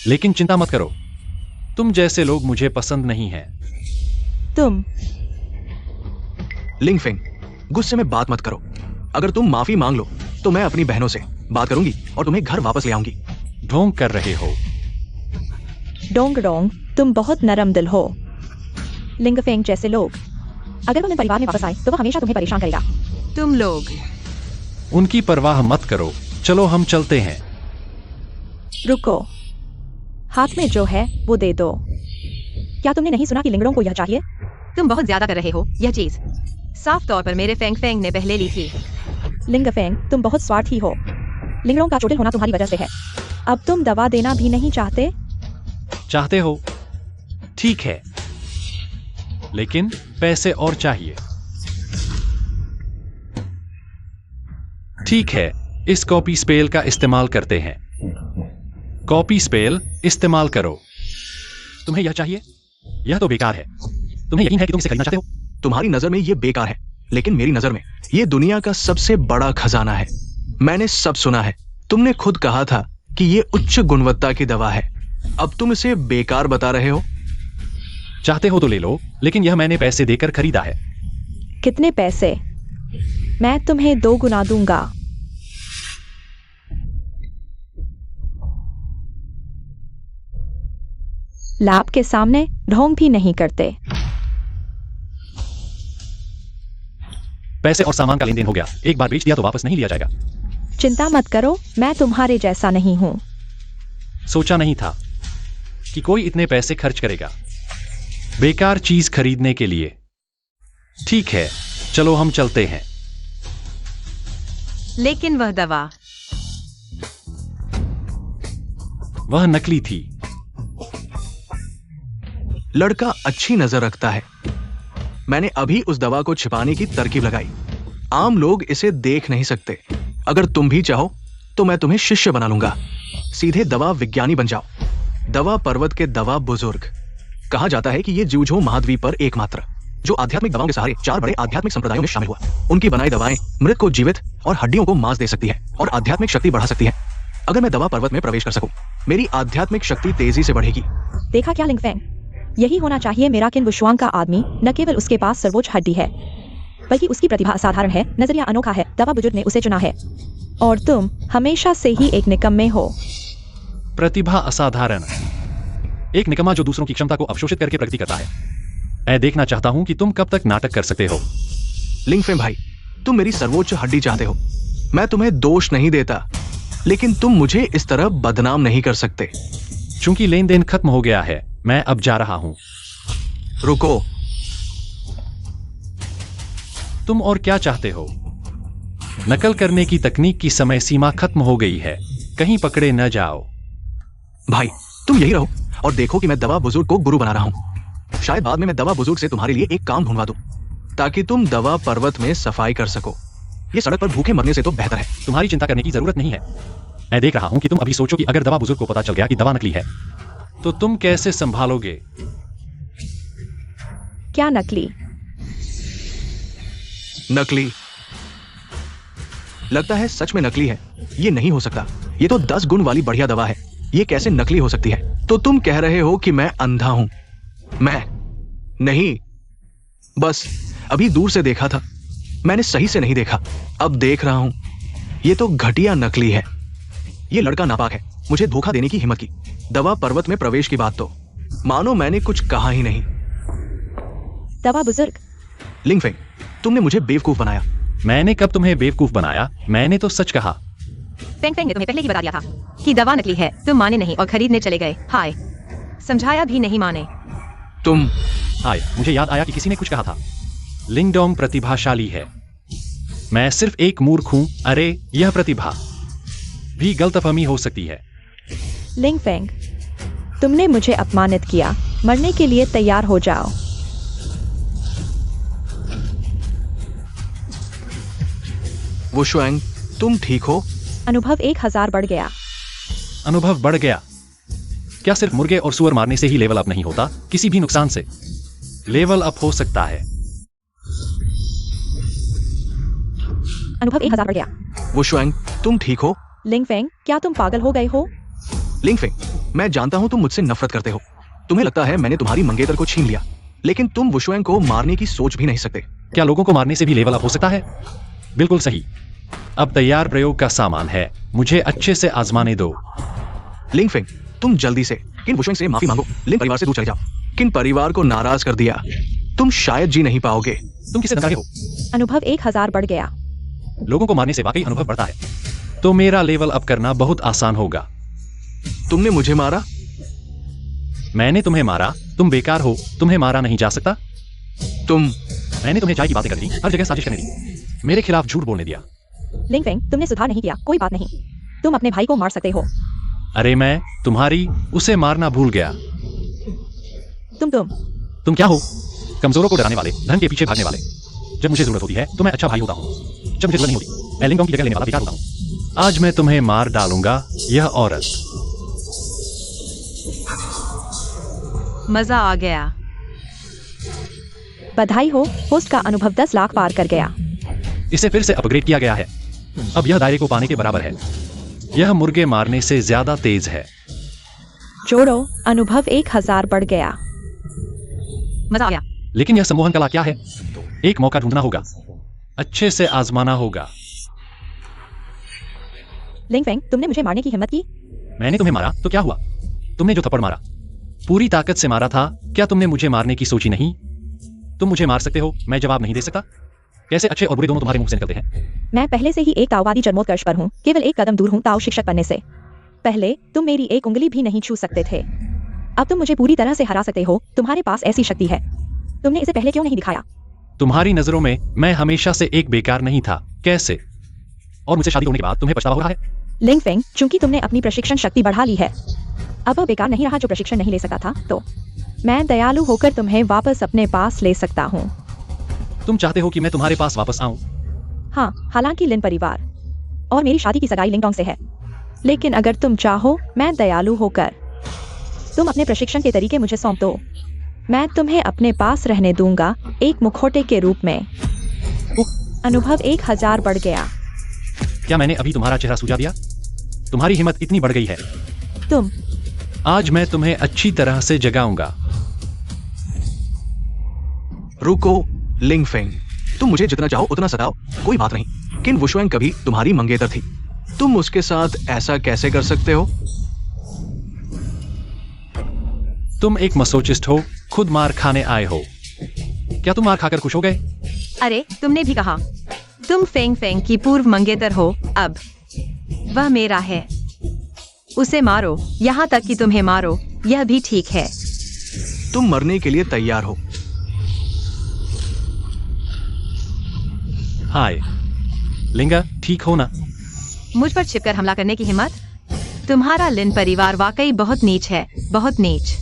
लेकिन चिंता मत करो, तुम जैसे लोग मुझे पसंद नहीं हैं। तुम लिंगफेंग, गुस्से में बात मत करो। अगर तुम माफी मांग लो तो मैं अपनी बहनों से बात करूंगी और तुम्हें घर वापस ले आऊंगी। ढोंग कर रहे हो। डोंग डोंग, तुम बहुत नरम दिल हो। लिंगफेंग जैसे लोग अगर वो लिन परिवार में वापस आए तो वो हमेशा तुम्हें परेशान करेगा। तुम लोग उनकी परवाह मत करो, चलो हम चलते हैं। रुको, हाथ में जो है वो दे दो। क्या तुमने नहीं सुना कि लिंगडोंग को यह चाहिए? तुम बहुत ज्यादा कर रहे हो। यह चीज साफ तौर पर मेरे फेंग फेंग ने पहले ली थी। लिंगफेंग, तुम बहुत स्वार्थी हो। लिंगडोंग का चोटिल होना तुम्हारी वजह से है। अब तुम दवा देना भी नहीं चाहते? चाहते हो? ठीक है, लेकिन पैसे और चाहिए। ठीक है, इस कॉपी स्पेल का इस्तेमाल करते हैं। कॉपी स्पेल इस्तेमाल करो। तुम्हें यह चाहिए? यह तो बेकार है। तुम्हें यकीन है कि तुम इसे खरीदना चाहते हो? तुम्हारी नजर में ये बेकार है, लेकिन मेरी नजर में ये दुनिया का सबसे बड़ा खजाना है। मैंने सब सुना है। तुमने खुद कहा था कि ये उच्च गुणवत्ता की दवा है। अब तुम इसे बेकार बता रहे हो? चाहते हो तो ले लो, लेकिन यह मैंने पैसे देकर खरीदा है। कितने पैसे? मैं तुम्हें 2 गुना दूंगा। लैब के सामने ढोंग भी नहीं करते। पैसे और सामान का लेन देन हो गया। एक बार बेच दिया तो वापस नहीं लिया जाएगा। चिंता मत करो, मैं तुम्हारे जैसा नहीं हूं। सोचा नहीं था कि कोई इतने पैसे खर्च करेगा बेकार चीज खरीदने के लिए। ठीक है, चलो हम चलते हैं। लेकिन वह दवा वह नकली थी। लड़का अच्छी नजर रखता है। मैंने अभी उस दवा को छिपाने की तरकीब लगाई। आम लोग इसे देख नहीं सकते। अगर तुम भी चाहो तो मैं तुम्हें शिष्य बना लूंगा। सीधे दवा विज्ञानी बन जाओ। दवा पर्वत के दवा बुजुर्ग। कहा जाता है कि ये ज्यूझो महाद्वीप पर एकमात्र जो आध्यात्मिक दवाओं के सहारे 4 बड़े आध्यात्मिक संप्रदायों में शामिल हुआ। उनकी बनाई दवाएं मृत को जीवित और हड्डियों को मांस दे सकती है और आध्यात्मिक शक्ति बढ़ा सकती है। अगर मैं दवा पर्वत में प्रवेश कर सकूं, मेरी आध्यात्मिक शक्ति तेजी से बढ़ेगी। देखा क्या लिंगफेंग? यही होना चाहिए मेरा किन वुशुआंग का आदमी। न केवल उसके पास सर्वोच्च हड्डी है, बल्कि उसकी प्रतिभा असाधारण है, नजरिया अनोखा है। दवा बुजुर्ग ने उसे चुना है और तुम हमेशा से ही एक निकम्मे हो। प्रतिभा असाधारण, एक निकम्मा जो दूसरों की क्षमता को अवशोषित करके प्रगति करता है। मैं देखना चाहता हूं कि तुम कब तक नाटक कर सकते हो। लिंगफेंग भाई, तुम मेरी सर्वोच्च हड्डी चाहते हो। मैं तुम्हें दोष नहीं देता, लेकिन तुम मुझे इस तरह बदनाम नहीं कर सकते। चूंकि लेन देन खत्म हो गया है, मैं अब जा रहा हूं। रुको। तुम और क्या चाहते हो? नकल करने की तकनीक की समय सीमा खत्म हो गई है, कहीं पकड़े न जाओ। भाई, तुम यही रहो और देखो कि मैं दवा बुजुर्ग को गुरु बना रहा हूं। शायद बाद में मैं दवा बुजुर्ग से तुम्हारे लिए एक काम ढूंढवा दूं, ताकि तुम दवा पर्वत में सफाई कर सको। ये सड़क पर भूखे मरने से तो बेहतर है। तुम्हारी चिंता करने की जरूरत नहीं है। मैं देख रहा हूं कि तुम अभी सोचो कि अगर दवा बुजुर्ग को पता चल गया कि दवा नकली है तो तुम कैसे संभालोगे। क्या नकली? नकली? लगता है सच में नकली है। ये नहीं हो सकता। ये तो 10 गुण वाली बढ़िया दवा है। ये कैसे नकली हो सकती है? तो तुम कह रहे हो कि मैं अंधा हूं? मैं नहीं, बस अभी दूर से देखा था। मैंने सही से नहीं देखा, अब देख रहा हूं। ये तो घटिया नकली है। ये लड़का नापाक है, मुझे धोखा देने की हिम्मत की। दवा पर्वत में प्रवेश की बात तो मानो मैंने कुछ कहा ही नहीं। दवा बुजुर्ग? लिंगफेंग, तुमने मुझे बेवकूफ बनाया। मैंने कब तुम्हें बेवकूफ बनाया? मैंने तो सच कहा। फेंग फेंग ने तुम्हें पहले ही बता दिया था कि दवा नकली है। तुम माने नहीं और खरीदने चले गए। हाय, समझाया भी नहीं माने। तुम हाय, मुझे याद आया कि किसी ने कुछ कहा था। लिंगडोंग प्रतिभाशाली है। मैं सिर्फ एक मूर्ख हूं। अरे, यह प्रतिभा भी गलतफहमी हो सकती है। लिंगफेंग, तुमने मुझे अपमानित किया। मरने के लिए तैयार हो जाओ। वो शुएंग, तुम ठीक हो? अनुभव 1000 बढ़ गया। अनुभव बढ़ गया? क्या सिर्फ मुर्गे और सुअर मारने से ही लेवल अप नहीं होता? किसी भी नुकसान से लेवल अप हो सकता है। अनुभव 1000 बढ़ गया। वो शुएंग, तुम ठीक हो? लिंगफेंग, क्या तुम पागल हो गए हो? लिंगफेंग, मैं जानता हूं तुम मुझसे नफरत करते हो। तुम्हें लगता है मैंने तुम्हारी मंगेतर को छीन लिया, लेकिन तुम वुशुएंग को मारने की सोच भी नहीं सकते। क्या लोगों को मारने से भी लेवल अप हो सकता है? बिल्कुल सही। अब तैयार प्रयोग का सामान है, मुझे अच्छे से आजमाने दो। लिंगफेंग, तुम जल्दी से किन वुशुएंग से माफी मांगो। लिंग परिवार से दूर चले जाओ। किन परिवार को नाराज कर दिया, तुम शायद जी नहीं पाओगे। तुम किसे धमका रहे हो? अनुभव 1000 बढ़ गया। लोगों को मारने से वाकई अनुभव बढ़ता है, तो मेरा लेवल अप करना बहुत आसान होगा। तुमने मुझे मारा? मैंने तुम्हें मारा? तुम बेकार हो, तुम्हें मारा नहीं जा सकता। मैंने तुम्हें चाय की बातें करने दी, हर जगह साजिश करने दी, मेरे खिलाफ झूठ बोलने दिया। लिंगफेंग, तुमने सुधार नहीं किया, कोई बात नहीं। तुम अपने भाई को मार सकते हो। अरे मैं तुम्हारी उसे मारना भूल गया। तुम क्या हो? कमजोरों को डराने वाले, धन के पीछे भागने वाले। जब मुझे जरूरत होती है तो मैं अच्छा भाई होता हूँ, जब मुझे जरूरत नहीं होती मैं लिंगडोंग की जगह लेने वाला बेकार होता हूँ। आज मैं तुम्हें मार डालूंगा। यह औरत। मजा आ गया। बधाई हो, होस्ट का अनुभव 10 लाख पार कर गया। इसे फिर से अपग्रेड किया गया है। अब यह दायरे को पाने के बराबर है। यह मुर्गे मारने से ज्यादा तेज है। जोड़ो, अनुभव 1000 बढ़ गया। मजा आ गया। लेकिन यह सम्मोहन कला क्या है? एक मौका ढूंढना होगा, अच्छे से आजमाना होगा। लिंगफेंग, तुमने मुझे मारने की हिम्मत की। मैंने तुम्हें मारा तो क्या हुआ? तुमने जो थप्पड़ मारा पूरी ताकत से मारा था। क्या तुमने मुझे मारने की सोची नहीं? तुम मुझे मार सकते हो, मैं जवाब नहीं दे सकता। कैसे अच्छे और बुरे दोनों तुम्हारे मुंह से निकलते हैं। मैं पहले से ही एक ताओवादी जन्मोत्कर्ष पर हूँ, केवल एक कदम दूर हूँ ताओ शिक्षक बनने से। पहले तुम मेरी एक उंगली भी नहीं छू सकते थे, अब तुम मुझे पूरी तरह से हरा सकते हो। तुम्हारे पास ऐसी शक्ति है, तुमने इसे पहले क्यों नहीं दिखाया? तुम्हारी नजरों में मैं हमेशा से एक बेकार नहीं था। कैसे? और मुझसे शादी होने के बाद तुम्हें पछतावा हो रहा है? लिंगफेंग, चूंकि तुमने अपनी प्रशिक्षण शक्ति बढ़ा ली है, अब वह बेकार नहीं रहा जो प्रशिक्षण नहीं ले सका था। तो मैं दयालु होकर तुम्हें वापस अपने पास ले सकता हूँ। तुम चाहते हो कि मैं तुम्हारे पास वापस आऊं? हाँ, हालांकि लिन परिवार और मेरी शादी की सगाई लिंगडोंग से है, लेकिन अगर तुम चाहो, मैं दयालु होकर तुम अपने प्रशिक्षण के तरीके मुझे सौंप दो। मैं तुम्हें अपने पास रहने दूंगा, एक मुखौटे के रूप में। अनुभव 1000 बढ़ गया। क्या मैंने अभी तुम्हारा चेहरा सुझा दिया? तुम्हारी हिम्मत इतनी बढ़ गई है। तुम आज मैं तुम्हें अच्छी तरह से जगाऊंगा। रुको लिंगफेंग, तुम मुझे जितना चाहो उतना सताओ, कोई बात नहीं। किन वुशुएंग कभी तुम्हारी मंगेतर थी, तुम उसके साथ ऐसा कैसे कर सकते हो? तुम एक मसोचिस्ट हो, खुद मार खाने आए हो। क्या तुम मार खाकर खुश हो गए? अरे, तुमने भी कहा तुम फेंग फेंग की पूर्व मंगेतर हो। अब वह मेरा है, उसे मारो, यहाँ तक कि तुम्हें मारो, यह भी ठीक है। तुम मरने के लिए तैयार हो। हाय लिंगा, ठीक हो ना? मुझ पर छिपकर हमला करने की हिम्मत? तुम्हारा लिन परिवार वाकई बहुत नीच है, बहुत नीच।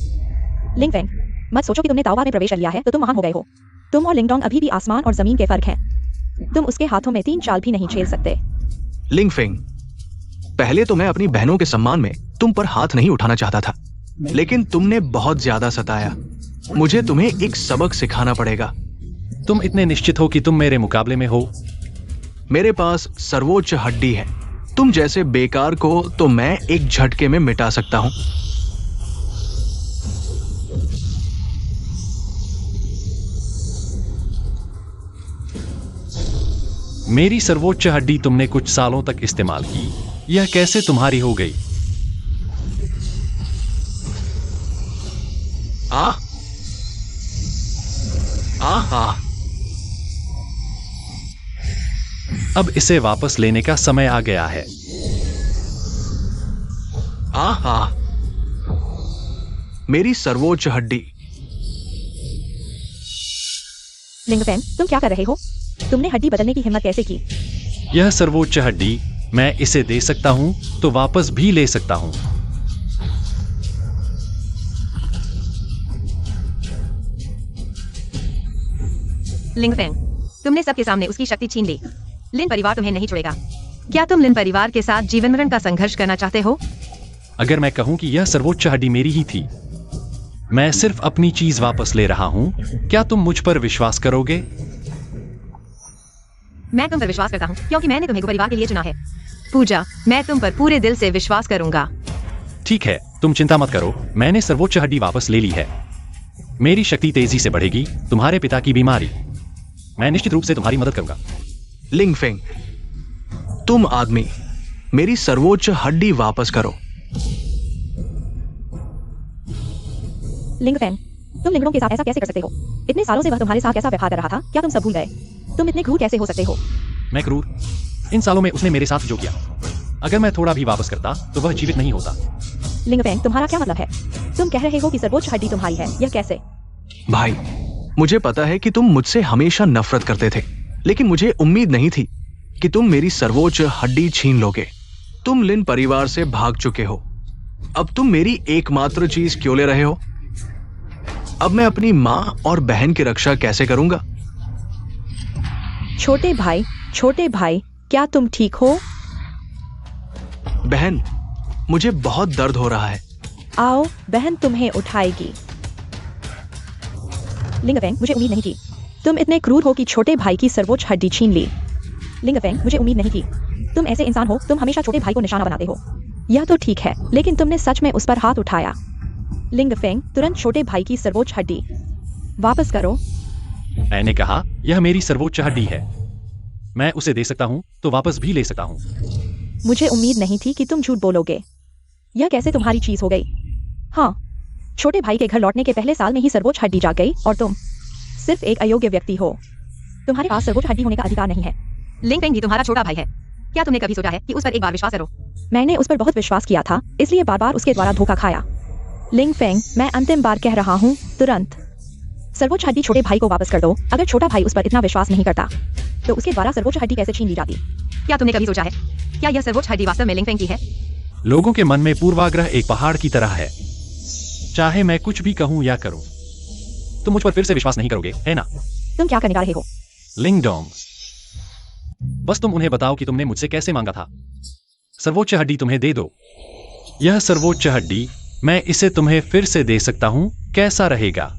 लिंगफेंग, मत सोचो कि तुमने ताओबा में प्रवेश कर लिया है तो तुम महान हो गए हो। तुम और लिंगडोंग अभी भी आसमान और जमीन के फर्क हैं। तुम उसके हाथों में 3 चाल भी नहीं झेल सकते। लिंगफेंग, पहले तो मैं अपनी बहनों के सम्मान में तुम पर हाथ नहीं उठाना चाहता था, लेकिन तुमने बहुत ज्यादा सताया। मुझे तुम्हें एक सबक सिखाना पड़ेगा। तुम इतने निश्चित हो कि तुम मेरे मुकाबले में हो? मेरे पास सर्वोच्च हड्डी है। तुम जैसे बेकार को तो मैं एक झटके में मिटा सकता हूं। मेरी सर्वोच्च हड्डी तुमने कुछ सालों तक इस्तेमाल की, यह कैसे तुम्हारी हो गई? अब इसे वापस लेने का समय आ गया है। मेरी सर्वोच्च हड्डी। लिंगफेंग, तुम क्या कर रहे हो? तुमने हड्डी बदलने की हिम्मत कैसे की? यह सर्वोच्च हड्डी मैं इसे दे सकता हूं तो वापस भी ले सकता हूं। लिंगफेंग, तुमने सबके सामने उसकी शक्ति छीन ली। लिन परिवार तुम्हें नहीं छोड़ेगा। क्या तुम लिन परिवार के साथ जीवन मरण का संघर्ष करना चाहते हो? अगर मैं कहूं कि यह सर्वोच्च हड्डी मेरी ही थी, मैं सिर्फ अपनी चीज वापस ले रहा हूं, क्या तुम मुझ पर विश्वास करोगे? मैं तुम पर विश्वास करता हूँ क्योंकि मैंने तुम्हें परिवार के लिए चुना है। पूजा, मैं तुम पर पूरे दिल से विश्वास करूंगा। ठीक है, तुम चिंता मत करो, मैंने सर्वोच्च हड्डी वापस ले ली है। मेरी शक्ति तेजी से बढ़ेगी। तुम्हारे पिता की बीमारी, मैं निश्चित रूप से तुम्हारी मदद करूंगा। लिंगफेंग, तुम आदमी, मेरी सर्वोच्च हड्डी वापस करो। लिंगफेंग, तुम लिंगडोंग के साथ ऐसा कैसे कर सकते हो? इतने सालों से वह तुम्हारे साथ कैसा व्यवहार कर रहा था, क्या तुम सब भूल गए? तुम इतने क्रूर कैसे हो सकते हो? मैं क्रूर? इन सालों में उसने मेरे साथ जो किया, अगर मैं थोड़ा भी वापस करता तो वह जीवित नहीं होता। लिंगफेंग, तुम्हारा क्या मतलब है? तुम कह रहे हो कि सर्वोच्च हड्डी तुम्हारी है, यह कैसे? भाई, मुझे पता है कि तुम मुझसे हमेशा नफरत करते थे, लेकिन मुझे उम्मीद नहीं थी कि तुम मेरी सर्वोच्च हड्डी छीन लोगे। तुम लिन परिवार से भाग चुके हो, अब तुम मेरी एकमात्र चीज क्यों ले रहे हो? अब मैं अपनी मां और बहन की रक्षा कैसे करूंगा? छोटे भाई, क्या तुम ठीक हो? बहन, मुझे बहुत दर्द हो रहा है। आओ, बहन तुम्हें उठाएगी। लिंगफेंग, मुझे उम्मीद नहीं थी। तुम इतने क्रूर हो कि छोटे भाई की सर्वोच्च हड्डी छीन ली। लिंगफेंग, मुझे उम्मीद नहीं थी। तुम ऐसे इंसान हो, तुम हमेशा छोटे भाई को निशाना बनाते हो। यह तो ठीक है, लेकिन तुमने सच में उस पर हाथ उठाया। लिंगफेंग, तुरंत छोटे भाई की सर्वोच्च हड्डी वापस करो। मैंने कहा यह मेरी सर्वोच्च हड्डी है, मैं उसे दे सकता हूं तो वापस भी ले सकता हूं। मुझे उम्मीद नहीं थी कि तुम झूठ बोलोगे। यह कैसे तुम्हारी चीज हो गई? हाँ, छोटे भाई के घर लौटने के पहले साल में ही सर्वोच्च हड्डी जाग गई और तुम सिर्फ एक अयोग्य व्यक्ति हो। तुम्हारे पास सर्वोच्च हड्डी होने का अधिकार नहीं है। लिंगफेंग भी तुम्हारा छोटा भाई है। क्या तुमने कभी सोचा है कि उस पर एक बार विश्वास करो? मैंने उस पर बहुत विश्वास किया था, इसलिए बार बार उसके द्वारा धोखा खाया। लिंगफेंग, मैं अंतिम बार कह रहा हूँ, तुरंत सर्वोच्च हड्डी छोटे भाई को वापस कर दो। अगर छोटा भाई उस पर इतना विश्वास नहीं करता तो उसके द्वारा सर्वोच्च हड्डी कैसे छीन ली जाती? क्या तुमने कभी सोचा है, क्या यह सर्वोच्च हड्डी वास्तव में लिंगफेंग की है? लोगों के मन में पूर्वाग्रह एक पहाड़ की तरह है। चाहे मैं कुछ भी कहूं या करूं, तुम मुझ पर फिर से विश्वास नहीं करोगे, है ना? तुम क्या करने जा रहे हो? लिंगडोंग, बस तुम उन्हें बताओ कि तुमने मुझसे कैसे मांगा था। सर्वोच्च हड्डी तुम्हें दे दो। यह सर्वोच्च हड्डी, मैं इसे तुम्हें फिर से दे सकता हूं, कैसा रहेगा?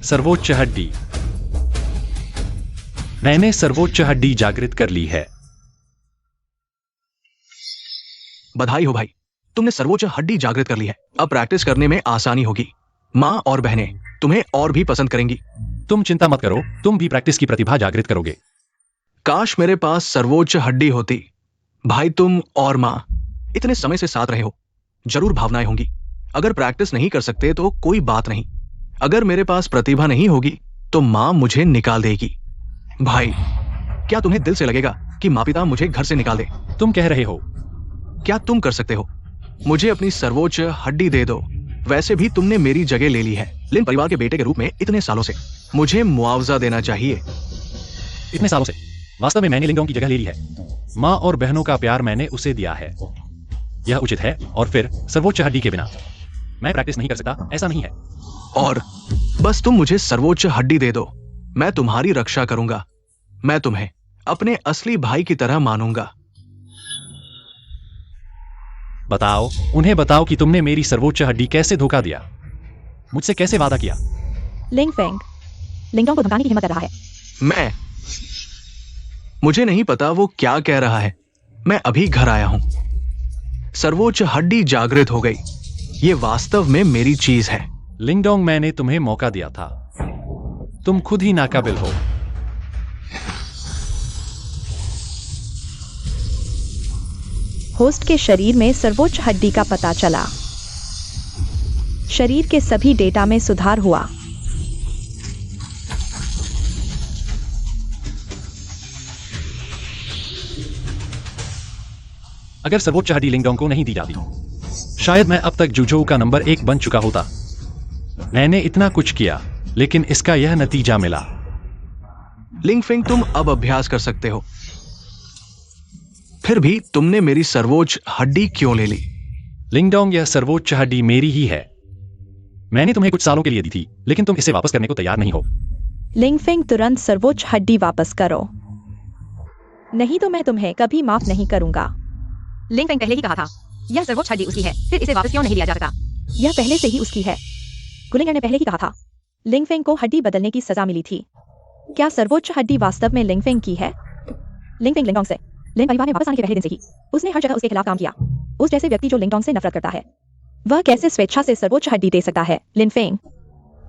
सर्वोच्च हड्डी, मैंने सर्वोच्च हड्डी जागृत कर ली है। बधाई हो भाई, तुमने सर्वोच्च हड्डी जागृत कर ली है। अब प्रैक्टिस करने में आसानी होगी। मां और बहनें तुम्हें और भी पसंद करेंगी। तुम चिंता मत करो, तुम भी प्रैक्टिस की प्रतिभा जागृत करोगे। काश मेरे पास सर्वोच्च हड्डी होती। भाई, तुम और मां इतने समय से साथ रहे हो, जरूर भावनाएं होंगी। अगर प्रैक्टिस नहीं कर सकते तो कोई बात नहीं। अगर मेरे पास प्रतिभा नहीं होगी तो मां मुझे निकाल देगी। भाई, क्या तुम्हें दिल से लगेगा कि माँ पिता मुझे घर से निकाल दे? तुम कह रहे हो? क्या तुम कर सकते हो? मुझे अपनी सर्वोच्च हड्डी दे दो, वैसे भी तुमने मेरी जगह ले ली है लिन परिवार के बेटे के रूप में इतने सालों से। मुझे मुआवजा देना चाहिए। इतने सालों से वास्तव में मैंने लिंगडोंग की जगह ले ली है। माँ और बहनों का प्यार मैंने उसे दिया है, यह उचित है। और फिर सर्वोच्च हड्डी के बिना मैं प्रैक्टिस नहीं कर सकता, ऐसा नहीं है। और बस तुम मुझे सर्वोच्च हड्डी दे दो, मैं तुम्हारी रक्षा करूंगा। मैं तुम्हें अपने असली भाई की तरह मानूंगा। बताओ, उन्हें बताओ कि तुमने मेरी सर्वोच्च हड्डी कैसे धोखा दिया, मुझसे कैसे वादा किया। लिंग फेंग लिंगडोंग को धमकाने की हिम्मत कर रहा है। मुझे नहीं पता वो क्या कह रहा है। मैं अभी घर आया हूं। सर्वोच्च हड्डी जागृत हो गई। ये वास्तव में मेरी चीज है। लिंगडोंग, मैंने तुम्हें मौका दिया था, तुम खुद ही नाकाबिल हो। होस्ट के शरीर में सर्वोच्च हड्डी का पता चला। शरीर के सभी डेटा में सुधार हुआ। अगर सर्वोच्च हड्डी लिंगडोंग को नहीं दी जाती, शायद मैं अब तक जुजोऊ का नंबर 1 बन चुका होता। मैंने इतना कुछ किया, लेकिन इसका यह नतीजा मिला। लिंगफेंग, तुम अब अभ्यास कर सकते हो। फिर भी तुमने मेरी सर्वोच्च हड्डी क्यों ले ली? लिंगडोंग, यह सर्वोच्च हड्डी मेरी ही है। मैंने तुम्हें कुछ सालों के लिए दी थी, लेकिन तुम इसे वापस करने को तैयार नहीं हो। लिंगफेंग, तुरंत सर्वोच्च हड्डी वापस करो, नहीं तो मैं तुम्हें कभी माफ नहीं करूंगा। लिंगफेंग पहले ही कहा था, यह सर्वोच्च हड्डी उसकी है, फिर इसे वापस क्यों नहीं लिया जा सकता? यह पहले से ही उसकी है। गुलिंगर ने पहले ही कहा था, लिंगफेंग को हड्डी बदलने की सजा मिली थी। क्या सर्वोच्च हड्डी वास्तव में लिंगफेंग की है? लिंगफेंग लिंगडोंग से लिंग परिवार में वापस आने के पहले दिन से ही उसने हर जगह उसके खिलाफ काम किया। उस जैसे व्यक्ति जो लिंगडोंग से नफरत करता है, वह कैसे स्वेच्छा से सर्वोच्च हड्डी दे सकता है? लिनफेंग,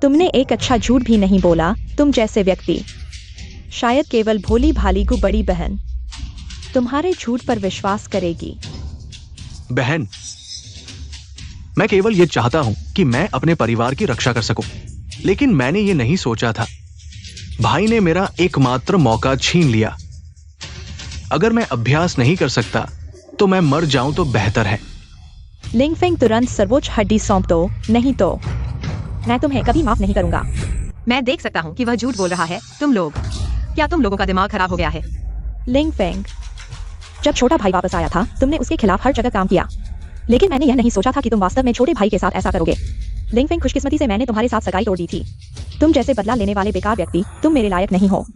तुमने एक अच्छा झूठ भी नहीं बोला। तुम जैसे व्यक्ति, शायद केवल भोली भाली को बड़ी बहन तुम्हारे झूठ पर विश्वास करेगी। बहन, मैं केवल ये चाहता हूं कि मैं अपने परिवार की रक्षा कर सकूं, लेकिन मैंने ये नहीं सोचा था। भाई ने मेरा एकमात्र मौका छीन लिया। अगर मैं अभ्यास नहीं कर सकता तो मैं मर जाऊं तो बेहतर है। लिंगफेंग, तुरंत सर्वोच्च हड्डी सौंप दो, नहीं तो मैं तुम्हें कभी माफ नहीं करूंगा। मैं देख सकता हूँ कि वह झूठ बोल रहा है। क्या तुम लोगों का दिमाग खराब हो गया है? लिंगफेंग, जब छोटा भाई वापस आया था, तुमने उसके खिलाफ हर जगह काम किया, लेकिन मैंने यह नहीं सोचा था कि तुम वास्तव में छोटे भाई के साथ ऐसा करोगे। लिंगफेंग, खुशकिस्मती से मैंने तुम्हारे साथ सगाई तोड़ दी थी। तुम जैसे बदला लेने वाले बेकार व्यक्ति, तुम मेरे लायक नहीं हो।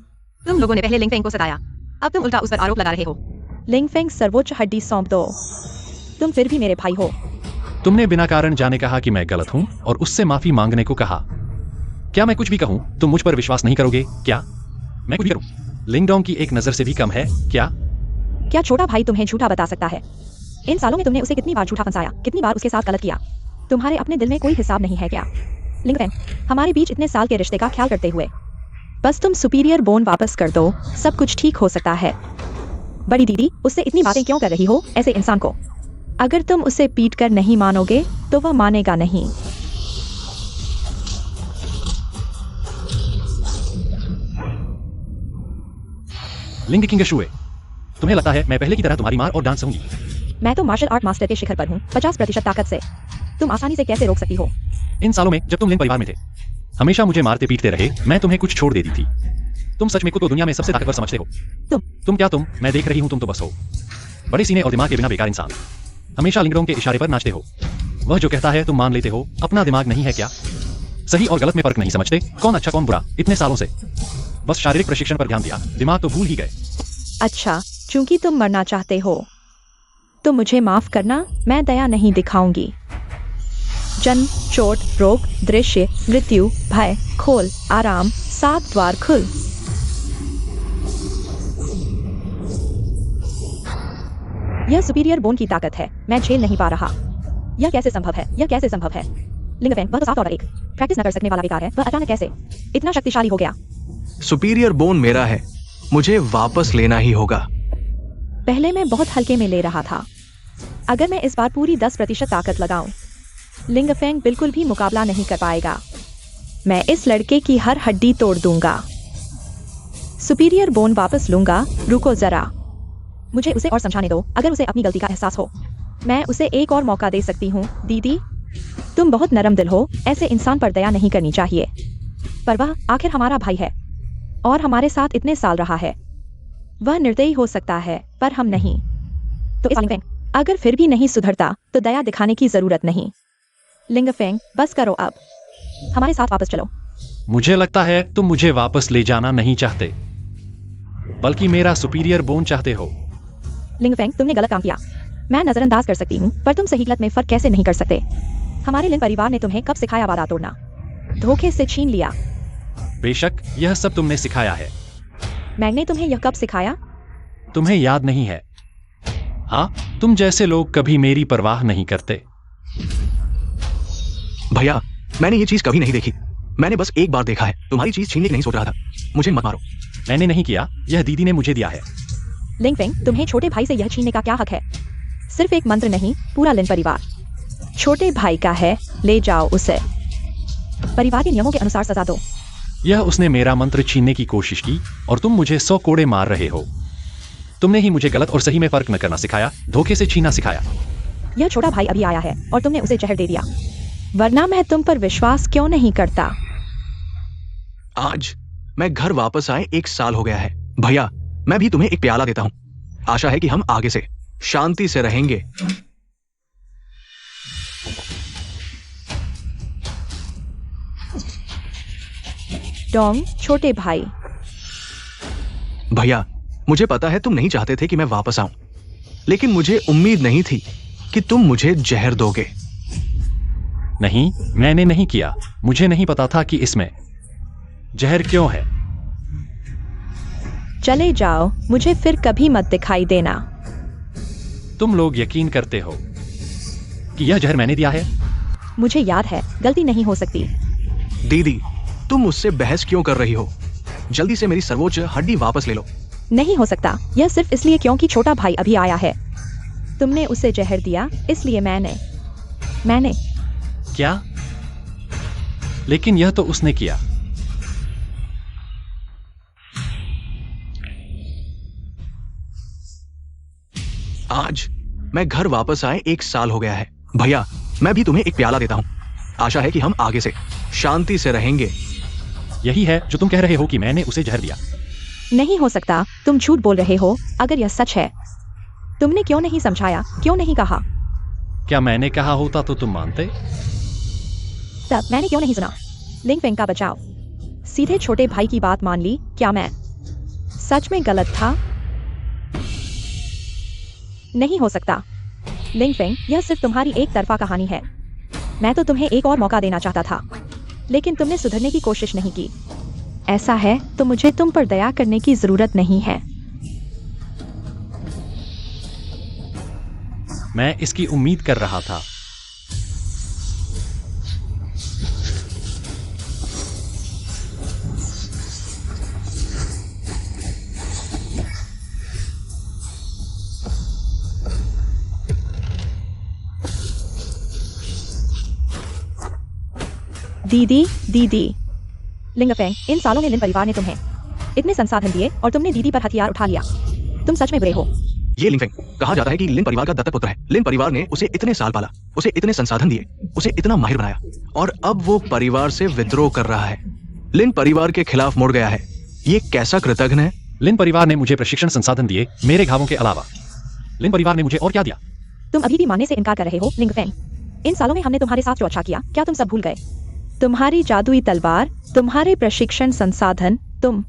तुम लोगों ने पहले लिंगफेंग को सताया, अब तुम उल्टा उस पर आरोप लगा रहे हो। लिंगफेंग, सर्वोच्च हड्डी सौंप दो। तुम फिर भी मेरे भाई हो। तुमने बिना कारण जाने कहा कि मैं गलत हूं और उससे माफी मांगने को कहा। क्या मैं कुछ भी कहूं तुम मुझ पर विश्वास नहीं करोगे? क्या मैं कुछ भी करूं लिंगडोंग की एक नजर से भी कम है क्या? छोटा भाई तुम्हें झूठा बता सकता है? इन सालों में तुमने उसे कितनी बार झूठा फंसाया, कितनी बार उसके साथ गलत किया? तुम्हारे अपने दिल में कोई हिसाब नहीं है क्या? लिंगफेंग, हमारे बीच इतने साल के रिश्ते का ख्याल करते हुए बस तुम सुपीरियर बोन वापस कर दो, सब कुछ ठीक हो सकता है। बड़ी दीदी, उससे इतनी बातें क्यों कर रही हो ऐसे इंसान को? अगर तुम उसे पीट कर नहीं मानोगे तो वह मानेगा नहीं। लिंग किंग शुए, तुम्हें लगता है मैं पहले की तरह तुम्हारी मार और डांट सहूंगी? मैं तो मार्शल आर्ट मास्टर के शिखर पर हूँ, 50% ताकत से। तुम आसानी से कैसे रोक सकती हो? इन सालों में जब तुम लिंग परिवार में थे, हमेशा मुझे मारते पीटते रहे, मैं तुम्हें कुछ छोड़ देती थी। तुम सच में खुद को दुनिया में सबसे ताकतवर समझते हो। तुम मैं देख रही हूं, तुम तो बस हो बड़े सीने और दिमाग के बिना बेकार इंसान। हमेशा लिंगडोंग के इशारे पर नाचते हो। वह जो कहता है तुम मान लेते हो। अपना दिमाग नहीं है क्या? सही और गलत में फर्क नहीं समझते, कौन अच्छा कौन बुरा। इतने सालों से बस शारीरिक प्रशिक्षण पर ध्यान दिया, दिमाग तो भूल ही गए। अच्छा, चूंकि तुम मरना चाहते हो तो मुझे माफ करना, मैं दया नहीं दिखाऊंगी। जन्म, चोट, रोग, दृश्य, मृत्यु, भय, खोल, आराम, 7 द्वार खुल। यह सुपीरियर बोन की ताकत है, मैं झेल नहीं पा रहा। यह कैसे संभव है? लिंगफेंग, वह तो साफ तौर एक प्रैक्टिस न कर सकने वाला बेकार है। वह अचानक कैसे इतना शक्तिशाली हो गया? सुपीरियर बोन मेरा है, मुझे वापस लेना ही होगा। पहले मैं बहुत हल्के में ले रहा था। अगर मैं इस बार पूरी 10% ताकत लगाऊं, लिंगफेंग बिल्कुल भी मुकाबला नहीं कर पाएगा। मैं इस लड़के की हर हड्डी तोड़ दूंगा। सुपीरियर बोन वापस लूंगा। रुको जरा, मुझे उसे और समझाने दो। अगर उसे अपनी गलती का एहसास हो, मैं उसे एक और मौका दे सकती हूँ। दीदी, तुम बहुत नरम दिल हो, ऐसे इंसान पर दया नहीं करनी चाहिए। पर वह आखिर हमारा भाई है और हमारे साथ इतने साल रहा है। वह निर्दयी हो सकता है पर हम नहीं। तो इस लिंगफेंग अगर फिर भी नहीं सुधरता तो दया दिखाने की जरूरत नहीं। लिंगफेंग बस करो अब, हमारे साथ वापस चलो। मुझे लगता है तुम मुझे वापस ले जाना नहीं चाहते, बल्कि मेरा सुपीरियर बोन चाहते हो। लिंगफेंग तुमने गलत काम किया। मैं नजरअंदाज कर सकती हूँ पर तुम सही गलत में फर्क कैसे नहीं कर सकते। हमारे लिन परिवार ने तुम्हें कब सिखाया वादा तोड़ना, धोखे से छीन लिया। बेशक यह सब तुमने सिखाया है। मैंने तुम्हें यह कब सिखाया? तुम्हें याद नहीं है? हाँ, तुम जैसे लोग कभी मेरी परवाह नहीं करते। भैया, मैंने ये चीज कभी नहीं देखी। मैंने बस एक बार देखा है। तुम्हारी चीज छीनने की नहीं सोच रहा था। मुझे मत मारो। मैंने नहीं किया, यह दीदी ने मुझे दिया है। लिंगफेंग तुम्हें छोटे भाई से यह छीनने का क्या हक है? सिर्फ एक मंत्र नहीं, पूरा लिन परिवार छोटे भाई का है। ले जाओ उसे, परिवार के नियमों के अनुसार सजा दो। यह उसने मेरा मंत्र छीनने की कोशिश की और तुम मुझे 100 कोड़े मार रहे हो। तुमने ही मुझे गलत और सही में फर्क न करना सिखाया, धोखे से छीना सिखाया। यह छोटा भाई अभी आया है और तुमने उसे जहर दे दिया, वरना मैं तुम पर विश्वास क्यों नहीं करता। आज मैं घर वापस आए 1 साल हो गया है। भैया, मैं भी तुम्हें एक प्याला देता हूं। आशा है कि हम आगे से शांति से रहेंगे। डोंग छोटे भाई। भैया, मुझे पता है तुम नहीं चाहते थे कि मैं वापस आऊं, लेकिन मुझे उम्मीद नहीं थी कि तुम मुझे जहर दोगे। नहीं, मैंने नहीं किया। मुझे नहीं पता था कि इसमें जहर क्यों है। चले जाओ, मुझे फिर कभी मत दिखाई देना। तुम लोग यकीन करते हो कि यह जहर मैंने दिया है? मुझे याद है, गलती नहीं हो सकती। दीदी, तुम मुझसे बहस क्यों कर रही हो? जल्दी से मेरी सर्वोच्च हड्डी वापस ले लो। नहीं हो सकता, यह सिर्फ इसलिए क्योंकि छोटा भाई अभी आया है। तुमने उसे जहर दिया, इसलिए मैंने क्या? लेकिन यह तो उसने किया। आज मैं घर वापस आए 1 साल हो गया है। भैया, मैं भी तुम्हें एक प्याला देता हूं। आशा है कि हम आगे से शांति से रहेंगे। यही है जो तुम कह रहे हो कि मैंने उसे जहर दिया। नहीं हो सकता, तुम झूठ बोल रहे हो। अगर यह सच है, तुमने क्यों नहीं समझाया, क्यों नहीं कहा? क्या मैंने कहा होता तो तुम मानते? तब मैंने क्यों नहीं सुना? लिंगफेंग का बचाव, सीधे छोटे भाई की बात मान ली। क्या मैं सच में गलत था? नहीं हो सकता। लिंगफेंग, यह सिर्फ तुम्हारी एक तरफा कहानी है। मैं तो तुम्हें एक और मौका देना चाहता था, लेकिन तुमने सुधरने की कोशिश नहीं की। ऐसा है तो मुझे तुम पर दया करने की जरूरत नहीं है। मैं इसकी उम्मीद कर रहा था। दीदी, लिंगफेंग, इन सालों में लिन परिवार ने तुम्हें इतने संसाधन दिए और तुमने दीदी पर हथियार उठा लिया। तुम सच में बुरे हो। ये लिंगफेंग, कहा जाता है कि लिन परिवार का दत्तक पुत्र है। लिन परिवार ने उसे इतने साल पाला, उसे इतने संसाधन दिए, उसे इतना माहिर बनाया, और अब वो परिवार से विद्रोह कर रहा है। लिन परिवार के खिलाफ मुड़ गया है। ये कैसा कृतघ्न है। लिन परिवार ने मुझे प्रशिक्षण संसाधन दिए, मेरे घावों के अलावा। लिन परिवार ने मुझे और क्या दिया? तुम अभी भी मानने से इनकार कर रहे हो। लिंगफेंग, इन सालों में हमने तुम्हारे साथ जो अच्छा किया, क्या तुम सब भूल गए? तुम्हारी जादुई तलवार, तुम्हारे प्रशिक्षण संसाधन। तुम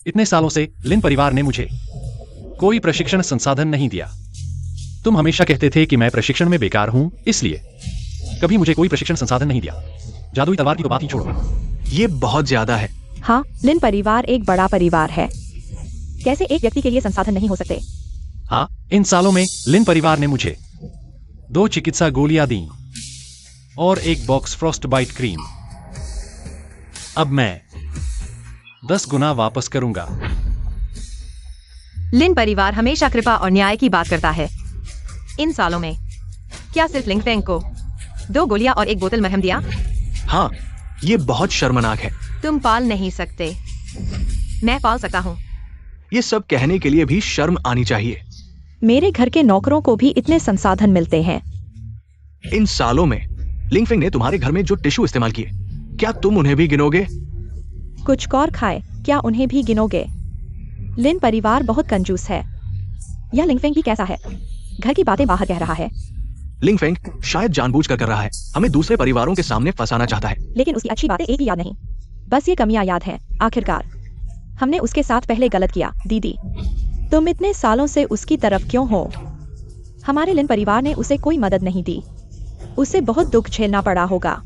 इतने सालों से लिन परिवार ने मुझे कोई प्रशिक्षण संसाधन नहीं दिया। तुम हमेशा कहते थे कि मैं प्रशिक्षण में बेकार हूं, इसलिए कभी मुझे कोई प्रशिक्षण संसाधन नहीं दिया। जादुई तलवार की तो बात ही छोड़ो। ये बहुत ज्यादा है। हाँ, लिन परिवार एक बड़ा परिवार है। कैसे एक व्यक्ति के लिए संसाधन नहीं हो सकते? हाँ, इन सालों में लिन परिवार ने मुझे 2 चिकित्सा गोलियां दी और 1 बॉक्स फ्रॉस्ट बाइट क्रीम। अब मैं 10 गुना वापस करूंगा। लिन परिवार हमेशा कृपा और न्याय की बात करता है। इन सालों में क्या सिर्फ लिंगफेंग को 2 गोलियां और 1 बोतल मरहम दिया? हाँ, ये बहुत शर्मनाक है। तुम पाल नहीं सकते, मैं पाल सकता हूँ। ये सब कहने के लिए भी शर्म आनी चाहिए। मेरे घर के नौकरों को भी इतने संसाधन मिलते हैं। इन सालों में लिंगफेंग ने तुम्हारे घर में जो टिश्यू इस्तेमाल किए, क्या तुम उन्हें भी गिनोगे? कुछ और खाए, क्या उन्हें भी गिनोगे? लिन परिवार बहुत कंजूस है। यह लिंगफेंग ही कैसा है? घर की बातें बाहर कह रहा है, लिंगफेंग शायद जानबूझकर कर रहा है, हमें दूसरे परिवारों के सामने फंसाना चाहता है। लेकिन उसकी अच्छी बातें एक भी याद नहीं, बस ये कमियां याद हैं। आखिरकार हमने उसके साथ पहले गलत किया। दीदी, तुम इतने सालों से उसकी तरफ क्यों हो? हमारे लिन परिवार ने उसे कोई मदद नहीं दी, उसे बहुत दुख झेलना पड़ा होगा।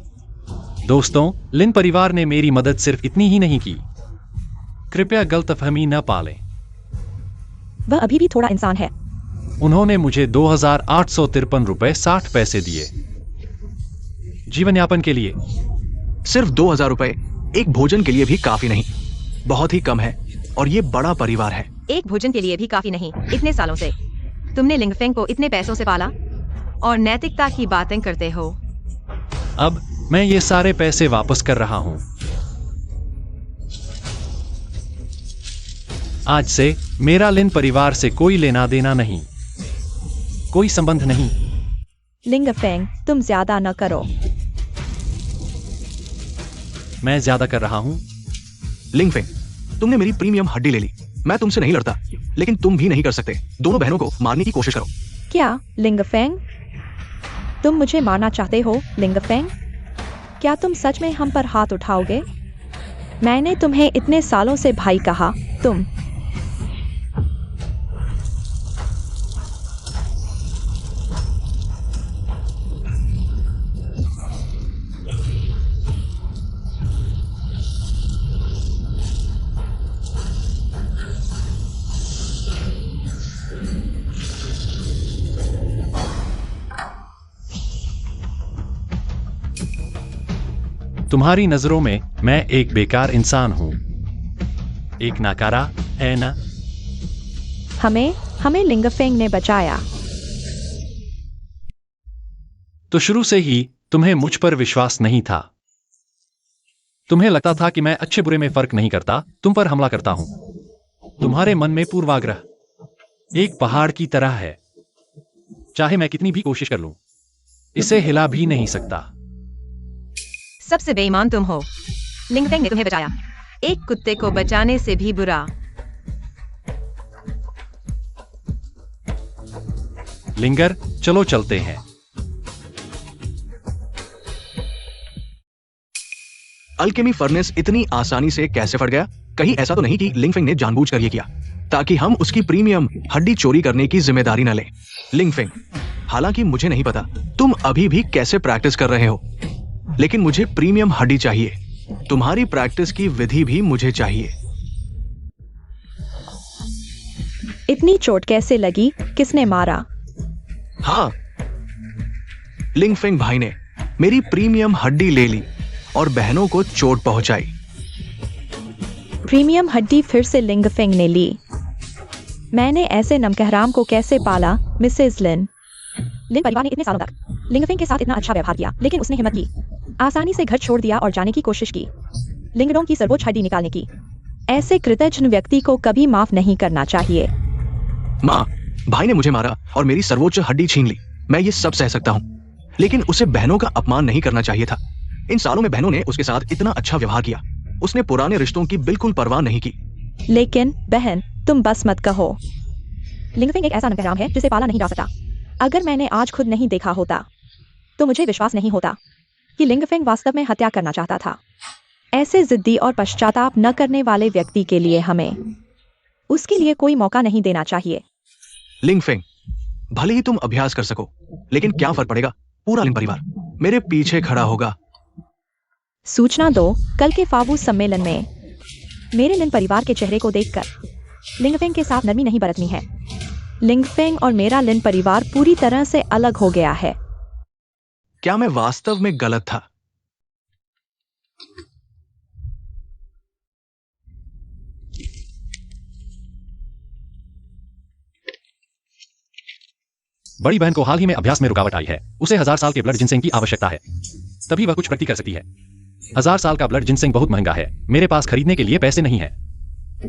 दोस्तों, लिन परिवार ने मेरी मदद सिर्फ इतनी ही नहीं की। कृपया गलतफहमी न पालें। वह अभी भी थोड़ा इंसान है। उन्होंने मुझे 2,853 रुपए 60 पैसे दिए जीवन यापन के लिए। सिर्फ 2,000 रुपए एक भोजन के लिए भी काफी नहीं, बहुत ही कम है, और ये बड़ा परिवार है। एक भोजन के लिए भी काफी नहीं। इतने सालों से तुमने लिंगफेंग को इतने पैसों से पाला और नैतिकता की बातें करते हो। अब मैं ये सारे पैसे वापस कर रहा हूं। आज से मेरा लिन परिवार से कोई लेना देना नहीं, कोई संबंध नहीं। लिंगफेंग, तुम ज्यादा न करो। मैं ज्यादा कर रहा हूं। लिंगफेंग, तुमने मेरी प्रीमियम हड्डी ले ली। मैं तुमसे नहीं लड़ता, लेकिन तुम भी नहीं कर सकते। दोनों बहनों को मारने की कोशिश करो। क्या लिंगफेंग, तुम मुझे मारना चाहते हो? लिंगफेंग, क्या तुम सच में हम पर हाथ उठाओगे? मैंने तुम्हें इतने सालों से भाई कहा, तुम तुम्हारी नजरों में मैं एक बेकार इंसान हूं, एक नाकारा, है ना? हमें लिंगफेंग ने बचाया। तो शुरू से ही तुम्हें मुझ पर विश्वास नहीं था। तुम्हें लगता था कि मैं अच्छे बुरे में फर्क नहीं करता, तुम पर हमला करता हूं। तुम्हारे मन में पूर्वाग्रह एक पहाड़ की तरह है। चाहे मैं कितनी भी कोशिश कर लूं, इसे हिला भी नहीं सकता। सबसे बेईमान तुम हो। लिंगफेंग ने तुम्हें बचाया, एक कुत्ते को बचाने से भी बुरा। लिंगर, चलो चलते हैं। अल्केमी फर्नेस इतनी आसानी से कैसे फट गया? कहीं ऐसा तो नहीं कि लिंगफेंग ने जानबूझकर ये किया ताकि हम उसकी प्रीमियम हड्डी चोरी करने की जिम्मेदारी न लें? लिंगफेंग, हालांकि मुझे नहीं पता तुम अभी भी कैसे प्रैक्टिस कर रहे हो, लेकिन मुझे प्रीमियम हड्डी चाहिए। तुम्हारी प्रैक्टिस की विधि भी मुझे चाहिए। इतनी चोट कैसे लगी? किसने मारा? हाँ, लिंगफेंग भाई ने मेरी प्रीमियम हड्डी ले ली और बहनों को चोट पहुंचाई। प्रीमियम हड्डी फिर से लिंगफेंग ने ली। मैंने ऐसे नमकहराम को कैसे पाला? मिसेस लिन। लिन परिवार ने इतने सालों तक लिंगफेंग के साथ इतना अच्छा व्यवहार किया, लेकिन उसने हिम्मत की, आसानी से घर छोड़ दिया और जाने की कोशिश की, लिंगडोंग की सर्वोच्च हड्डी निकालने की। ऐसे कृतज्ञ व्यक्ति को कभी माफ नहीं करना चाहिए। माँ, भाई ने मुझे मारा और मेरी सर्वोच्च हड्डी छीन ली। मैं ये सब सह सकता हूँ, लेकिन उसे बहनों का अपमान नहीं करना चाहिए था। इन सालों में बहनों ने उसके साथ इतना अच्छा व्यवहार किया, उसने पुराने रिश्तों की बिल्कुल परवाह नहीं की। लेकिन बहन, तुम बस मत कहो। लिंगफेंग एक ऐसा नमकहराम है जिसे पाला नहीं जा सकता। अगर मैंने आज खुद नहीं देखा होता तो मुझे विश्वास नहीं होता कि लिंगफेंग वास्तव में हत्या करना चाहता था। ऐसे जिद्दी और पश्चाताप न करने वाले व्यक्ति के लिए हमें उसके लिए कोई मौका नहीं देना चाहिए। लिंगफेंग, भले ही तुम अभ्यास कर सको, लेकिन क्या फर्क पड़ेगा? पूरा लिन परिवार मेरे पीछे खड़ा होगा। सूचना दो, कल के फावू सम्मेलन में मेरे लिन परिवार के चेहरे को देखकर लिंगफेंग के साथ नरमी नहीं बरतनी है। लिंगफेंग और मेरा लिन परिवार पूरी तरह से अलग हो गया है। क्या मैं वास्तव में गलत था? बड़ी बहन को हाल ही में अभ्यास में रुकावट आई है। उसे 1000 साल के ब्लड जिनसेंग की आवश्यकता है, तभी वह कुछ प्रगति कर सकती है। 1000 साल का ब्लड जिनसेंग बहुत महंगा है, मेरे पास खरीदने के लिए पैसे नहीं है,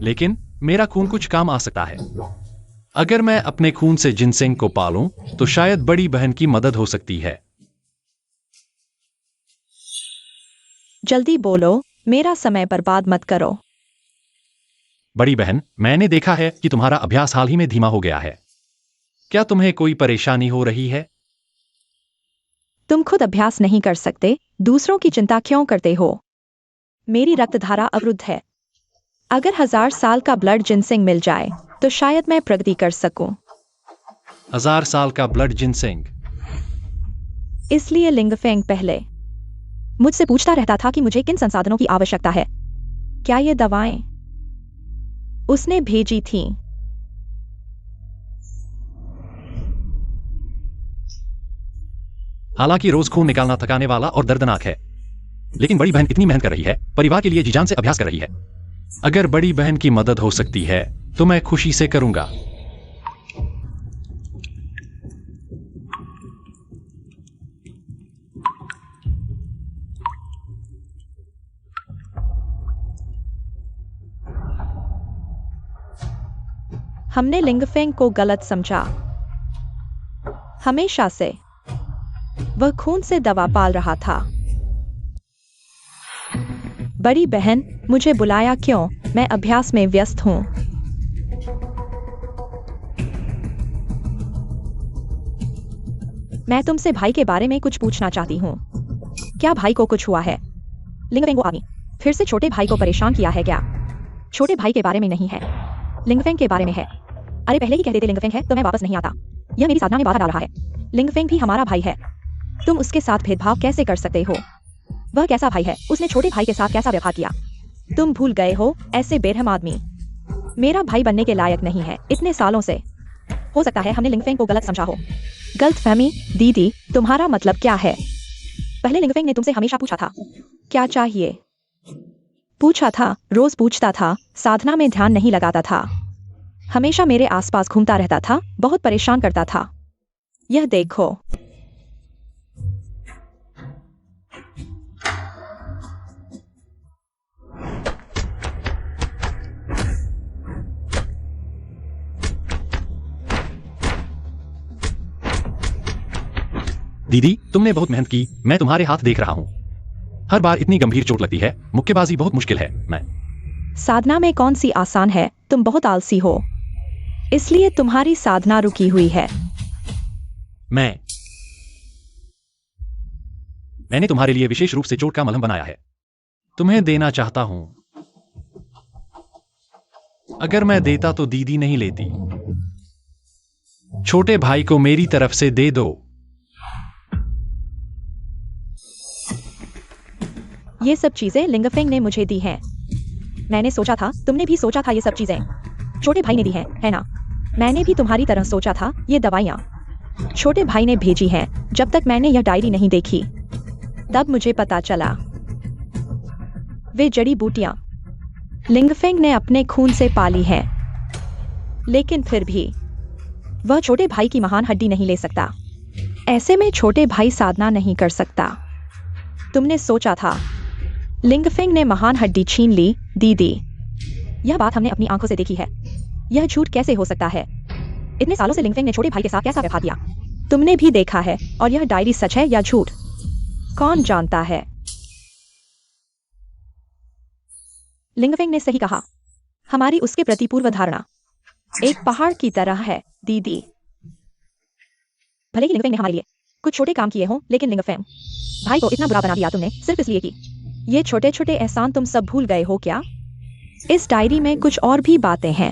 लेकिन मेरा खून कुछ काम आ सकता है। अगर मैं अपने खून से जिनसेंग को पालूं तो शायद बड़ी बहन की मदद हो सकती है। जल्दी बोलो, मेरा समय बर्बाद मत करो। बड़ी बहन, मैंने देखा है कि तुम्हारा अभ्यास हाल ही में धीमा हो गया है। क्या तुम्हें कोई परेशानी हो रही है? तुम खुद अभ्यास नहीं कर सकते, दूसरों की चिंता क्यों करते हो? मेरी रक्तधारा अवरुद्ध है। अगर 1000 साल का ब्लड जिनसिंग मिल जाए तो शायद मैं प्रगति कर सकूं। 1000 साल का ब्लड जिनसिंग। इसलिए लिंगफेंग पहले मुझसे पूछता रहता था कि मुझे किन संसाधनों की आवश्यकता है। क्या ये दवाएं उसने भेजी थीं? हालांकि रोज खून निकालना थकाने वाला और दर्दनाक है, लेकिन बड़ी बहन इतनी मेहनत कर रही है, परिवार के लिए जी जान से अभ्यास कर रही है। अगर बड़ी बहन की मदद हो सकती है तो मैं खुशी से करूंगा। हमने लिंगफेंग को गलत समझा। हमेशा से वह खून से दवा पाल रहा था। बड़ी बहन, मुझे बुलाया क्यों? मैं अभ्यास में व्यस्त हूं। मैं तुमसे भाई के बारे में कुछ पूछना चाहती हूँ। क्या भाई को कुछ हुआ है? लिंगफेंग वो आदमी फिर से छोटे भाई को परेशान किया है क्या? छोटे भाई के बारे में नहीं है, लिंगफेंग के बारे में है। अरे पहले ही कह देते लिंगफेंग है तो मैं वापस नहीं आता। यह मेरी साधना में बाधा डाल रहा है। लिंगफेंग भी हमारा भाई है। तुम उसके साथ भेदभाव कैसे कर सकते हो? वह कैसा भाई है? उसने छोटे भाई के साथ कैसा व्यवहार किया? तुम भूल गए हो, ऐसे बेरहम आदमी मेरा भाई बनने के लायक नहीं है इतने सालों से। हो सकता है हमने लिंगफेंग को गलत समझा हो। गलतफहमी? दीदी, तुम्हारा मतलब क्या है? पहले लिंगफेंग ने तुमसे हमेशा पूछा था क्या चाहिए। पूछा था, रोज पूछता था, साधना में ध्यान नहीं लगाता था, हमेशा मेरे आसपास घूमता रहता था, बहुत परेशान करता था। यह देखो। दीदी, तुमने बहुत मेहनत की, मैं तुम्हारे हाथ देख रहा हूं। हर बार इतनी गंभीर चोट लगती है, मुक्केबाजी बहुत मुश्किल है। मैं साधना में कौन सी आसान है? तुम बहुत आलसी हो, इसलिए तुम्हारी साधना रुकी हुई है। मैंने तुम्हारे लिए विशेष रूप से चोट का मलहम बनाया है, तुम्हें देना चाहता हूं। अगर मैं देता तो दीदी नहीं लेती। छोटे भाई को मेरी तरफ से दे दो। ये सब चीजें लिंगफेंग ने मुझे दी हैं। मैंने सोचा था तुमने भी सोचा था ये सब चीजें छोटे भाई ने दी हैं, है ना? मैंने भी तुम्हारी तरह सोचा था ये दवाइयाँ छोटे भाई ने भेजी हैं। जब तक मैंने यह डायरी नहीं देखी तब मुझे पता चला वे जड़ी बूटियां लिंगफेंग ने अपने खून से पाली हैं। लेकिन फिर भी वह छोटे भाई की महान हड्डी नहीं ले सकता। ऐसे में छोटे भाई साधना नहीं कर सकता। तुमने सोचा था लिंगफेंग ने महान हड्डी छीन ली। दीदी, यह बात हमने अपनी आंखों से देखी है। यह झूठ कैसे हो सकता है? इतने सालों से लिंगफेंग ने छोटे भाई के साथ कैसा व्यवहार किया? तुमने भी देखा है। और यह डायरी सच है या झूठ, कौन जानता है? लिंगफेंग ने सही कहा। हमारी उसके प्रति पूर्व धारणा एक पहाड़ की तरह है। दीदी, भले ही लिंगफेंग ने हमारे लिए कुछ छोटे काम किए हों, लेकिन लिंगफेंग भाई को इतना बुरा बना दिया तुमने सिर्फ इसलिए कि ये छोटे छोटे एहसान तुम सब भूल गए हो क्या? इस डायरी में कुछ और भी बातें हैं,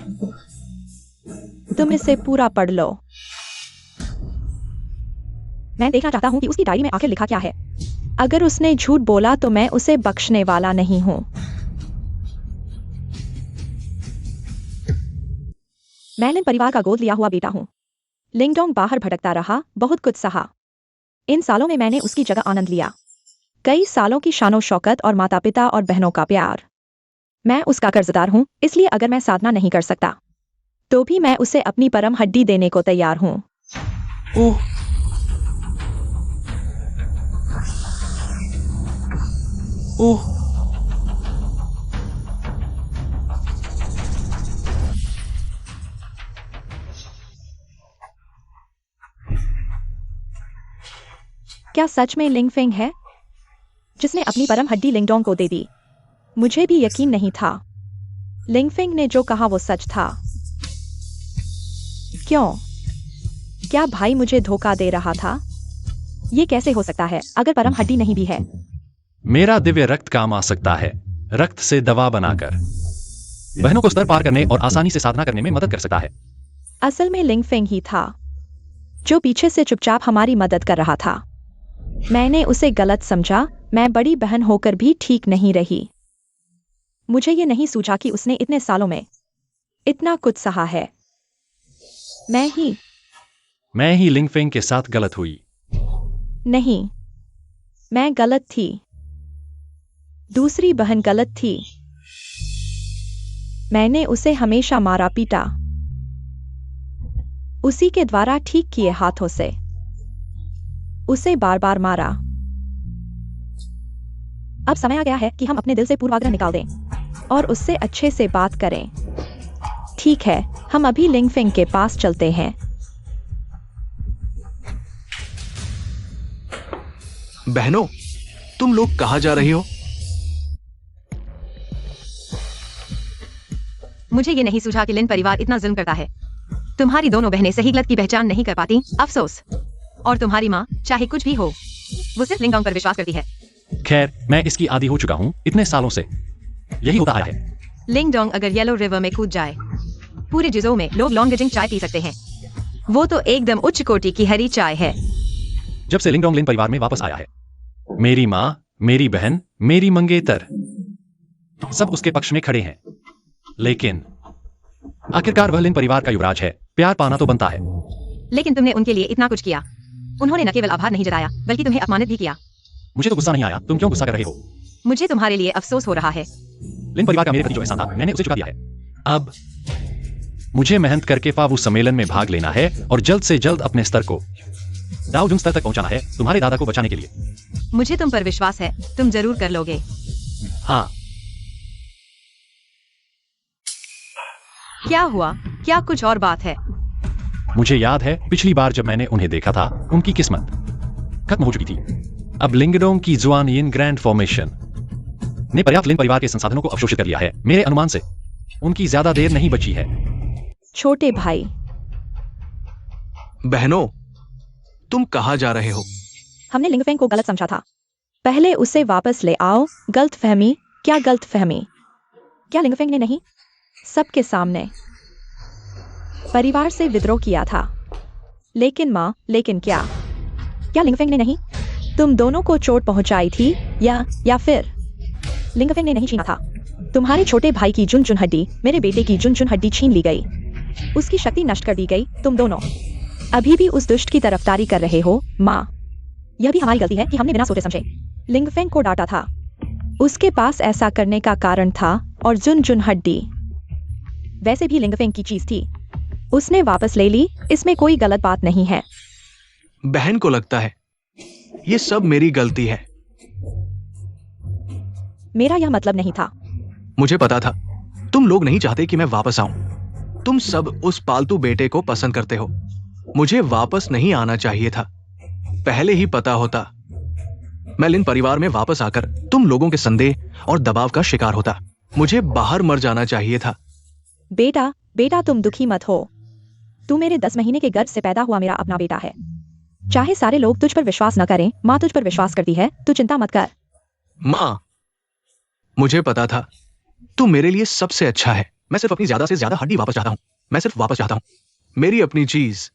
तुम इसे पूरा पढ़ लो। मैं देखना चाहता हूं कि उसकी डायरी में आखिर लिखा क्या है। अगर उसने झूठ बोला तो मैं उसे बख्शने वाला नहीं हूं। मैं लिन परिवार का गोद लिया हुआ बेटा हूं। लिंगडोंग बाहर भटकता रहा, बहुत कुछ सहा। इन सालों में मैंने उसकी जगह आनंद लिया। कई सालों की शानो शौकत और माता पिता और बहनों का प्यार। मैं उसका कर्जदार हूं, इसलिए अगर मैं साधना नहीं कर सकता तो भी मैं उसे अपनी परम हड्डी देने को तैयार हूं। ओह, ओह, क्या सच में लिंगफेंग है? जिसने अपनी परम हड्डी लिंगडोंग को दे दी। मुझे भी यकीन नहीं था लिंगफेंग ने जो कहा वो सच था। क्यों? क्या भाई मुझे धोखा दे रहा था? ये कैसे हो सकता है अगर परम हड्डी नहीं भी है? मेरा दिव्य रक्त काम आ सकता है, रक्त से दवा बनाकर बहनों को स्तर पार करने और आसानी से साधना करने में मदद कर सकता है। असल में लिंगफेंग ही था जो पीछे से चुपचाप हमारी मदद कर रहा था। मैंने उसे गलत समझा। मैं बड़ी बहन होकर भी ठीक नहीं रही। मुझे ये नहीं सूझा कि उसने इतने सालों में इतना कुछ सहा है। मैं ही लिंगफेंग के साथ गलत हुई। नहीं, मैं गलत थी। दूसरी बहन गलत थी। मैंने उसे हमेशा मारा पीटा, उसी के द्वारा ठीक किए हाथों से उसे बार बार मारा। अब समय आ गया है कि हम अपने दिल से पूर्वाग्रह निकाल दें और उससे अच्छे से बात करें। ठीक है, हम अभी लिंगफेंग के पास चलते हैं। बहनों, तुम लोग कहां जा रही हो? मुझे ये नहीं सूझा कि लिन परिवार इतना जुल्म करता है। तुम्हारी दोनों बहनें सही गलत की पहचान नहीं कर पाती, अफसोस। और तुम्हारी माँ, चाहे कुछ भी हो, वो सिर्फ लिंगडोंग पर विश्वास करती है। खैर, मैं इसकी आदी हो चुका हूँ इतने सालों से। यही होता आया है। लिंगडोंग अगर येलो रिवर में कूद जाए, पूरे जिजो में लोग लॉन्गजिंग चाय पी सकते हैं। वो तो एकदम उच्च कोटि की हरी चाय है। जब से लिंगडोंग लिन परिवार में वापस आया है, मेरी माँ, मेरी बहन, मेरी मंगेतर सब उसके पक्ष में खड़े हैं। लेकिन आखिरकार वह लिन परिवार का युवराज है, प्यार पाना तो बनता है। लेकिन तुमने उनके लिए इतना कुछ किया। उन्होंने न केवल आभार नहीं जताया, बल्कि तुम्हें अपमानित भी किया। मुझे तो गुस्सा नहीं आया, तुम क्यों गुस्सा कर रहे हो? मुझे तुम्हारे लिए अफसोस हो रहा है। लिन परिवार का मेरे प्रति जो एहसान था, मैंने उसे चुका दिया है। अब मुझे मेहनत करके फावू सम्मेलन में भाग लेना है और जल्द से जल्द अपने स्तर को दाओजुंग स्तर तक पहुंचाना है, तुम्हारे दादा को बचाने के लिए। मुझे तुम पर विश्वास है, तुम जरूर कर लोगे। हाँ। क्या हुआ? क्या कुछ और बात है? मुझे याद है पिछली बार जब मैंने उन्हें देखा था, उनकी किस्मत खत्म हो चुकी थी। अब लिंगडोंग की जुआन यिन ग्रैंड फॉर्मेशन ने पर्याप्त लिन परिवार के संसाधनों को अवशोषित कर लिया है। मेरे अनुमान से उनकी ज्यादा देर नहीं बची है। छोटे भाई। बहनों, तुम कहां जा रहे हो? हमने लिंगफेंग को गलत समझा था। पहले उसे वापस ले आओ। गलतफहमी? क्या गलतफहमी? क्या लिंगफेंग ने नहीं सबके सामने परिवार से विद्रोह किया था? लेकिन माँ, लेकिन क्या लिंगफेंग ने नहीं तुम दोनों को चोट पहुंचाई थी? या फिर लिंगफेंग ने नहीं छीना था? तुम्हारे छोटे भाई की जुन जुन हड्डी मेरे बेटे की जुन जुन हड्डी छीन ली गई, उसकी शक्ति नष्ट कर दी गई। तुम दोनों अभी भी उस दुष्ट की तरफदारी कर रहे हो। माँ, यह भी हमारी गलती है कि हमने बिना सोचे समझे लिंगफेंग को डांटा था। उसके पास ऐसा करने का कारण था। और जुन जुन हड्डी वैसे भी लिंगफेंग की चीज थी, उसने वापस ले ली। इसमें कोई गलत बात नहीं है। बहन को लगता है ये सब मेरी गलती है। मेरा यह मतलब नहीं था। मुझे पता था तुम लोग नहीं चाहते कि मैं वापस आऊं। तुम सब उस पालतू बेटे को पसंद करते हो। मुझे वापस नहीं आना चाहिए था। पहले ही पता होता, मैं लिन परिवार में वापस आकर तुम लोगों के संदेह और दबाव का शिकार होता। मुझे बाहर मर जाना चाहिए था। बेटा तुम दुखी मत हो। तू मेरे 10 महीने के गर्भ से पैदा हुआ मेरा अपना बेटा है। चाहे सारे लोग तुझ पर विश्वास न करें, माँ तुझ पर विश्वास करती है। तू चिंता मत कर। माँ, मुझे पता था तू मेरे लिए सबसे अच्छा है। मैं सिर्फ अपनी ज्यादा से ज्यादा हड्डी वापस चाहता हूँ। मैं सिर्फ वापस चाहता हूँ मेरी अपनी चीज।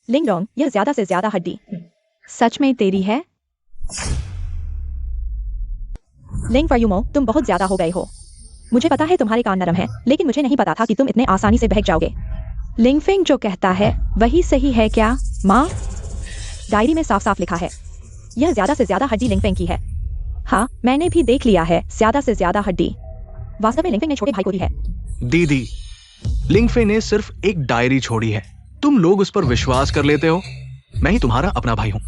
लिंगडोंग, यह ज्यादा से ज्यादा हड्डी सच में तेरी है? लिंग फर्यूमो, तुम बहुत ज्यादा हो गए हो। मुझे पता है तुम्हारे कान नरम हैं, लेकिन मुझे नहीं पता था कि तुम इतने आसानी से बहक जाओगे। लिंगफेंग जो कहता है वही सही है क्या माँ? डायरी में साफ साफ लिखा है यह ज्यादा से ज्यादा हड्डी लिंगफेंग की है। हाँ, मैंने भी देख लिया है ज्यादा से ज्यादा हड्डी वास्तव में लिंगफेंग ने छोटे भाई को दी है। दीदी, लिंगफे ने सिर्फ एक डायरी छोड़ी है। तुम लोग उस पर विश्वास कर लेते हो। मैं ही तुम्हारा अपना भाई हूं।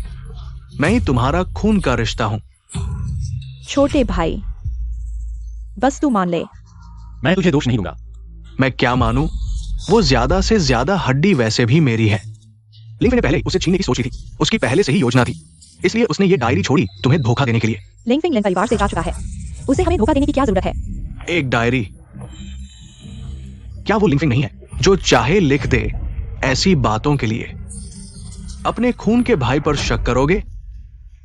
मैं ही तुम्हारा खून का रिश्ता हूं। छोटे भाई, बस तू मान ले। मैं तुझे दोष नहीं दूंगा। मैं क्या मानूं? वो ज्यादा से ज्यादा हड्डी वैसे भी मेरी है। लिंगफे ने पहले उसे छीनने की सोची थी। उसकी पहले से ही योजना थी। इसलिए उसने ये डायरी छोड़ी तुम्हें धोखा देने के लिए। लिंगफिंग लिन परिवार से जा चुका है, उसे हमें धोखा देने की क्या जरूरत है? एक डायरी, क्या वो लिंगफिंग नहीं है जो चाहे लिख दे ऐसी बातों के लिए? अपने खून के भाई पर शक करोगे?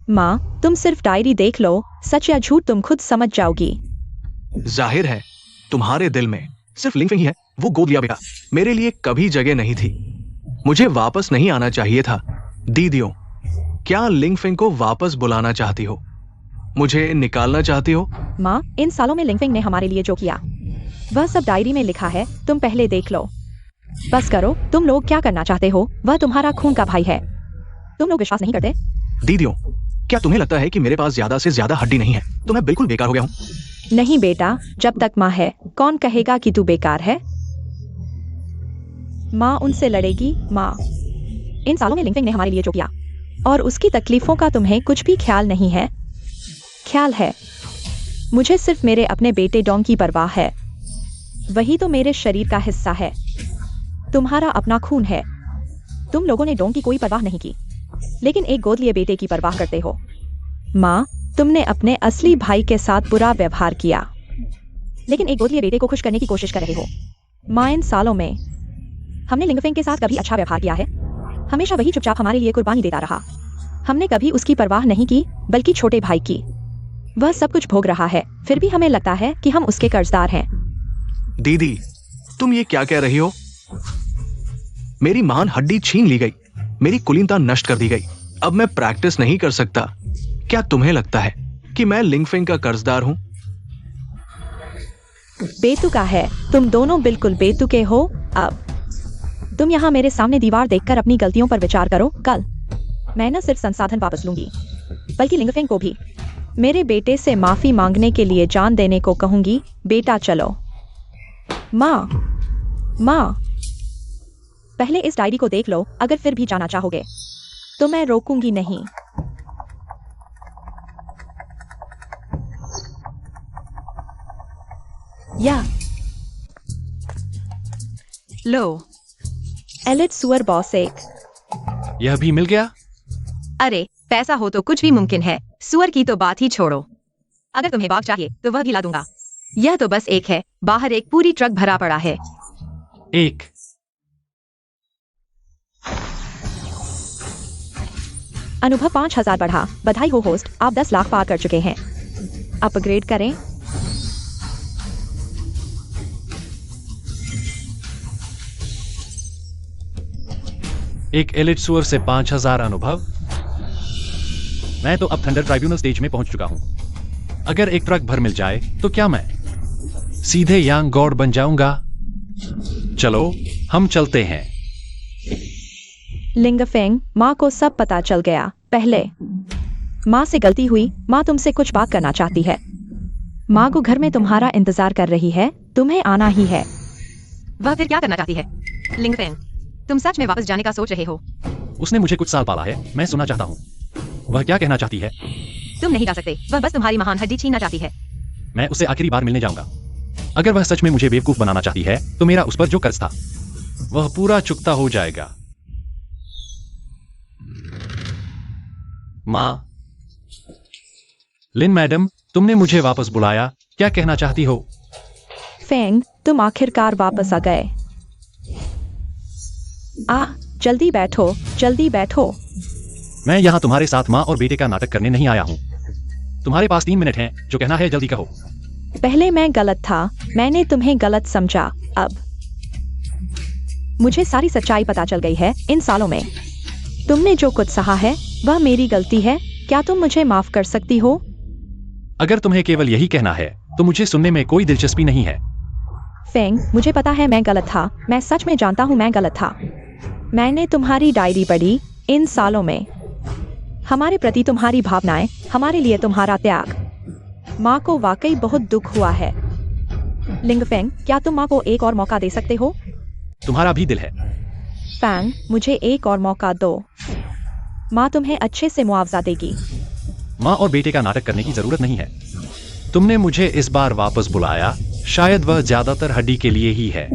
माँ, तुम सिर्फ डायरी देख लो, सच या झूठ तुम खुद समझ जाओगी। जाहिर है तुम्हारे दिल में सिर्फ लिंगफिंग ही है। वो गोद लिया बेटा मेरे लिए कभी जगह नहीं थी। मुझे वापस नहीं आना चाहिए था। दीदियों, क्या लिंगफिंग को वापस बुलाना चाहती हो? मुझे निकालना चाहती हो? माँ, इन सालों में लिंगफिंग ने हमारे लिए जो किया वह सब डायरी में लिखा है, तुम पहले देख लो। बस करो, तुम लोग क्या करना चाहते हो? वह तुम्हारा खून का भाई है। तुम लोग विश्वास नहीं करते? दीदियों, क्या तुम्हें लगता है कि मेरे पास ज्यादा से ज्यादा हड्डी नहीं है तो मैं बिल्कुल बेकार हो गया हूँ? नहीं बेटा, जब तक माँ है कौन कहेगा कि तू बेकार है? माँ उनसे लड़ेगी। माँ, इन सालों में लिंगफिंग ने हमारे लिए जो किया और उसकी तकलीफों का तुम्हें कुछ भी ख्याल नहीं है? ख्याल है। मुझे सिर्फ मेरे अपने बेटे डोंग की परवाह है। वही तो मेरे शरीर का हिस्सा है, तुम्हारा अपना खून है। तुम लोगों ने डोंग की कोई परवाह नहीं की, लेकिन एक गोद लिए बेटे की परवाह करते हो। माँ, तुमने अपने असली भाई के साथ बुरा व्यवहार किया, लेकिन एक गोद लिए बेटे को खुश करने की कोशिश कर रहे हो। माँ, इन सालों में हमने लिंगफिंग के साथ कभी अच्छा व्यवहार किया है? हमेशा वही चुपचाप हमारे लिए कुर्बानी देता रहा। हमने कभी उसकी परवाह नहीं की, बल्कि छोटे भाई की। वह सब कुछ भोग रहा है, फिर भी हमें लगता है कि हम उसके कर्जदार हैं। दीदी, तुम ये क्या कह रही हो? मेरी महान हड्डी छीन ली गई, मेरी कुलीनता नष्ट कर दी गई। अब मैं प्रैक्टिस नहीं कर सकता। क्या तुम्हें लगता है कि मैं लिंगफिंग का कर्जदार हूं? बेतुका है, तुम दोनों बिल्कुल बेतुके हो। अब तुम यहाँ मेरे सामने दीवार देखकर अपनी गलतियों पर विचार करो। कल मैं न सिर्फ संसाधन वापस लूंगी, बल्कि लिंगफिंग को भी मेरे बेटे से माफी मांगने के लिए जान देने को कहूंगी। बेटा चलो। माँ, माँ, पहले इस डायरी को देख लो। अगर फिर भी जाना चाहोगे तो मैं रोकूंगी नहीं। या लो। एलिट सुअर बॉस एक। यह भी मिल गया? अरे, पैसा हो तो कुछ भी मुमकिन है। सुअर की तो बात ही छोड़ो। अगर तुम्हें बाघ चाहिए तो वह भी ला दूंगा। यह तो बस एक है, बाहर एक पूरी ट्रक भरा पड़ा है। एक। अनुभव 5000 बढ़ा। बधाई हो होस्ट, आप 10 लाख पार कर चुके हैं। अपग्रेड करें। एक एलिट सुअर से 5000 अनुभव। मैं तो अब थंडर ट्राइब्यूनल स्टेज में पहुंच चुका हूं। अगर एक ट्रक भर मिल जाए तो क्या मैं सीधे यांग गॉड बन जाऊंगा? चलो हम चलते हैं। लिंगफिंग, माँ को सब पता चल गया। पहले माँ से गलती हुई। माँ तुमसे कुछ बात करना चाहती है। माँ को घर में तुम्हारा इंतजार कर रही है, तुम्हें आना ही है। वह फिर क्या करना चाहती है? लिंगफिंग, तुम सच में वापस जाने का सोच रहे हो? उसने मुझे कुछ साल पाला है, मैं सुनना चाहता हूँ वह क्या कहना चाहती है। तुम नहीं जा सकते। वह बस तुम्हारी महान हड्डी छीनना चाहती है। मैं उससे आखिरी बार मिलने जाऊंगा। अगर वह सच में मुझे बेवकूफ बनाना चाहती है तो मेरा उस पर जो कर्ज था वह पूरा चुकता हो जाएगा। माँ। लिन मैडम, तुमने मुझे वापस बुलाया, क्या कहना चाहती हो? फेंग, तुम आखिरकार वापस आ गए। जल्दी बैठो, जल्दी बैठो। मैं यहाँ तुम्हारे साथ माँ और बेटे का नाटक करने नहीं आया हूँ। तुम्हारे पास 3 मिनट हैं, जो कहना है जल्दी कहो। पहले मैं गलत था, मैंने तुम्हें गलत समझा। अब मुझे सारी सच्चाई पता चल गई है। इन सालों में तुमने जो कुछ सहा है वह मेरी गलती है। क्या तुम मुझे माफ कर सकती हो? अगर तुम्हें केवल यही कहना है तो मुझे सुनने में कोई दिलचस्पी नहीं है। फेंग, मुझे पता है मैं गलत था। मैं सच में जानता हूँ मैं गलत था। मैंने तुम्हारी डायरी पढ़ी। इन सालों में हमारे प्रति तुम्हारी भावनाएं, हमारे लिए तुम्हारा त्याग। माँ को वाकई बहुत दुख हुआ है। लिंगफेंग, क्या तुम माँ को एक और मौका दे सकते हो? तुम्हारा भी दिल है। फैंग, मुझे एक और मौका दो। माँ तुम्हें अच्छे से मुआवजा देगी। माँ और बेटे का नाटक करने की जरूरत नहीं है। तुमने मुझे इस बार वापस बुलाया, शायद वह ज्यादातर हड्डी के लिए ही है।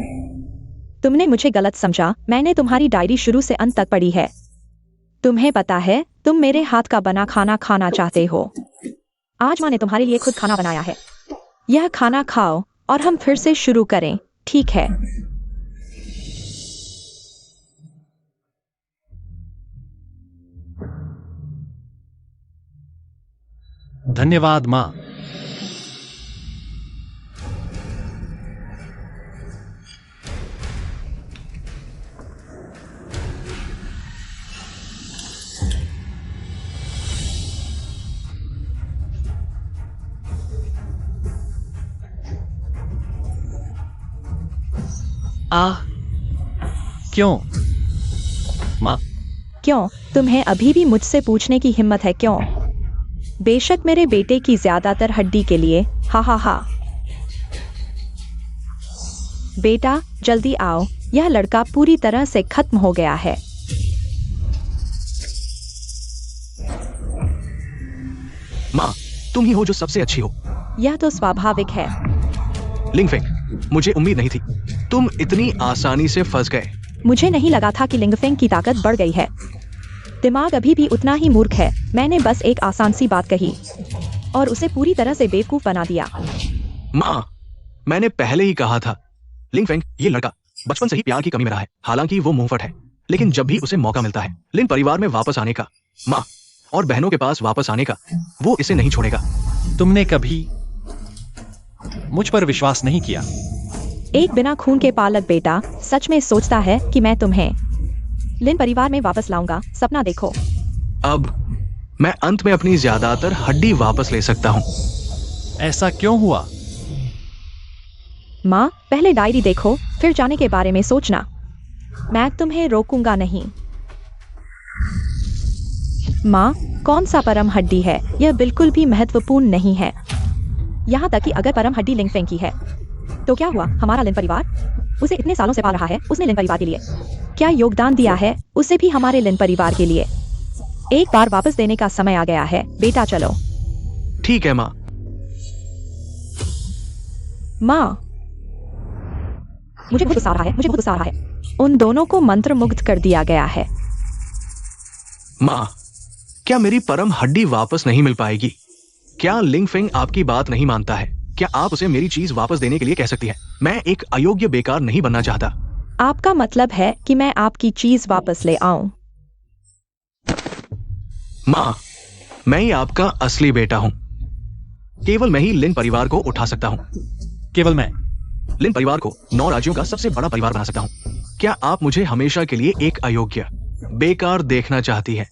तुमने मुझे गलत समझा। मैंने तुम्हारी डायरी शुरू से अंत तक पढ़ी है। तुम्हें पता है तुम मेरे हाथ का बना खाना खाना चाहते हो। आज माँ ने तुम्हारे लिए खुद खाना बनाया है। यह खाना खाओ और हम फिर से शुरू करें, ठीक है? धन्यवाद माँ। क्यों माँ? क्यों? तुम्हें अभी भी मुझसे पूछने की हिम्मत है क्यों? बेशक मेरे बेटे की ज्यादातर हड्डी के लिए, हा हा हा। बेटा जल्दी आओ, यह लड़का पूरी तरह से खत्म हो गया है। माँ, तुम ही हो जो सबसे अच्छी हो। यह तो स्वाभाविक है। लिंगफेंग, मुझे उम्मीद नहीं थी तुम इतनी आसानी से फंस गए। मुझे नहीं लगा था कि लिंगफेंग की ताकत बढ़ गई है। दिमाग अभी भी उतना ही मूर्ख है। मैंने बस एक आसान सी बात कही और उसे पूरी तरह से बेवकूफ बना दिया। माँ, मैंने पहले ही कहा था, लिंगफेंग ये लड़का बचपन से ही प्यार की कमी में रहा है। हालांकि वो मुंहफट है, लेकिन जब भी उसे मौका मिलता है लिन परिवार में वापस आने का, माँ और बहनों के पास वापस आने का, वो इसे नहीं छोड़ेगा। तुमने कभी मुझ पर विश्वास नहीं किया। एक बिना खून के पालक बेटा सच में सोचता है कि मैं तुम्हें लिन परिवार में वापस लाऊंगा? सपना देखो। अब मैं अंत में अपनी ज्यादातर हड्डी वापस ले सकता हूँ। ऐसा क्यों हुआ? माँ, पहले डायरी देखो, फिर जाने के बारे में सोचना। मैं तुम्हें रोकूंगा नहीं। माँ, कौन सा परम हड्डी है? यह बिल्कुल भी महत्वपूर्ण नहीं है। यहाँ तक कि अगर परम हड्डी लिंगफेंग की है तो क्या हुआ? हमारा लिन परिवार उसे इतने सालों से पाल रहा है। उसने लिन परिवार के लिए क्या योगदान दिया है? उसे भी हमारे लिन परिवार के लिए एक बार वापस देने का समय आ गया है। बेटा चलो। ठीक है माँ। माँ, मुझे बहुत गुस्सा आ रहा है। मुझे बहुत गुस्सा आ रहा है। उन दोनों को मंत्र मुग्ध कर दिया गया है। माँ, क्या मेरी परम हड्डी वापस नहीं मिल पाएगी? क्या लिंगफेंग आपकी बात नहीं मानता है? क्या आप उसे मेरी चीज वापस देने के लिए कह सकती हैं? मैं एक अयोग्य बेकार नहीं बनना चाहता। आपका मतलब है कि मैं आपकी चीज वापस ले आऊं? माँ, मैं ही आपका असली बेटा हूँ। केवल मैं ही लिन परिवार को उठा सकता हूँ। केवल मैं लिन परिवार को 9 राज्यों का सबसे बड़ा परिवार बना सकता हूँ। क्या आप मुझे हमेशा के लिए एक अयोग्य बेकार देखना चाहती है?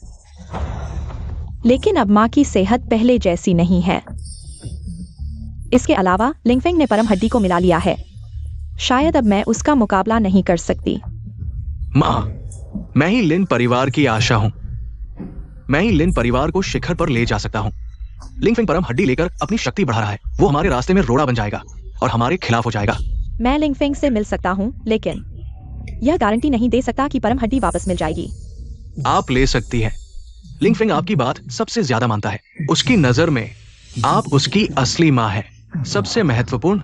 लेकिन अब माँ की सेहत पहले जैसी नहीं है। इसके अलावा लिंगफेंग ने परम हड्डी को मिला लिया है। शायद अब मैं उसका मुकाबला नहीं कर सकती। माँ, मैं ही लिन परिवार की आशा हूँ। मैं ही लिन परिवार को शिखर पर ले जा सकता हूँ। लिंगफेंग परम हड्डी लेकर अपनी शक्ति बढ़ा रहा है। वो हमारे रास्ते में रोड़ा बन जाएगा और हमारे खिलाफ हो जाएगा। मैं लिंगफेंग से मिल सकता हूँ, लेकिन यह गारंटी नहीं दे सकता कि परम हड्डी वापस मिल जाएगी। आप ले सकती हैं। लिंगफेंग आपकी बात सबसे ज्यादा मानता है। उसकी नजर में आप उसकी असली माँ है। सबसे महत्वपूर्ण,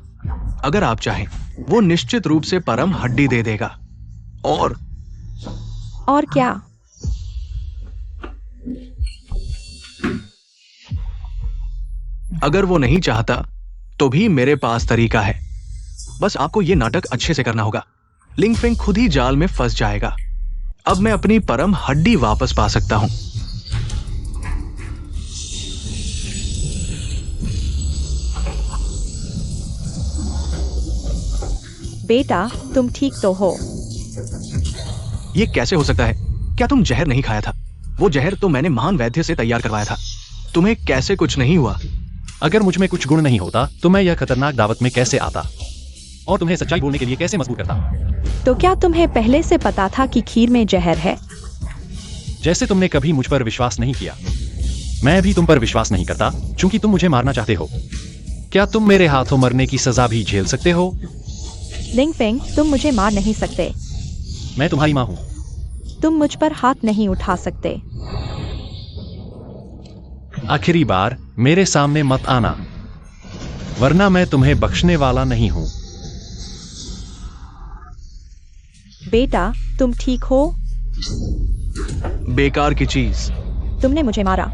अगर आप चाहें वो निश्चित रूप से परम हड्डी दे देगा। और क्या? अगर वो नहीं चाहता तो भी मेरे पास तरीका है। बस आपको ये नाटक अच्छे से करना होगा। लिंगफेंग खुद ही जाल में फंस जाएगा। अब मैं अपनी परम हड्डी वापस पा सकता हूं। बेटा, तुम ठीक तो हो? ये कैसे हो सकता है? क्या तुम जहर नहीं खाया था? वो जहर तो मैंने महान वैद्य से तैयार करवाया था। तुम्हें कैसे कुछ नहीं हुआ? अगर मुझ में कुछ गुण नहीं होता तो मैं यह खतरनाक दावत में कैसे आता और तुम्हें सच्चाई बोलने के लिए कैसे मजबूर करता? तो क्या तुम्हें पहले से पता था कि खीर में जहर है? जैसे तुमने कभी मुझ पर विश्वास नहीं किया, मैं भी तुम पर विश्वास नहीं करता, क्योंकि तुम मुझे मारना चाहते हो। क्या तुम मेरे हाथों मरने की सजा भी झेल सकते हो? लिंगफेंग, तुम मुझे मार नहीं सकते। मैं तुम्हारी माँ हूँ। तुम मुझ पर हाथ नहीं उठा सकते। आखिरी बार मेरे सामने मत आना, वरना मैं तुम्हें बख्शने वाला नहीं हूं। बेटा, तुम ठीक हो? बेकार की चीज। तुमने मुझे मारा।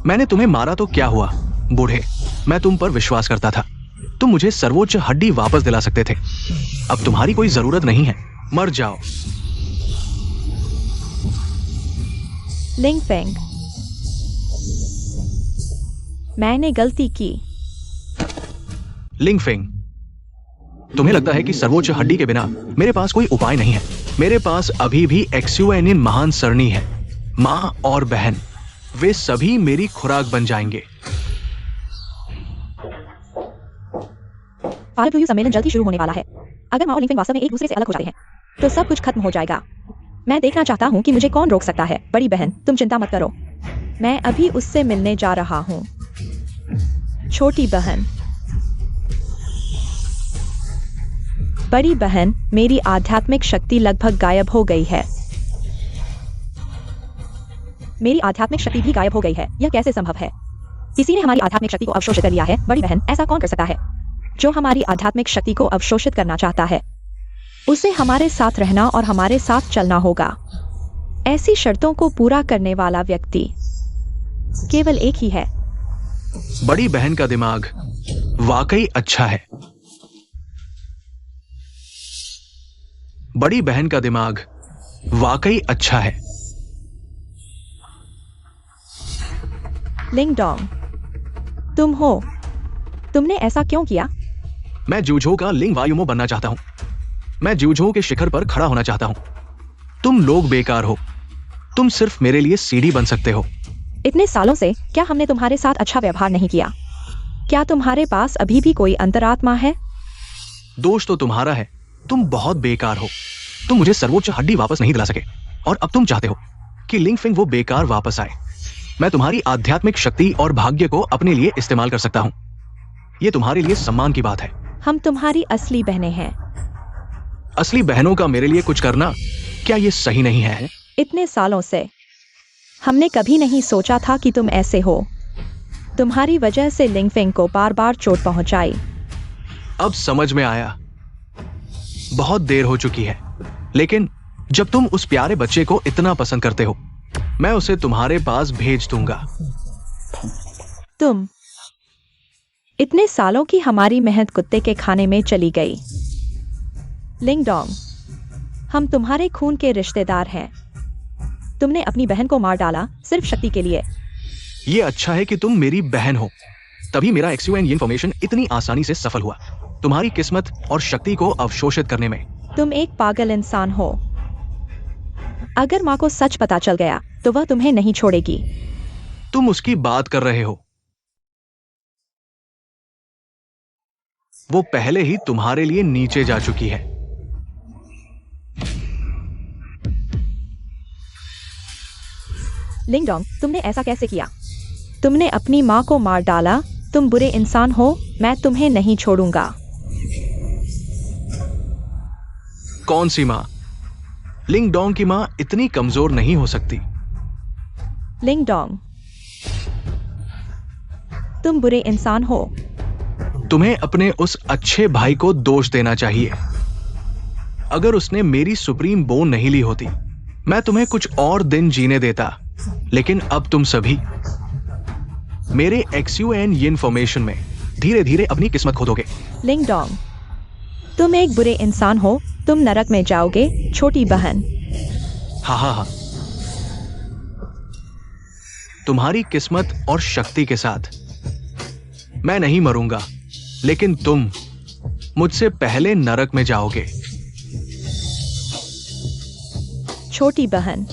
मैंने तुम्हें मारा तो क्या हुआ बूढ़े, मैं तुम पर विश्वास करता था। तुम मुझे सर्वोच्च हड्डी वापस दिला सकते थे। अब तुम्हारी कोई जरूरत नहीं है, मर जाओ। लिंग फेंग, मैंने गलती की। लिंगफिंग, तुम्हें लगता है कि सर्वोच्च हड्डी के बिना मेरे पास कोई उपाय नहीं है। मेरे पास अभी भी एक्सुएनिन महान सरणी है। माँ और बहन, वे सभी मेरी खुराक बन जाएंगे। पालतू सम्मेलन जल्द ही शुरू होने वाला है। अगर माँ और लिंगफेंग वास्तव में एक दूसरे से अलग हो जाते हैं तो सब कुछ खत्म हो जाएगा। मैं देखना चाहता हूँ कि मुझे कौन रोक सकता है। बड़ी बहन, तुम चिंता मत करो, मैं अभी उससे मिलने जा रहा हूँ। छोटी बहन, बड़ी बहन, मेरी आध्यात्मिक शक्ति लगभग गायब हो गई है। मेरी आध्यात्मिक शक्ति भी गायब हो गई है। यह कैसे संभव है? किसी ने हमारी आध्यात्मिक शक्ति को अवशोषित कर लिया है। बड़ी बहन, ऐसा कौन कर सकता है जो हमारी आध्यात्मिक शक्ति को अवशोषित करना चाहता है? उसे हमारे साथ रहना और हमारे साथ चलना होगा। ऐसी शर्तों को पूरा करने वाला व्यक्ति केवल एक ही है। बड़ी बहन का दिमाग वाकई अच्छा है। बड़ी बहन का दिमाग वाकई अच्छा है। लिंग डोंग, तुम हो। तुमने ऐसा क्यों किया? मैं जूझो का लिंग वायुमो बनना चाहता हूं। मैं जूझो के शिखर पर खड़ा होना चाहता हूं। तुम लोग बेकार हो। तुम सिर्फ मेरे लिए सीढ़ी बन सकते हो। इतने सालों से क्या हमने तुम्हारे साथ अच्छा व्यवहार नहीं किया? क्या तुम्हारे पास अभी भी कोई अंतरात्मा है? दोष तो तुम्हारा है। तुम बहुत बेकार हो। तुम मुझे सर्वोच्च हड्डी वापस नहीं दिला सके और अब तुम चाहते हो कि लिंगफिंग वो बेकार वापस आए। मैं तुम्हारी आध्यात्मिक शक्ति और भाग्य को अपने लिए इस्तेमाल कर सकता हूं। यह तुम्हारे लिए सम्मान की बात है। हम तुम्हारी असली बहनें हैं। असली बहनों का मेरे लिए कुछ करना, क्या यह सही नहीं है? इतने सालों से हमने कभी नहीं सोचा था कि तुम ऐसे हो। तुम्हारी वजह से लिंगफिंग को बार बार चोट पहुंचाई। अब समझ में आया। बहुत देर हो चुकी है, लेकिन जब तुम उस प्यारे बच्चे को इतना पसंद करते हो, मैं उसे तुम्हारे पास भेज दूंगा। तुम इतने सालों की हमारी मेहनत कुत्ते के खाने में चली गई। लिंग डोंग, हम तुम्हारे खून के रिश्तेदार हैं। तुमने अपनी बहन को मार डाला सिर्फ शक्ति के लिए। यह अच्छा है कि तुम मेरी बहन हो, तभी मेरा एक्सयूएन इन्फॉर्मेशन इतनी आसानी से सफल हुआ। तुम्हारी किस्मत और शक्ति को अवशोषित करने में। तुम एक पागल इंसान हो। अगर माँ को सच पता चल गया तो वह तुम्हें नहीं छोड़ेगी। तुम उसकी बात कर रहे हो। वो पहले ही तुम्हारे लिए नीचे जा चुकी है। लिंग डोंग, तुमने ऐसा कैसे किया? तुमने अपनी माँ को मार डाला। तुम बुरे इंसान हो। मैं तुम्हें नहीं छोड़ूंगा। कौन सी माँ? लिंग डोंग की माँ इतनी कमजोर नहीं हो सकती। लिंग डोंग, तुम बुरे इंसान हो। तुम्हें अपने उस अच्छे भाई को दोष देना चाहिए। अगर उसने मेरी सुप्रीम बोन नहीं ली होती, मैं तुम्हें कुछ और दिन जीने देता। लेकिन अब तुम सभी मेरे एक्सयूएन इन्फॉर्मेशन में धीरे धीरे अपनी किस्मत खोदोगे। लिंग डोंग, तुम एक बुरे इंसान हो। तुम नरक में जाओगे, छोटी बहन। हाँ। तुम्हारी किस्मत और शक्ति के साथ मैं नहीं मरूंगा, लेकिन तुम मुझसे पहले नरक में जाओगे। छोटी बहन,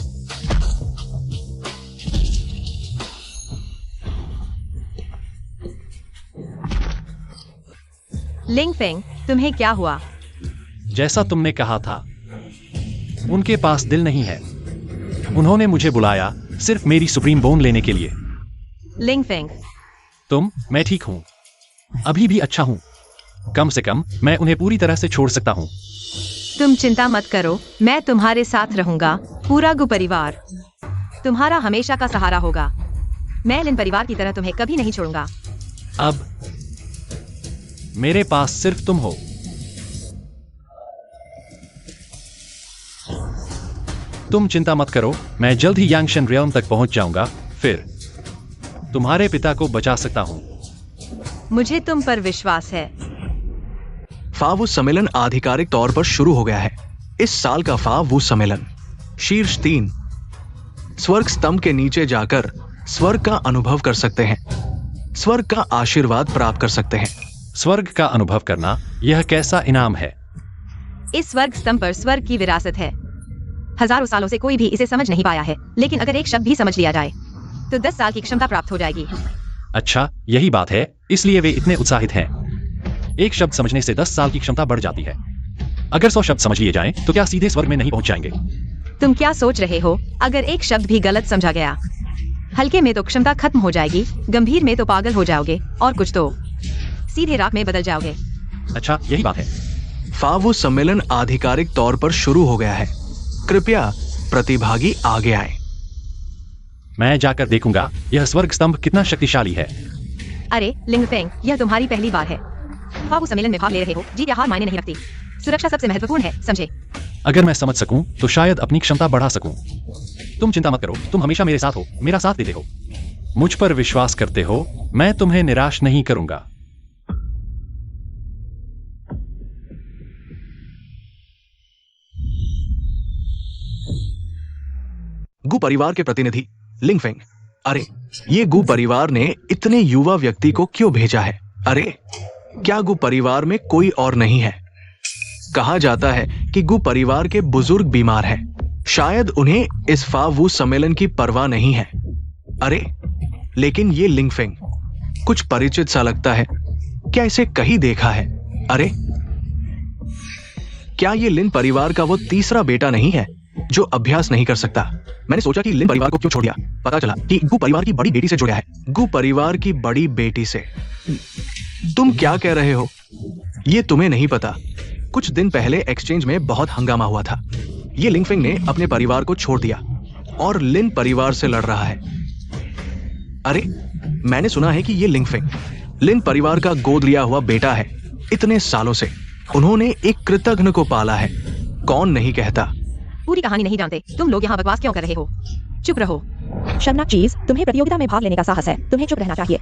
लिंगफेंग, तुम्हें क्या हुआ? जैसा तुमने कहा था, उनके पास दिल नहीं है। उन्होंने मुझे बुलाया सिर्फ मेरी सुप्रीम बोन लेने के लिए। लिंगफेंग, मैं ठीक हूं, अभी भी अच्छा हूं। कम से कम मैं उन्हें पूरी तरह से छोड़ सकता हूं। तुम चिंता मत करो, मैं तुम्हारे साथ रहूंगा। पूरा गु परिवार तुम्हारा हमेशा का सहारा होगा। मैं लिन परिवार की तरह तुम्हें कभी नहीं छोड़ूंगा। अब मेरे पास सिर्फ तुम हो। तुम चिंता मत करो, मैं जल्द ही यांगशन रियल्म तक पहुंच जाऊंगा, फिर तुम्हारे पिता को बचा सकता हूं। मुझे तुम पर विश्वास है। फावू सम्मेलन आधिकारिक तौर पर शुरू हो गया है। इस साल का फावू सम्मेलन शीर्ष 3 स्वर्ग स्तंभ के नीचे जाकर स्वर्ग का अनुभव कर सकते हैं, स्वर्ग का आशीर्वाद प्राप्त कर सकते हैं। स्वर्ग का अनुभव करना, यह कैसा इनाम है? इस स्वर्ग स्तंभ पर स्वर्ग की विरासत है। हजारों सालों से कोई भी इसे समझ नहीं पाया है, लेकिन अगर एक शब्द भी समझ लिया जाए तो 10 साल की क्षमता प्राप्त हो जाएगी। अच्छा, यही बात है, इसलिए वे इतने उत्साहित हैं। एक शब्द समझने से 10 साल की क्षमता बढ़ जाती है। अगर 100 शब्द समझ लिए जाएं, तो क्या सीधे स्वर्ग में नहीं पहुंच जाएंगे? तुम क्या सोच रहे हो? अगर एक शब्द भी गलत समझा गया, हल्के में तो क्षमता खत्म हो जाएगी, गंभीर में तो पागल हो जाओगे, और कुछ तो सीधे राख में बदल जाओगे। अच्छा, यही बात है। फावू सम्मेलन आधिकारिक तौर पर शुरू हो गया है। कृपया प्रतिभागी आगे आए। मैं जाकर देखूंगा यह स्वर्ग स्तंभ कितना शक्तिशाली है। अरे लिंगफेंग, यह तुम्हारी पहली बार है। फावू सम्मेलन में भाग ले रहे हो, जीत या हार मायने नहीं रखती। सुरक्षा सबसे महत्वपूर्ण है, समझे? अगर मैं समझ सकूं तो शायद अपनी क्षमता बढ़ा सकूं। तुम चिंता मत करो, तुम हमेशा मेरे साथ हो, मेरा साथ देते हो, मुझ पर विश्वास करते हो, मैं तुम्हें निराश नहीं करूंगा। गु परिवार के प्रतिनिधि लिंगफेंग, अरे ये गु परिवार ने इतने युवा व्यक्ति को क्यों भेजा है? अरे क्या गु परिवार में कोई और नहीं है? कहा जाता है कि गु परिवार के बुजुर्ग बीमार हैं। शायद उन्हें इस फावू सम्मेलन की परवाह नहीं है। अरे लेकिन ये लिंगफेंग कुछ परिचित सा लगता है। क्या इसे कहीं देखा है? अरे क्या ये लिन परिवार का वो तीसरा बेटा नहीं है जो अभ्यास नहीं कर सकता? मैंने सोचा कि लिन परिवार को क्यों छोड़ दिया। पता चला कि गु परिवार की बड़ी बेटी से जुड़ा है। गु परिवार की बड़ी बेटी से? तुम क्या कह रहे हो? ये तुम्हें नहीं पता। कुछ दिन पहले एक्सचेंज में बहुत हंगामा हुआ था। ये लिंगफेंग ने अपने परिवार को छोड़ दिया और लिन परिवार से लड़ रहा है। अरे मैंने सुना है कि ये लिंगफेंग लिन परिवार का गोद लिया हुआ बेटा है। इतने सालों से उन्होंने एक कृतघ्न को पाला है। कौन नहीं कहता? पूरी कहानी नहीं जानते तुम लोग यहाँ बकवास क्यों कर रहे हो? चुप रहो। शर्मनाक चीज, तुम्हें प्रतियोगिता में भाग लेने का साहस है, तुम्हें चुप रहना चाहिए।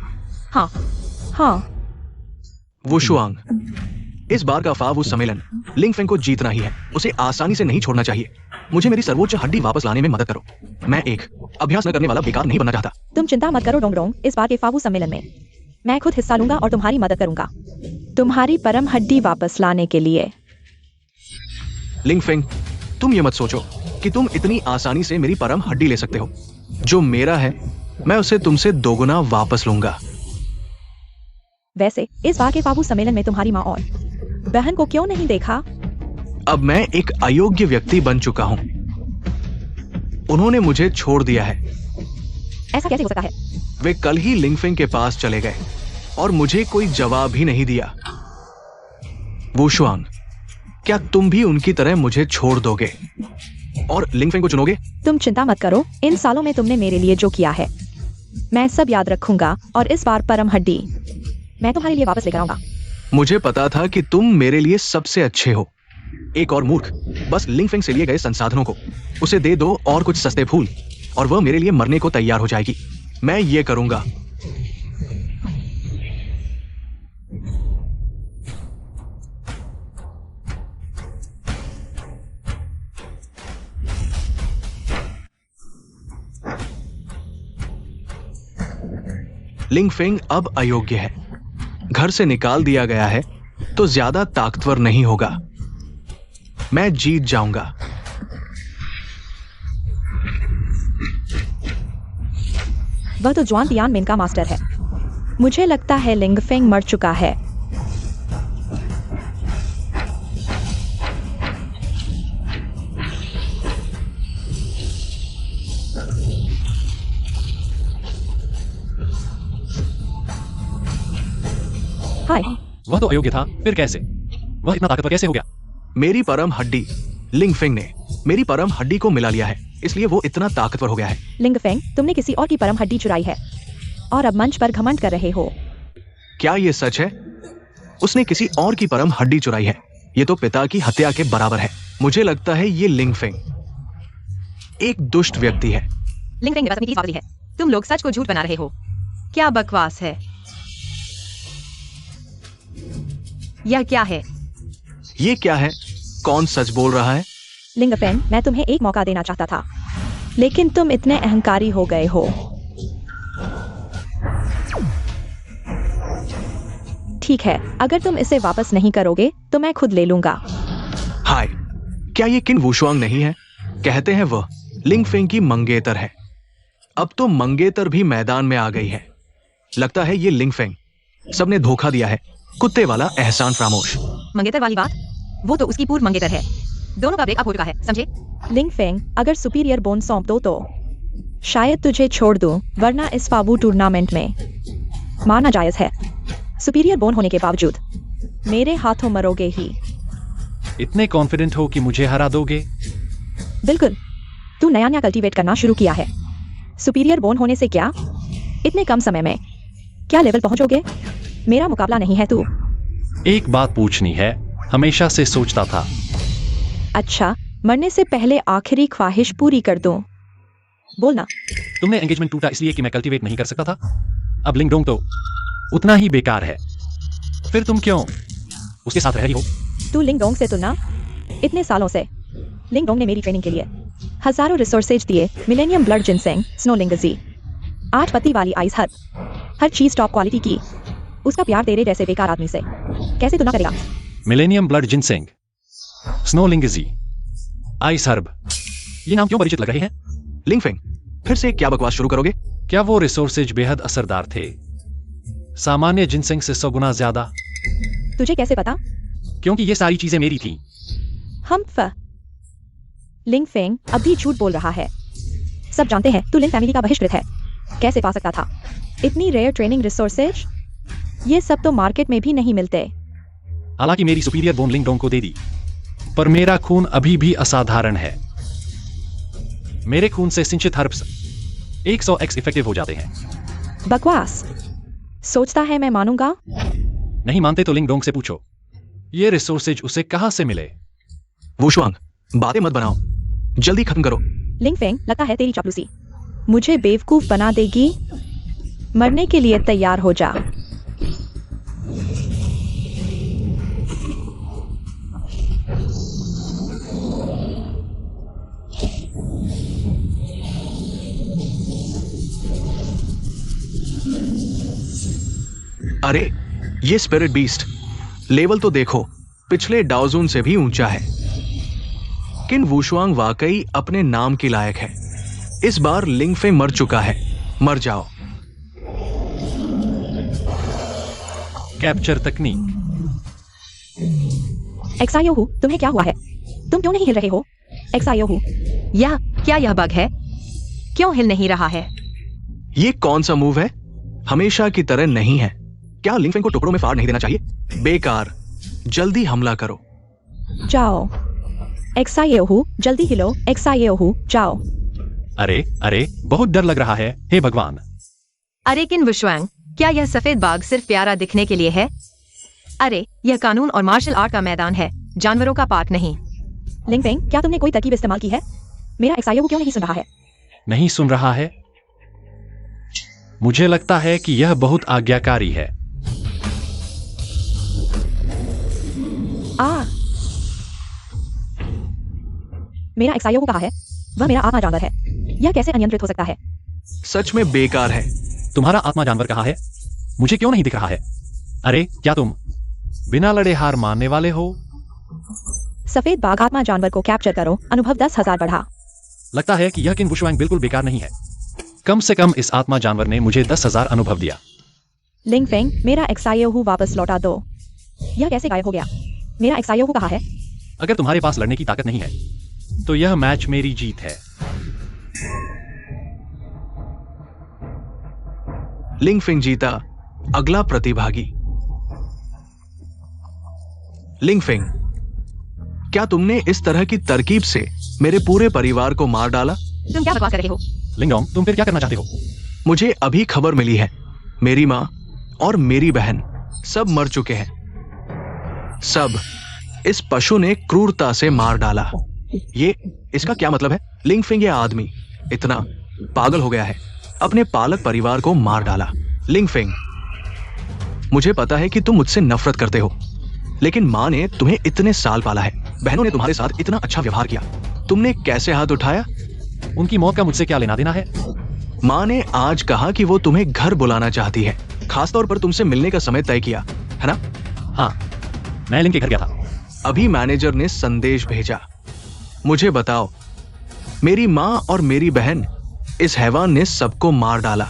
हाँ, वुशुआंग, इस बार का फावू सम्मेलन लिंगफेंग को जीतना ही है। उसे आसानी से नहीं छोड़ना चाहिए। मुझे मेरी सर्वोच्च हड्डी वापस लाने में मदद करो। मैं एक अभ्यास न करने वाला बेकार नहीं बनना चाहता। तुम चिंता मत करो डोंगरोंग, इस बार के फावू सम्मेलन में मैं खुद हिस्सा लूंगा और तुम्हारी मदद करूंगा, तुम्हारी परम हड्डी वापस लाने के लिए। लिंगफेंग, तुम ये मत सोचो कि तुम इतनी आसानी से मेरी परम हड्डी ले सकते हो। जो मेरा है मैं उसे तुमसे दोगुना वापस लूंगा। वैसे इस बार के फावू सम्मेलन में तुम्हारी माँ और बहन को क्यों नहीं देखा? अब मैं एक अयोग्य व्यक्ति बन चुका हूं। उन्होंने मुझे छोड़ दिया है। ऐसा कैसे हो सकता है? वे कल ही लिंगफेंग के पास चले गए और मुझे कोई जवाब ही नहीं दिया। वुशुआंग, क्या तुम भी उनकी तरह मुझे छोड़ दोगे और लिंगफेंग को चुनोगे? तुम चिंता मत करो, इन सालों में तुमने मेरे लिए जो किया है मैं सब याद रखूंगा, और इस बार परम हड्डी मैं तुम्हारे लिए वापस लेकर आऊंगा। मुझे पता था कि तुम मेरे लिए सबसे अच्छे हो। एक और मूर्ख बस लिंगफेंग से लिए गए संसाधनों को उसे दे दो और कुछ सस्ते फूल, और वह मेरे लिए मरने को तैयार हो जाएगी। मैं ये करूंगा। लिंगफेंग अब अयोग्य है। घर से निकाल दिया गया है तो ज्यादा ताकतवर नहीं होगा। मैं जीत जाऊंगा। वह तो जॉन तियान मिन का मास्टर है। मुझे लगता है लिंगफेंग मर चुका है। हाय, वह तो अयोग्य था, फिर कैसे? वह इतना ताकतवर कैसे हो गया? मेरी परम हड्डी लिंगफेंग ने मेरी परम हड्डी को मिला लिया है, इसलिए वो इतना ताकतवर हो गया है। लिंगफेंग, तुमने किसी और की परम हड्डी चुराई है और अब मंच पर घमंड कर रहे हो। क्या ये सच है? उसने किसी और की परम हड्डी चुराई है। ये तो पिता की हत्या के बराबर है। मुझे लगता है ये लिंगफेंग एक दुष्ट व्यक्ति है। लिंग फेंग अपनी पागली है। तुम लोग सच को झूठ बना रहे हो। क्या बकवास है? यह क्या है? ये क्या है? कौन सच बोल रहा है? लिंगफेंग, मैं तुम्हें एक मौका देना चाहता था, लेकिन तुम इतने अहंकारी हो गए हो। ठीक है, अगर तुम इसे वापस नहीं करोगे तो मैं खुद ले लूंगा। हाय, क्या ये किन वुशुआंग नहीं है? कहते हैं वह लिंग फेंग की मंगेतर है। अब तो मंगेतर भी मैदान में आ गई है। लगता है ये लिंग फेंग सबने धोखा दिया है। कुत्ते वाला एहसान फरामोश। मंगेतर वाली बात? वो तो उसकी पूर्व मंगेतर है। दोनों का ब्रेकअप हो चुका है, समझे? लिंगफेंग, अगर सुपीरियर बोन सौंप दो तो शायद तुझे छोड़ दूं, वरना इस फाबू टूर्नामेंट में मारना जायज है। सुपीरियर बोन होने के बावजूद मेरे हाथों मरोगे ही। इतने कॉन्फिडेंट हो कि मुझे हरा दोगे? बिल्कुल। तू नया नया कल्टीवेट करना शुरू किया है। सुपीरियर बोन होने से क्या इतने कम समय में क्या लेवल पहुंचोगे? मेरा मुकाबला नहीं है तू। एक बात पूछनी है, हमेशा से सोचता था। अच्छा, मरने से पहले आखिरी ख्वाहिश पूरी कर दूं। बोलना। तुमने एंगेजमेंट टूटा इसलिए कि मैं कल्टीवेट नहीं कर सकता था। अब लिंगडोंग तो उतना ही बेकार है। फिर तुम क्यों उसके साथ रह रही हो? तू लिंगडोंग से तुलना? इतने सालों से लिंगडोंग ने मेरी ट्रेनिंग के लिए हजारों रिसोर्सेज दिए। मिलेनियम ब्लड जिनसेंग, स्नो लिंगजी, 8 पत्ती वाली आइस हर्ब, हर चीज टॉप क्वालिटी की। उसका प्यार तेरे जैसे बेकार आदमी से कैसे तुलना करेगा? Millennium blood ginseng, snow lingzhi, ice herb, ये नाम क्यों परिचित लग रहे हैं? लिंग फेंग, फिर से क्या बकवास शुरू करोगे? क्या वो रिसोर्सेज बेहद असरदार थे, सामान्य जिनसेंग से 100 गुना ज्यादा? तुझे कैसे पता? क्योंकि ये सारी चीजें मेरी थी। लिंगफेंग अभी झूठ बोल रहा है। सब जानते हैं तू लिंग फैमिली का बहिष्कृत है। कैसे पा सकता था इतनी रेयर ट्रेनिंग रिसोर्सेज? ये सब तो मार्केट में भी नहीं मिलते। हालांकि मेरी सुपीरियर बोन लिंगडोंग को दे दी, पर मेरा खून अभी भी असाधारण है। मेरे खून से सिंचित हर्ब्स 100x इफेक्टिव हो जाते हैं। बकवास। सोचता है मैं मानूंगा? नहीं मानते तो लिंगडोंग से पूछो, ये रिसोर्सेज उसे कहां से मिले? वुशुआंग, बातें मत बनाओ, जल्दी खत्म करो। लिंगफेंग, लगता है तेरी चापलूसी मुझे बेवकूफ बना देगी। मरने के लिए तैयार हो जा। अरे, ये स्पिरिट बीस्ट लेवल तो देखो, पिछले डाउजून से भी ऊंचा है। किन वुशुआंग वाकई अपने नाम के लायक है। इस बार लिंग फेंग मर चुका है। मर जाओ। कैप्चर तकनीक। एक्सायोहू, तुम्हें क्या हुआ है? तुम क्यों नहीं हिल रहे हो? एक्सायोहू, क्या यह बग है? क्यों हिल नहीं रहा है? ये कौन सा मूव है? हमेशा की तरह नहीं है। क्या लिंग फेंग को टुकड़ों में फाड़ नहीं देना चाहिए? बेकार। जल्दी हमला करो। जाओ। एक्सायोहू, जल्दी हिलो। एक्सायोहू, जाओ। अरे, बहुत डर लग रहा है। हे भगवान। अरे किन वुशुआंग, क्या यह सफेद बाग सिर्फ प्यारा दिखने के लिए है? अरे, यह कानून और मार्शल आर्ट का मैदान है, जानवरों का पार्क नहीं। लिंगफेंग, क्या तुमने कोई तरकीब इस्तेमाल की है? मेरा एक्सायोहू क्यों नहीं सुन रहा है? नहीं सुन रहा है? मुझे लगता है कि यह बहुत आज्ञाकारी है। मेरा एक्सायोहू कहाँ है? वह मेरा आत्मा जानवर है। यह कैसे अनियंत्रित हो सकता है? सच में बेकार है। तुम्हारा आत्मा जानवर कहाँ है? मुझे क्यों नहीं दिख रहा है? अरे, क्या तुम बिना लड़े हार मानने वाले हो? सफेद बाघ आत्मा जानवर को कैप्चर करो, अनुभव 10,000 बढ़ा। लगता है कि यह किन वुशुआंग बिल्कुल बेकार नहीं है। कम से कम इस आत्मा जानवर ने मुझे 10,000 अनुभव दिया। लिंगफेंग, मेरा एक्सायोहू वापस लौटा दो। यह कैसे गायब हो गया? मेरा एक्सायोहू कहाँ है? अगर तुम्हारे पास लड़ने की ताकत नहीं है तो यह मैच मेरी जीत है। लिंग फेंग जीता। अगला प्रतिभागी। लिंग फेंग, क्या तुमने इस तरह की तरकीब से मेरे पूरे परिवार को मार डाला? तुम क्या बकवास कर रहे हो? लिंगडोंग, तुम फिर क्या करना चाहते हो? मुझे अभी खबर मिली है, मेरी माँ और मेरी बहन सब मर चुके हैं। सब इस पशु ने क्रूरता से मार डाला। इसका क्या मतलब है? लिंगफिंग यह आदमी इतना पागल हो गया है, अपने पालक परिवार को मार डाला। लिंगफिंग, मुझे पता है कि तुम मुझसे नफरत करते हो, लेकिन माँ ने तुम्हें इतने साल पाला है, बहनों ने तुम्हारे साथ इतना अच्छा व्यवहार किया, तुमने कैसे हाथ उठाया? उनकी मौत का मुझसे क्या लेना देना है? माँ ने आज कहा कि वो तुम्हें घर बुलाना चाहती है, खासतौर पर तुमसे मिलने का समय तय किया है ना? हाँ, मैं लिंग के घर गया था। अभी मैनेजर ने संदेश भेजा। मुझे बताओ, मेरी माँ और मेरी बहन, इस हैवान ने सबको मार डाला।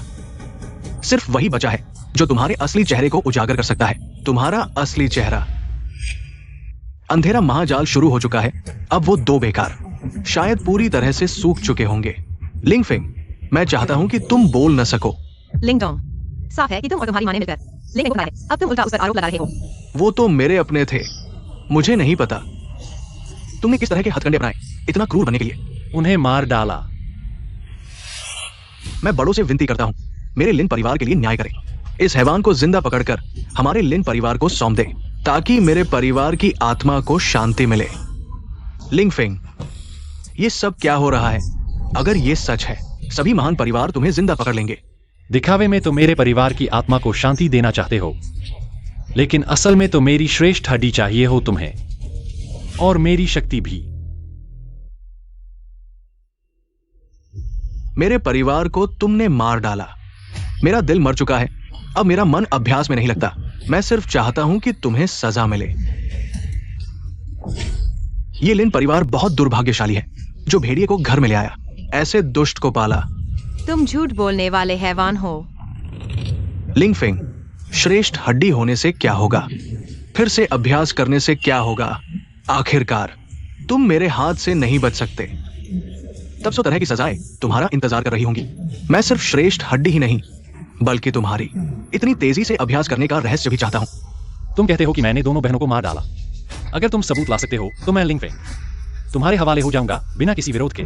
सिर्फ वही बचा है जो तुम्हारे असली चेहरे को उजागर कर सकता है, तुम्हारा असली चेहरा। अंधेरा महाजाल शुरू हो चुका है, अब वो दो बेकार शायद पूरी तरह से सूख चुके होंगे। लिंगफिंग, मैं चाहता हूं कि तुम बोल न सको। लिंगडोंग, साफ है कि तुम और तुम्हारी माँ ने मिलकर लिंग को मारा है। अब तुम उल्टा उस पर आरोप लगा रहे हो। वो तो मेरे अपने थे, मुझे नहीं पता तुमने किस तरह के हथकंडे अपनाए इतना क्रूर बनने के लिए। उन्हें मार डाला। मैं बड़ों से विनती करता हूं, मेरे लिन परिवार के लिए न्याय करें। इस हैवान को जिंदा पकड़कर हमारे लिन परिवार को सौंप दे, ताकि मेरे परिवार की आत्मा को शांति मिले। लिंगफिंग, ये सब क्या हो रहा है? अगर ये सच है, सभी महान परिवार तुम्हें जिंदा पकड़ लेंगे। दिखावे में तो मेरे परिवार की आत्मा को शांति देना चाहते हो, लेकिन असल में तो मेरी श्रेष्ठ हड्डी चाहिए हो तुम्हें, और मेरी शक्ति भी। मेरे परिवार को तुमने मार डाला, मेरा दिल मर चुका है, अब मेरा मन अभ्यास में नहीं लगता। मैं सिर्फ चाहता हूं कि तुम्हें सजा मिले। ये लिन परिवार बहुत दुर्भाग्यशाली है जो भेड़िए को घर में ले आया, ऐसे दुष्ट को पाला। तुम झूठ बोलने वाले हैवान हो। लिंगफिंग, श्रेष्ठ हड्डी होने से क्या होगा? फिर से अभ्यास करने से क्या होगा? आखिरकार तुम मेरे हाथ से नहीं बच सकते। तब सौ तरह की सजाएं तुम्हारा इंतजार कर रही होंगी। मैं सिर्फ श्रेष्ठ हड्डी ही नहीं, बल्कि तुम्हारी इतनी तेजी से अभ्यास करने का रहस्य भी चाहता हूं। तुम कहते हो कि मैंने दोनों बहनों को मार डाला। अगर तुम सबूत ला सकते हो तो मैं लिंगफिंग तुम्हारे हवाले हो जाऊंगा बिना किसी विरोध के।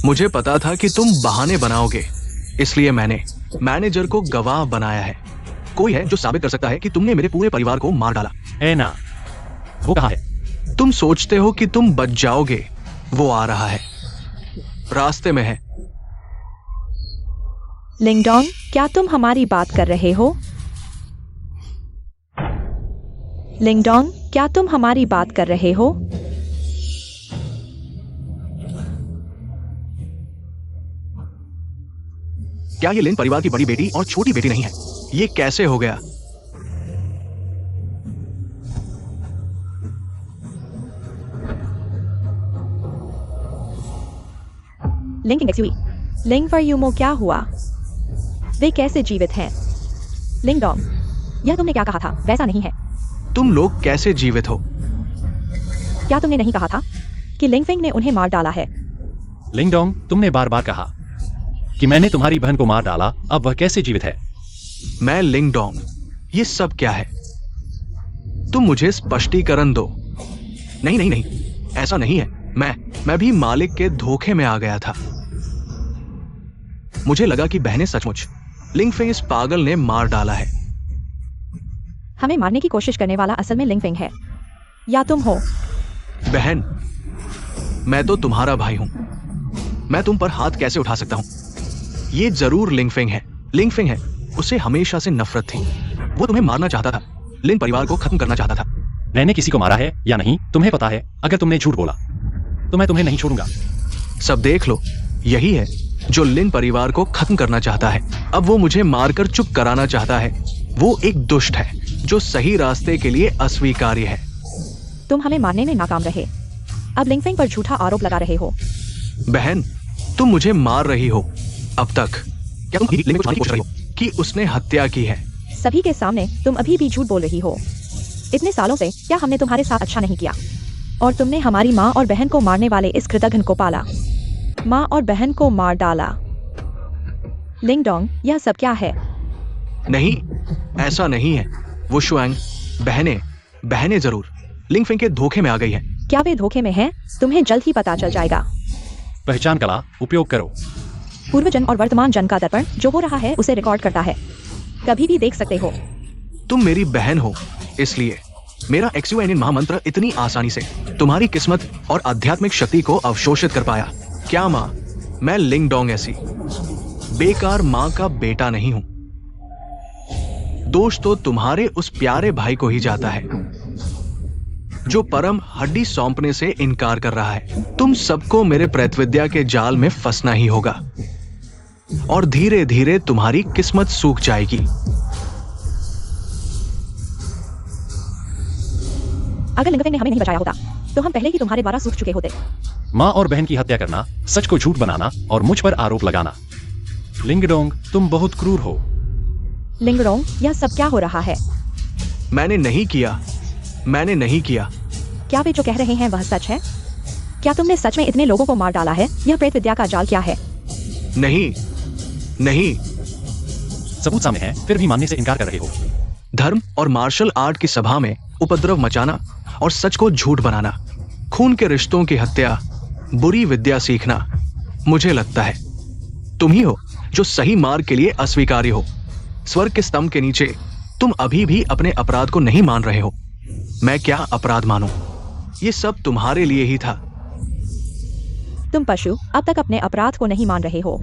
मुझे पता था कि तुम बहाने बनाओगे, इसलिए मैंने मैनेजर को गवाह बनाया है। कोई है जो साबित कर सकता है कि तुमने मेरे पूरे परिवार को मार डाला। ना, वो कहाँ है? तुम सोचते हो कि तुम बच जाओगे, वो आ रहा है, रास्ते में है। लिंगडोंग, क्या तुम हमारी बात कर रहे हो? लिंगडोंग, क्या तुम हमारी बात कर रहे हो? क्या ये लिन परिवार की बड़ी बेटी और छोटी बेटी नहीं है? ये कैसे हो गया? लिंग एक्सुई, लिंग फॉर यूमो, क्या हुआ? वे कैसे जीवित हैं? लिंगडोंग, यह तुमने क्या कहा था वैसा नहीं है। तुम लोग कैसे जीवित हो? क्या तुमने नहीं कहा था कि लिंगफिंग ने उन्हें मार डाला है? लिंगडोंग, तुमने बार बार कहा कि मैंने तुम्हारी बहन को मार डाला, अब वह कैसे जीवित है? मैं लिंगडोंग, ये सब क्या है? तुम मुझे स्पष्टीकरण दो। नहीं नहीं नहीं, ऐसा नहीं है। मैं भी मालिक के धोखे में आ गया था। मुझे लगा कि बहनें सचमुच लिंगफिंग इस पागल ने मार डाला है। हमें मारने की कोशिश करने वाला असल में लिंगफिंग है, या तुम हो? बहन, मैं तो तुम्हारा भाई हूं, मैं तुम पर हाथ कैसे उठा सकता हूं? ये जरूर लिंगफिंग है। लिंगफिंग है, उसे हमेशा से नफरत थी। वो तुम्हें मारना चाहता था, लिन परिवार को खत्म करना चाहता था। मैंने किसी को मारा है या नहीं तुम्हें पता है। अगर तुमने झूठ बोला तो मैं तुम्हें नहीं छोड़ूंगा। सब देख लो, यही है जो लिन परिवार को खत्म करना चाहता है। अब वो मुझे मारकर चुप कराना चाहता है। वो एक दुष्ट है जो सही रास्ते के लिए अस्वीकार्य है। तुम हमें मारने में नाकाम रहे, अब लिंगफिंग पर झूठा आरोप लगा रहे हो। बहन, तुम मुझे मार रही हो। अब तक क्या तुम लिंग को छुपाने की कोशिश कर रही हो कि उसने हत्या की है? सभी के सामने तुम अभी भी झूठ बोल रही हो। इतने सालों से क्या हमने तुम्हारे साथ अच्छा नहीं किया? और तुमने हमारी माँ और बहन को मारने वाले इस कृतघ्न को पाला, माँ और बहन को मार डाला। लिंगडोंग, यह सब क्या है? नहीं, ऐसा नहीं है। वो शुआंग, बहनें जरूर लिंगफिंग के धोखे में आ गई है। क्या वे धोखे में हैं? तुम्हें जल्द ही पता चल जाएगा। पहचान कला उपयोग करो। पूर्वजन और वर्तमान जन का दर्पण जो हो रहा है उसे रिकॉर्ड करता है, कभी भी देख सकते हो। तुम मेरी बहन हो, इसलिए मेरा एक्सयूएनएन महामंत्र इतनी आसानी से तुम्हारी किस्मत और आध्यात्मिक शक्ति को अवशोषित कर पाया? क्या माँ, मैं लिंग डोंग ऐसी बेकार माँ का बेटा नहीं हूं। दोष तो तुम्हारे उस प्यारे भाई को ही जाता है जो परम हड्डी सौंपने से इनकार कर रहा है। तुम सबको मेरे प्रेतविद्या के जाल में फंसना ही होगा और धीरे धीरे तुम्हारी किस्मत सूख जाएगी। अगर लिंगफेंग ने हमें नहीं बचाया होता तो हम पहले ही तुम्हारे द्वारा सूख चुके होते। माँ और बहन की हत्या करना, सच को झूठ बनाना और मुझ पर आरोप लगाना। लिंगडोंग, तुम बहुत क्रूर हो। लिंगडोंग, यह सब क्या हो रहा है? मैंने नहीं किया। क्या वे जो कह रहे हैं वह सच है? क्या तुमने सच में इतने लोगों को मार डाला है? यह प्रेत विद्या का जाल क्या है? नहीं। सबूत सामने है, फिर भी मानने से इनकार कर रहे हो। धर्म और मार्शल आर्ट की सभा में उपद्रव मचाना और सच को झूठ बनाना, खून के रिश्तों की हत्या, बुरी विद्या सीखना। मुझे लगता है तुम ही हो जो सही मार्ग के लिए अस्वीकार्य हो। स्वर्ग के स्तंभ के नीचे तुम अभी भी अपने अपराध को नहीं मान रहे हो। मैं क्या अपराध मानूं? ये सब तुम्हारे लिए ही था। तुम पशु अब तक अपने अपराध को नहीं मान रहे हो।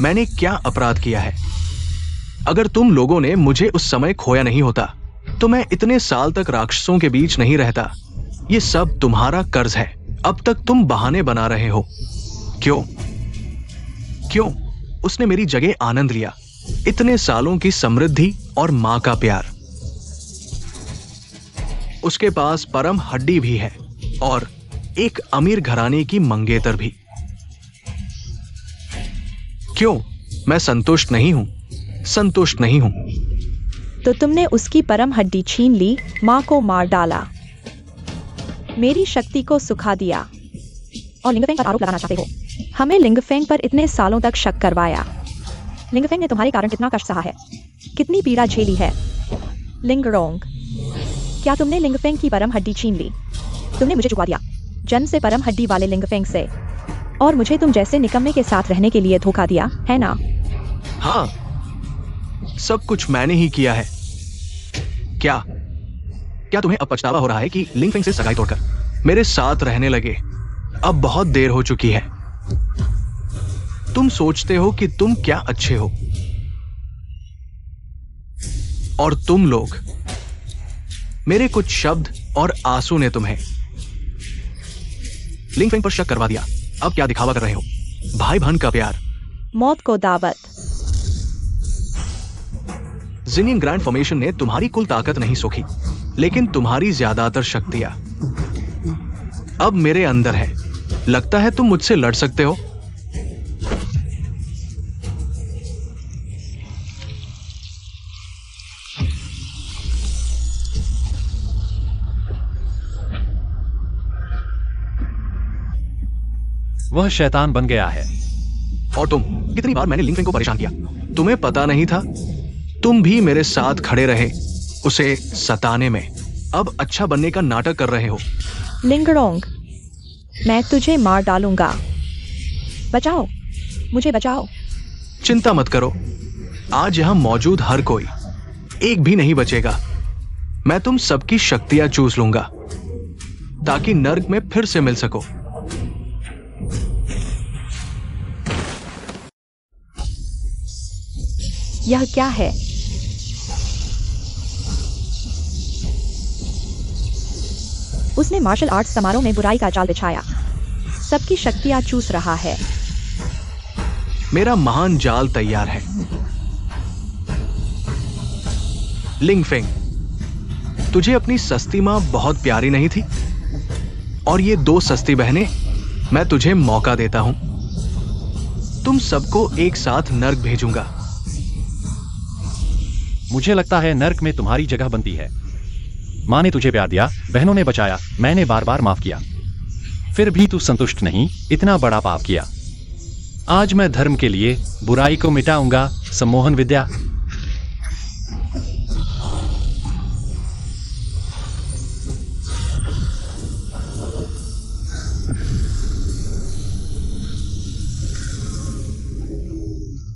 मैंने क्या अपराध किया है? अगर तुम लोगों ने मुझे उस समय खोया नहीं होता तो मैं इतने साल तक राक्षसों के बीच नहीं रहता। ये सब तुम्हारा कर्ज है। अब तक तुम बहाने बना रहे हो। क्यों? उसने मेरी जगह आनंद लिया। इतने सालों की समृद्धि और मां का प्यार। उसके पास परम हड्डी भी है और एक अमीर घराने की मंगेतर भी। क्यों? मैं संतुष्ट नहीं हूं। तो तुमने उसकी परम हड्डी छीन ली, माँ को मार डाला, मेरी शक्ति को सुखा दिया और लिंगफेंग पर आरोप लगाना चाहते हो। हमें लिंगफेंग पर इतने सालों तक शक करवाया। लिंगफेंग ने तुम्हारे कारण कितना कष्ट सहा है, कितनी पीड़ा झेली है। लिंगडोंग, क्या तुमने लिंगफेंग की परम हड्डी छीन ली? तुमने मुझे चुका दिया, जन्म से परम हड्डी वाले लिंगफेंग से, और मुझे तुम जैसे निकम्मे के साथ रहने के लिए धोखा दिया, है ना? हाँ, सब कुछ मैंने ही किया है। क्या तुम्हें अब पछतावा हो रहा है कि लिंगफेंग से सगाई तोड़कर मेरे साथ रहने लगे? अब बहुत देर हो चुकी है। तुम सोचते हो कि तुम क्या अच्छे हो, और तुम लोग, मेरे कुछ शब्द और आंसू ने तुम्हें लिंगफेंग पर शक करवा दिया। अब क्या दिखावा कर रहे हो? भाई बहन का प्यार। मौत को दावत। जिनियन ग्रैंड फॉर्मेशन ने तुम्हारी कुल ताकत नहीं सोखी, लेकिन तुम्हारी ज्यादातर शक्तियां अब मेरे अंदर है। लगता है तुम मुझसे लड़ सकते हो। वह शैतान बन गया है। और तुम, कितनी बार मैंने लिंगफेंग को परेशान किया, तुम्हें पता नहीं था? तुम भी मेरे साथ खड़े रहे उसे सताने में। अब अच्छा बनने का नाटक कर रहे हो। लिंगडोंग, मैं तुझे मार डालूंगा। बचाओ, मुझे बचाओ। चिंता मत करो, आज यहां मौजूद हर कोई एक भी नहीं बचेगा। मैं तुम सबकी शक्तियां चूस लूंगा ताकि नर्क में फिर से मिल सको। यह क्या है? उसने मार्शल आर्ट्स समारोह में बुराई का जाल बिछाया, सबकी शक्तियां चूस रहा है। मेरा महान जाल तैयार है। लिंगफेंग, तुझे अपनी सस्ती मां बहुत प्यारी नहीं थी? और ये दो सस्ती बहनें, मैं तुझे मौका देता हूं। तुम सबको एक साथ नर्क भेजूंगा। मुझे लगता है नर्क में तुम्हारी जगह बनती है। माँ ने तुझे प्यार दिया, बहनों ने बचाया, मैंने बार बार माफ किया, फिर भी तू संतुष्ट नहीं। इतना बड़ा पाप किया। आज मैं धर्म के लिए बुराई को मिटाऊंगा। सम्मोहन विद्या।